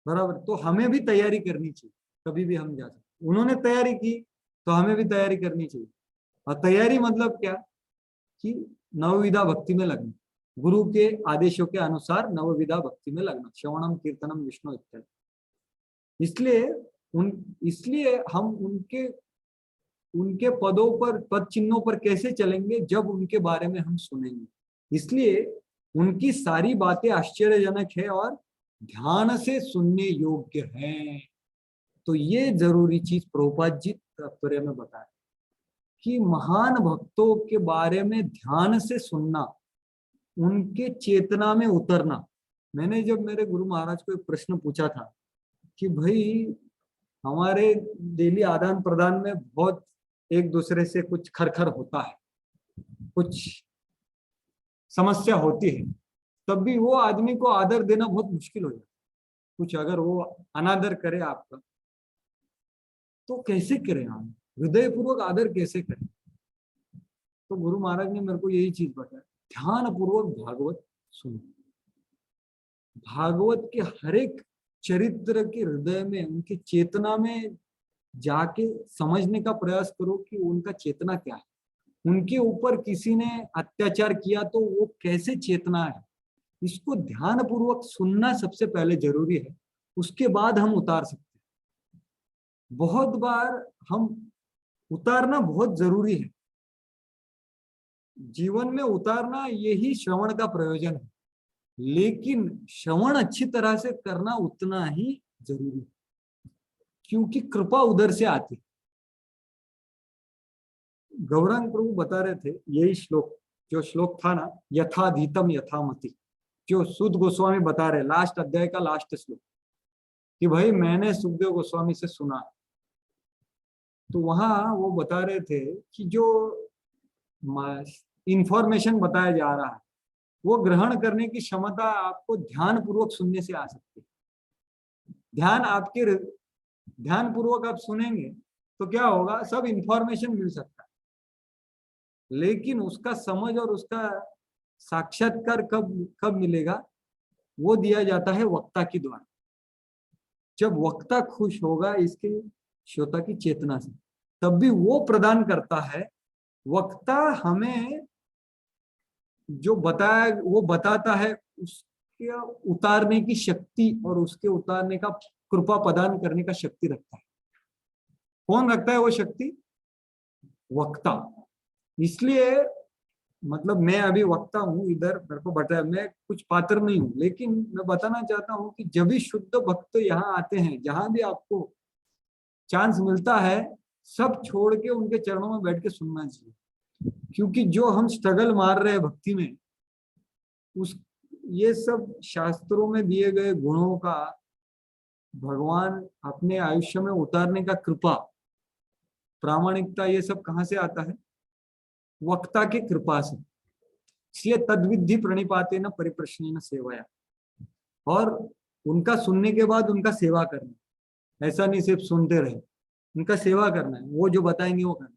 बराबर, तो हमें भी तैयारी करनी चाहिए, कभी भी हम जा सकते। उन्होंने तैयारी की तो हमें भी तैयारी करनी चाहिए। और तैयारी मतलब क्या कि नवविधा भक्ति में लगना, गुरु के आदेशों के अनुसार नवविधा भक्ति में लगना, श्रवणम कीर्तनम विष्णु इत्यादि। इसलिए हम उनके पदों पर, पद चिन्हों पर कैसे चलेंगे, जब उनके बारे में हम सुनेंगे। इसलिए उनकी सारी बातें आश्चर्यजनक है और ध्यान से सुनने योग्य है। तो ये जरूरी चीज प्रभुपाद जी तात्पर्य में बताया कि महान भक्तों के बारे में ध्यान से सुनना, उनके चेतना में उतरना। मैंने जब मेरे गुरु महाराज को एक प्रश्न पूछा था कि भाई हमारे डेली आदान प्रदान में बहुत एक दूसरे से कुछ खरखर होता है, कुछ समस्या होती है, तब भी वो आदमी को आदर देना बहुत मुश्किल हो जाता है। कुछ अगर वो अनादर करे आपका तो कैसे करें, हम हृदय पूर्वक आदर कैसे करें। तो गुरु महाराज ने मेरे को यही चीज बताया, ध्यान पूर्वक भागवत सुनो। भागवत के हर एक चरित्र के हृदय में, उनकी चेतना में जाके समझने का प्रयास करो कि उनका चेतना क्या है। उनके ऊपर किसी ने अत्याचार किया तो वो कैसे चेतना है, इसको ध्यान पूर्वक सुनना सबसे पहले जरूरी है। उसके बाद हम उतार सकते हैं। बहुत बार हम उतारना बहुत जरूरी है, जीवन में उतारना यही श्रवण का प्रयोजन है, लेकिन श्रवण अच्छी तरह से करना उतना ही जरूरी है, क्योंकि कृपा उधर से आती। गौरांग प्रभु बता रहे थे यही श्लोक, जो श्लोक था ना, यथाधीतम यथामति, जो सुध गोस्वामी बता रहे लास्ट अध्याय का लास्ट श्लोक, कि भाई मैंने सुखदेव गोस्वामी से सुना। तो वहां वो बता रहे थे कि जो इंफॉर्मेशन बताया जा रहा है वो ग्रहण करने की क्षमता आपको ध्यान पूर्वक सुनने से आ सकती है। ध्यान पूर्वक आप सुनेंगे तो क्या होगा, सब इंफॉर्मेशन मिल सकता है, लेकिन उसका समझ और उसका साक्षात्कार कब मिलेगा, वो दिया जाता है वक्ता के द्वारा। जब वक्ता खुश होगा इसके श्रोता की चेतना से, तब भी वो प्रदान करता है। वक्ता हमें जो बताया वो बताता है, उसके उतारने की शक्ति और उसके उतारने का कृपा प्रदान करने का शक्ति रखता है। कौन रखता है वो शक्ति? वक्ता। इसलिए मतलब मैं अभी वक्ता हूँ, इधर मेरे को बताया, मैं कुछ पात्र नहीं हूँ, लेकिन मैं बताना चाहता हूँ कि जब भी शुद्ध भक्त यहाँ आते हैं, जहां भी आपको चांस मिलता है, सब छोड़ के उनके चरणों में बैठ के सुनना चाहिए। क्योंकि जो हम स्ट्रगल मार रहे हैं भक्ति में, उस ये सब शास्त्रों में दिए गए गुणों का भगवान अपने आयुष्य में उतारने का कृपा, प्रामाणिकता, ये सब कहाँ से आता है? वक्ता की कृपा से। इसलिए तद्विधि प्रणिपाते न परिप्रश्न सेवाया, और उनका सुनने के बाद उनका सेवा करना, ऐसा नहीं सिर्फ सुनते रहे, उनका सेवा करना है, वो जो बताएंगे वो करना।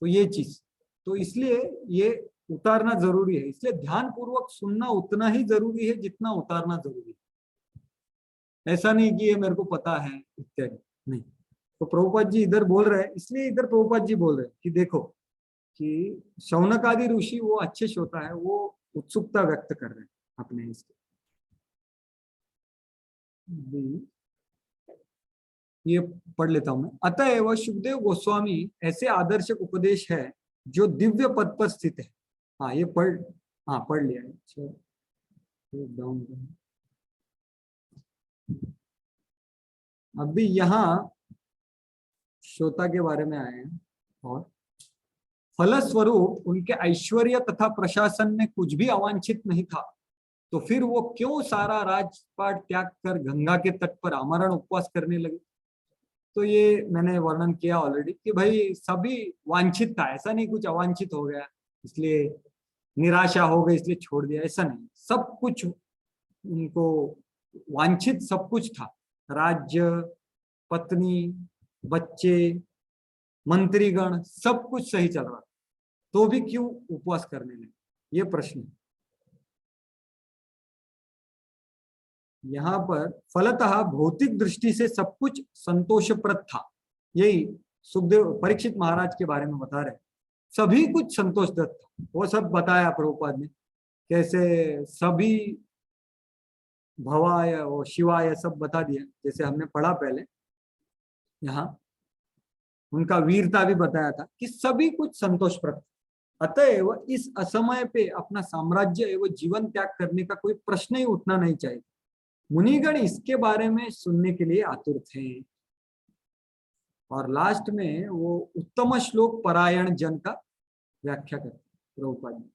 तो ये चीज, तो इसलिए ये उतारना जरूरी है। इसलिए ध्यान पूर्वक सुनना उतना ही जरूरी है जितना उतारना जरूरी है। ऐसा नहीं कि ये मेरे को पता है इत्यादि, नहीं। तो प्रभुपाद जी इधर बोल रहे हैं, इसलिए इधर प्रभुपाद जी बोल रहे हैं कि देखो कि शौनक आदि ऋषि वो अच्छे श्रोता है, वो उत्सुकता व्यक्त कर रहे हैं अपने इसके। ये पढ़ लेता हूं मैं। अतएव सुखदेव गोस्वामी ऐसे आदर्शक उपदेश है जो दिव्य पद पर स्थित है। हाँ ये पढ़ लिया है। अच्छा, अभी यहाँ श्रोता के बारे में आए हैं, और फलस्वरूप उनके ऐश्वर्य तथा प्रशासन में कुछ भी अवांछित नहीं था, तो फिर वो क्यों सारा राजपाट त्याग कर गंगा के तट पर आमरण उपवास करने लगे? तो ये मैंने वर्णन किया ऑलरेडी कि भाई सभी वांछित था, ऐसा नहीं कुछ अवांछित हो गया इसलिए निराशा हो गई इसलिए छोड़ दिया, ऐसा नहीं। सब कुछ उनको वांछित सब कुछ था, राज्य, पत्नी, बच्चे, मंत्रीगण, सब कुछ सही चल रहा, तो भी क्यों उपवास करने लगे, ये प्रश्न। यहाँ पर फलतः भौतिक दृष्टि से सब कुछ संतोषप्रद था, यही सुखदेव परीक्षित महाराज के बारे में बता रहे, सभी कुछ संतोषप्रद था। वो सब बताया प्रभुपाद ने, कैसे सभी भवाय और शिवाय सब बता दिया, जैसे हमने पढ़ा पहले। यहाँ उनका वीरता भी बताया था कि सभी कुछ संतोषप्रद, अतएव इस असमय पे अपना साम्राज्य एवं जीवन त्याग करने का कोई प्रश्न ही उठना नहीं चाहिए। मुनिगण इसके बारे में सुनने के लिए आतुर थे। और लास्ट में वो उत्तम श्लोक परायण जन का व्याख्या करते प्रभुपाद जी।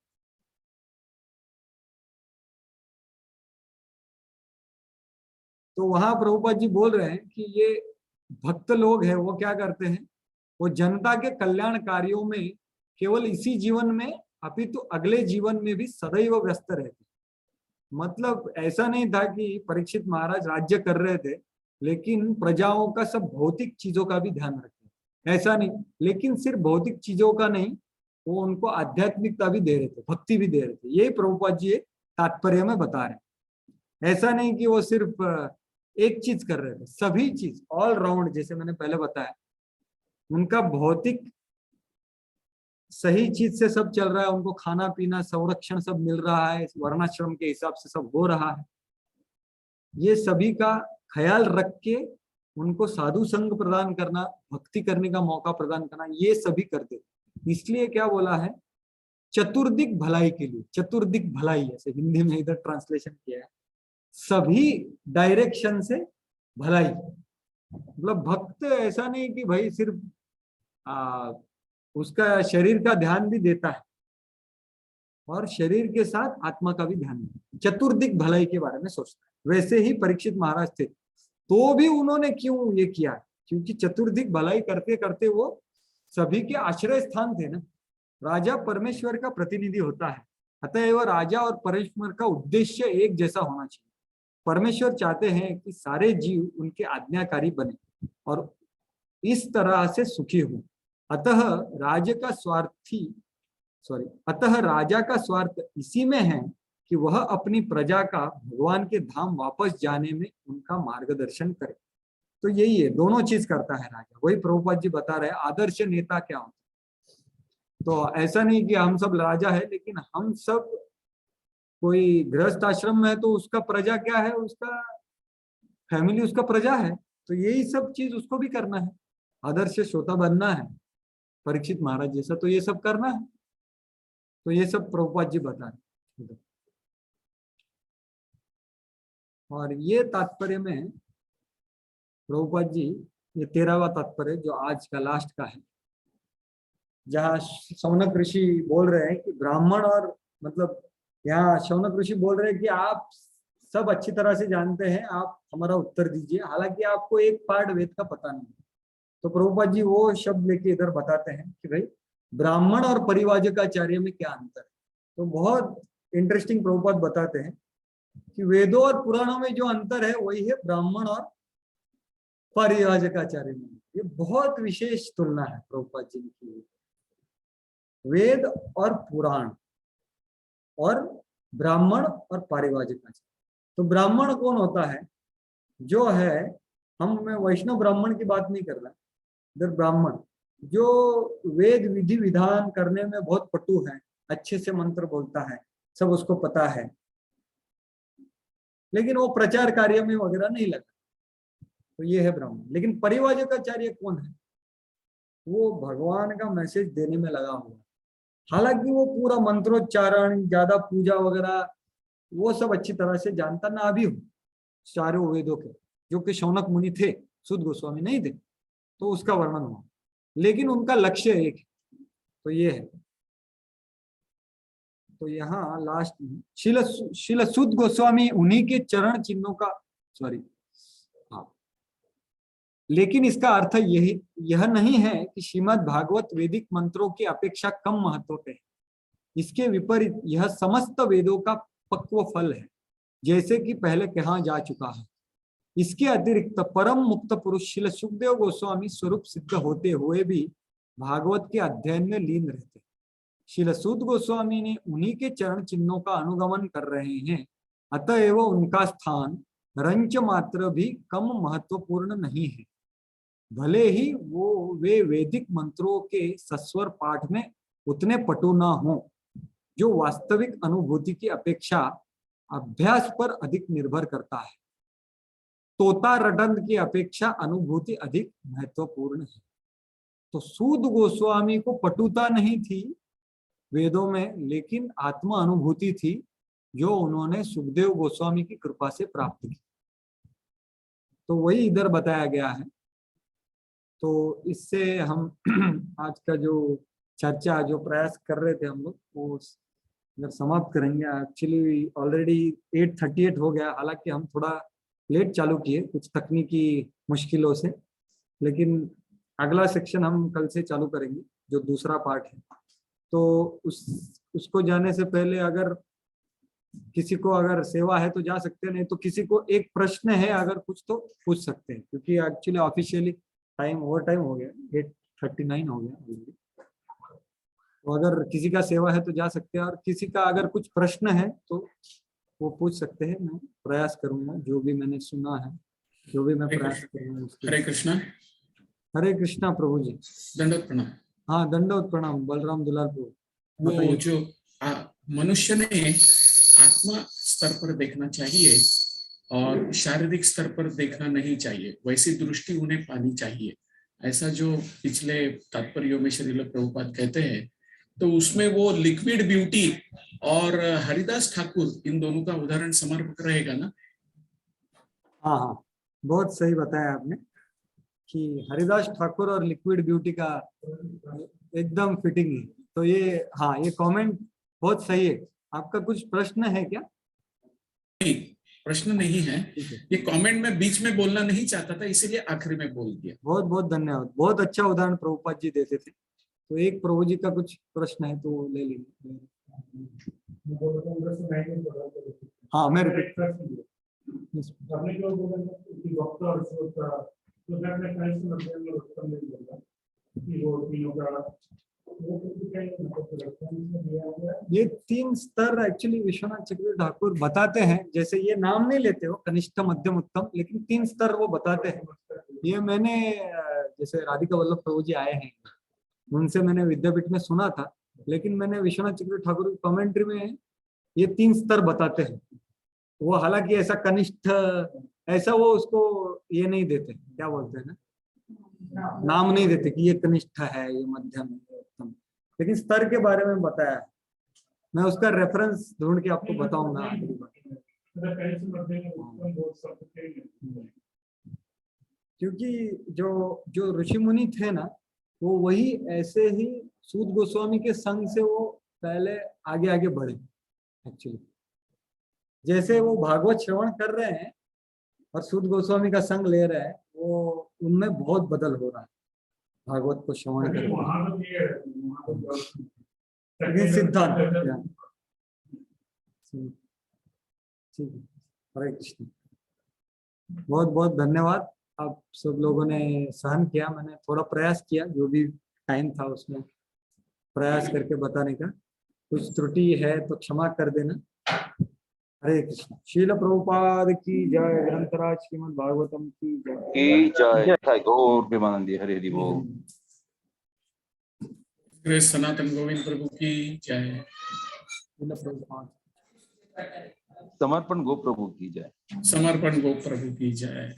तो वहां प्रभुपाद जी बोल रहे हैं कि ये भक्त लोग हैं, वो क्या करते हैं, वो जनता के कल्याण कार्यों में केवल इसी जीवन में अपितु अगले जीवन में भी सदैव व्यस्त रहते। मतलब ऐसा नहीं था कि परीक्षित महाराज राज्य कर रहे थे लेकिन प्रजाओं का सब भौतिक चीजों का भी ध्यान रखते, ऐसा नहीं। लेकिन सिर्फ भौतिक चीजों का नहीं, वो उनको आध्यात्मिकता भी दे रहे थे, भक्ति भी दे रहे थे। यही प्रभुपाद जी तात्पर्य में बता रहे। ऐसा नहीं कि वो सिर्फ एक चीज कर रहे थे, सभी चीज ऑल राउंड, जैसे मैंने पहले बताया, उनका भौतिक सही चीज से सब चल रहा है, उनको खाना पीना संरक्षण सब मिल रहा है, वर्णाश्रम के हिसाब से सब हो रहा है। ये सभी का ख्याल रख के उनको साधु संग प्रदान करना, भक्ति करने का मौका प्रदान करना, ये सभी करते। इसलिए क्या बोला है, चतुर्दिक भलाई के लिए, चतुर्दिक भलाई ऐसे हिंदी में इधर ट्रांसलेशन किया है, सभी डायरेक्शन से भलाई। मतलब भक्त ऐसा नहीं कि भाई सिर्फ उसका शरीर का ध्यान भी देता है और शरीर के साथ आत्मा का भी ध्यान देता है, चतुर्दिक भलाई के बारे में सोचता है। वैसे ही परीक्षित महाराज थे, तो भी उन्होंने क्यों ये किया, क्योंकि चतुर्दिक भलाई करते करते वो सभी के आश्रय स्थान थे ना। राजा परमेश्वर का प्रतिनिधि होता है, अतएव राजा और परमेश्वर का उद्देश्य एक जैसा होना चाहिए। परमेश्वर चाहते हैं कि सारे जीव उनके आज्ञाकारी बने और इस तरह से सुखी हो। अतः राजा का स्वार्थ इसी में है कि वह अपनी प्रजा का भगवान के धाम वापस जाने में उनका मार्गदर्शन करे। तो यही है, दोनों चीज करता है राजा। वही प्रभुपाद जी बता रहे हैं आदर्श नेता क्या होता है। तो ऐसा नहीं कि हम सब राजा है, लेकिन हम सब, कोई गृहस्थ आश्रम में है तो उसका प्रजा क्या है, उसका फैमिली उसका प्रजा है, तो यही सब चीज उसको भी करना है। आदर्श श्रोता बनना है परीक्षित महाराज जैसा, तो ये सब करना है। तो ये सब प्रभुपाद जी बता रहे। और ये तात्पर्य में प्रभुपाद जी, ये 13वां तात्पर्य जो आज का लास्ट का है, जहाँ शौनक ऋषि बोल रहे हैं कि ब्राह्मण और, मतलब यहाँ शौनक ऋषि बोल रहे हैं कि आप सब अच्छी तरह से जानते हैं, आप हमारा उत्तर दीजिए, हालांकि आपको एक पार्ट वेद का पता नहीं। तो प्रभुपाद जी वो शब्द लेके इधर बताते हैं कि भाई ब्राह्मण और परिवाजकाचार्य में क्या अंतर है। तो बहुत इंटरेस्टिंग प्रभुपाद बताते हैं कि वेदों और पुराणों में जो अंतर है वही है ब्राह्मण और परिवाजकाचार्य में। ये बहुत विशेष तुलना है प्रभुपाद जी की, वेद और पुराण और ब्राह्मण और पारिवाजिकाचार्य। तो ब्राह्मण कौन होता है, जो है, मैं वैष्णव ब्राह्मण की बात नहीं कर रहा, इधर ब्राह्मण जो वेद विधि विधान करने में बहुत पटु है, अच्छे से मंत्र बोलता है, सब उसको पता है, लेकिन वो प्रचार कार्य में वगैरह नहीं लगा, तो ये है ब्राह्मण। लेकिन परिवाजकाचार्य कौन है, वो भगवान का मैसेज देने में लगा हुआ, हालांकि वो पूरा मंत्रोच्चारण, ज्यादा पूजा वगैरह वो सब अच्छी तरह से जानता ना भी हो चारों वेदों के, जो कि शौनक मुनि थे, सुध गोस्वामी नहीं थे, तो उसका वर्णन हुआ। लेकिन उनका लक्ष्य एक है, तो ये है। तो यहाँ लास्ट में शिल सुद गोस्वामी उन्हीं के चरण चिन्हों का, सॉरी हाँ, लेकिन इसका अर्थ यह नहीं है कि श्रीमद् भागवत वैदिक मंत्रों की अपेक्षा कम महत्व पे है। इसके विपरीत यह समस्त वेदों का पक्व फल है, जैसे कि पहले कहा जा चुका है। इसके अतिरिक्त परम मुक्त पुरुष श्रील सुखदेव गोस्वामी स्वरूप सिद्ध होते हुए भी भागवत के अध्ययन में लीन रहते। श्रील सुद गोस्वामी ने उन्हीं के चरण चिन्हों का अनुगमन कर रहे हैं, अतएव उनका स्थान रंच मात्र भी कम महत्वपूर्ण नहीं है। भले ही वे वैदिक मंत्रों के सस्वर पाठ में उतने पटु न हो, जो वास्तविक अनुभूति की अपेक्षा अभ्यास पर अधिक निर्भर करता है। तोता रटंत की अपेक्षा अनुभूति अधिक महत्वपूर्ण है। तो सूद गोस्वामी को पटुता नहीं थी वेदों में, लेकिन आत्मा अनुभूति थी, जो उन्होंने सुखदेव गोस्वामी की कृपा से प्राप्त की। तो वही इधर बताया गया है। तो इससे हम आज का जो चर्चा, जो प्रयास कर रहे थे हम लोग, वो इधर समाप्त करेंगे। एक्चुअली ऑलरेडी 8:38 हो गया, हालांकि हम थोड़ा लेट चालू किए कुछ तकनीकी मुश्किलों से, लेकिन अगला सेक्शन हम कल से चालू करेंगे, जो दूसरा पार्ट है। तो उसको जाने से पहले अगर किसी को अगर सेवा है तो जा सकते हैं, नहीं तो किसी को एक प्रश्न है अगर कुछ तो पूछ सकते हैं, क्योंकि actually officially time over time हो गया, 8:39 हो गया ऑलरेडी। तो अगर किसी का सेवा है तो जा सकते हैं, और किसी का अगर कुछ प्रश्न है तो वो पूछ सकते हैं। मैं प्रयास करूंगा, जो भी मैंने सुना है, जो भी मैं प्रयास करूंगा। हरे कृष्णा। हरे कृष्णा प्रभु जी। दंडवत प्रणाम। हाँ, दंडवत प्रणाम बलराम दुलाल प्रभु। वो जो मनुष्य ने आत्मा स्तर पर देखना चाहिए और शारीरिक स्तर पर देखना नहीं चाहिए, वैसी दृष्टि उन्हें पानी चाहिए, ऐसा जो पिछले तात्पर्यों में श्रील प्रभुपाद कहते हैं। तो उसमें वो लिक्विड ब्यूटी और हरिदास ठाकुर, इन दोनों का उदाहरण समर्पक रहेगा ना। हाँ हाँ, बहुत सही बताया आपने कि हरिदास ठाकुर और लिक्विड ब्यूटी का एकदम फिटिंग है। तो ये, हाँ, ये कमेंट बहुत सही है। आपका कुछ प्रश्न है क्या? नहीं, प्रश्न नहीं है। ये कमेंट में बीच में बोलना नहीं चाहता था, इसीलिए आखिरी में बोल दिया। बहुत बहुत धन्यवाद। बहुत अच्छा उदाहरण प्रभुपाद जी देते थे। तो एक प्रभु जी का कुछ प्रश्न है तो ले लीजिए। हाँ, मैं ये 3 स्तर एक्चुअली विश्वनाथ चक्रवर्ती ठाकुर बताते हैं। जैसे ये नाम नहीं लेते हो कनिष्ठ, मध्यम, उत्तम, लेकिन 3 स्तर वो बताते हैं। ये मैंने जैसे राधिका वल्लभ प्रभु जी आए हैं, उनसे मैंने विद्यापीठ में सुना था, लेकिन मैंने विश्वनाथ चक्रवर्ती ठाकुर की कमेंट्री में ये 3 स्तर बताते हैं। वो हालांकि ऐसा कनिष्ठ, ऐसा वो उसको ये नहीं देते, क्या बोलते हैं ना, नाम नहीं देते कि ये कनिष्ठ है, ये मध्यम है, उत्तम, लेकिन स्तर के बारे में बताया। मैं उसका रेफरेंस ढूंढ के आपको बताऊंगा अगली बार। क्योंकि जो ऋषि मुनि थे ना, वो वही ऐसे ही सूत गोस्वामी के संग से वो पहले आगे आगे बढ़े। एक्चुअली जैसे वो भागवत श्रवण कर रहे हैं और सूत गोस्वामी का संग ले रहे हैं, वो उनमें बहुत बदल हो रहा है भागवत को श्रवण कर। सिद्धांत, ठीक है। हरे कृष्ण। बहुत बहुत धन्यवाद। आप सब लोगों ने सहन किया, मैंने थोड़ा प्रयास किया, जो भी टाइम था उसमें प्रयास करके बताने का। कुछ त्रुटि है तो क्षमा कर देना। हरे कृष्ण। श्रील प्रभुपाद की जय। ग्रंथराज श्रीमद् भागवतम की जय। गौर प्रेमानंदी। हरे हरि बोल। सनातन गोविंद प्रभु की जय। समर्पण गो प्रभु की जय। समर्पण गो प्रभु की जय।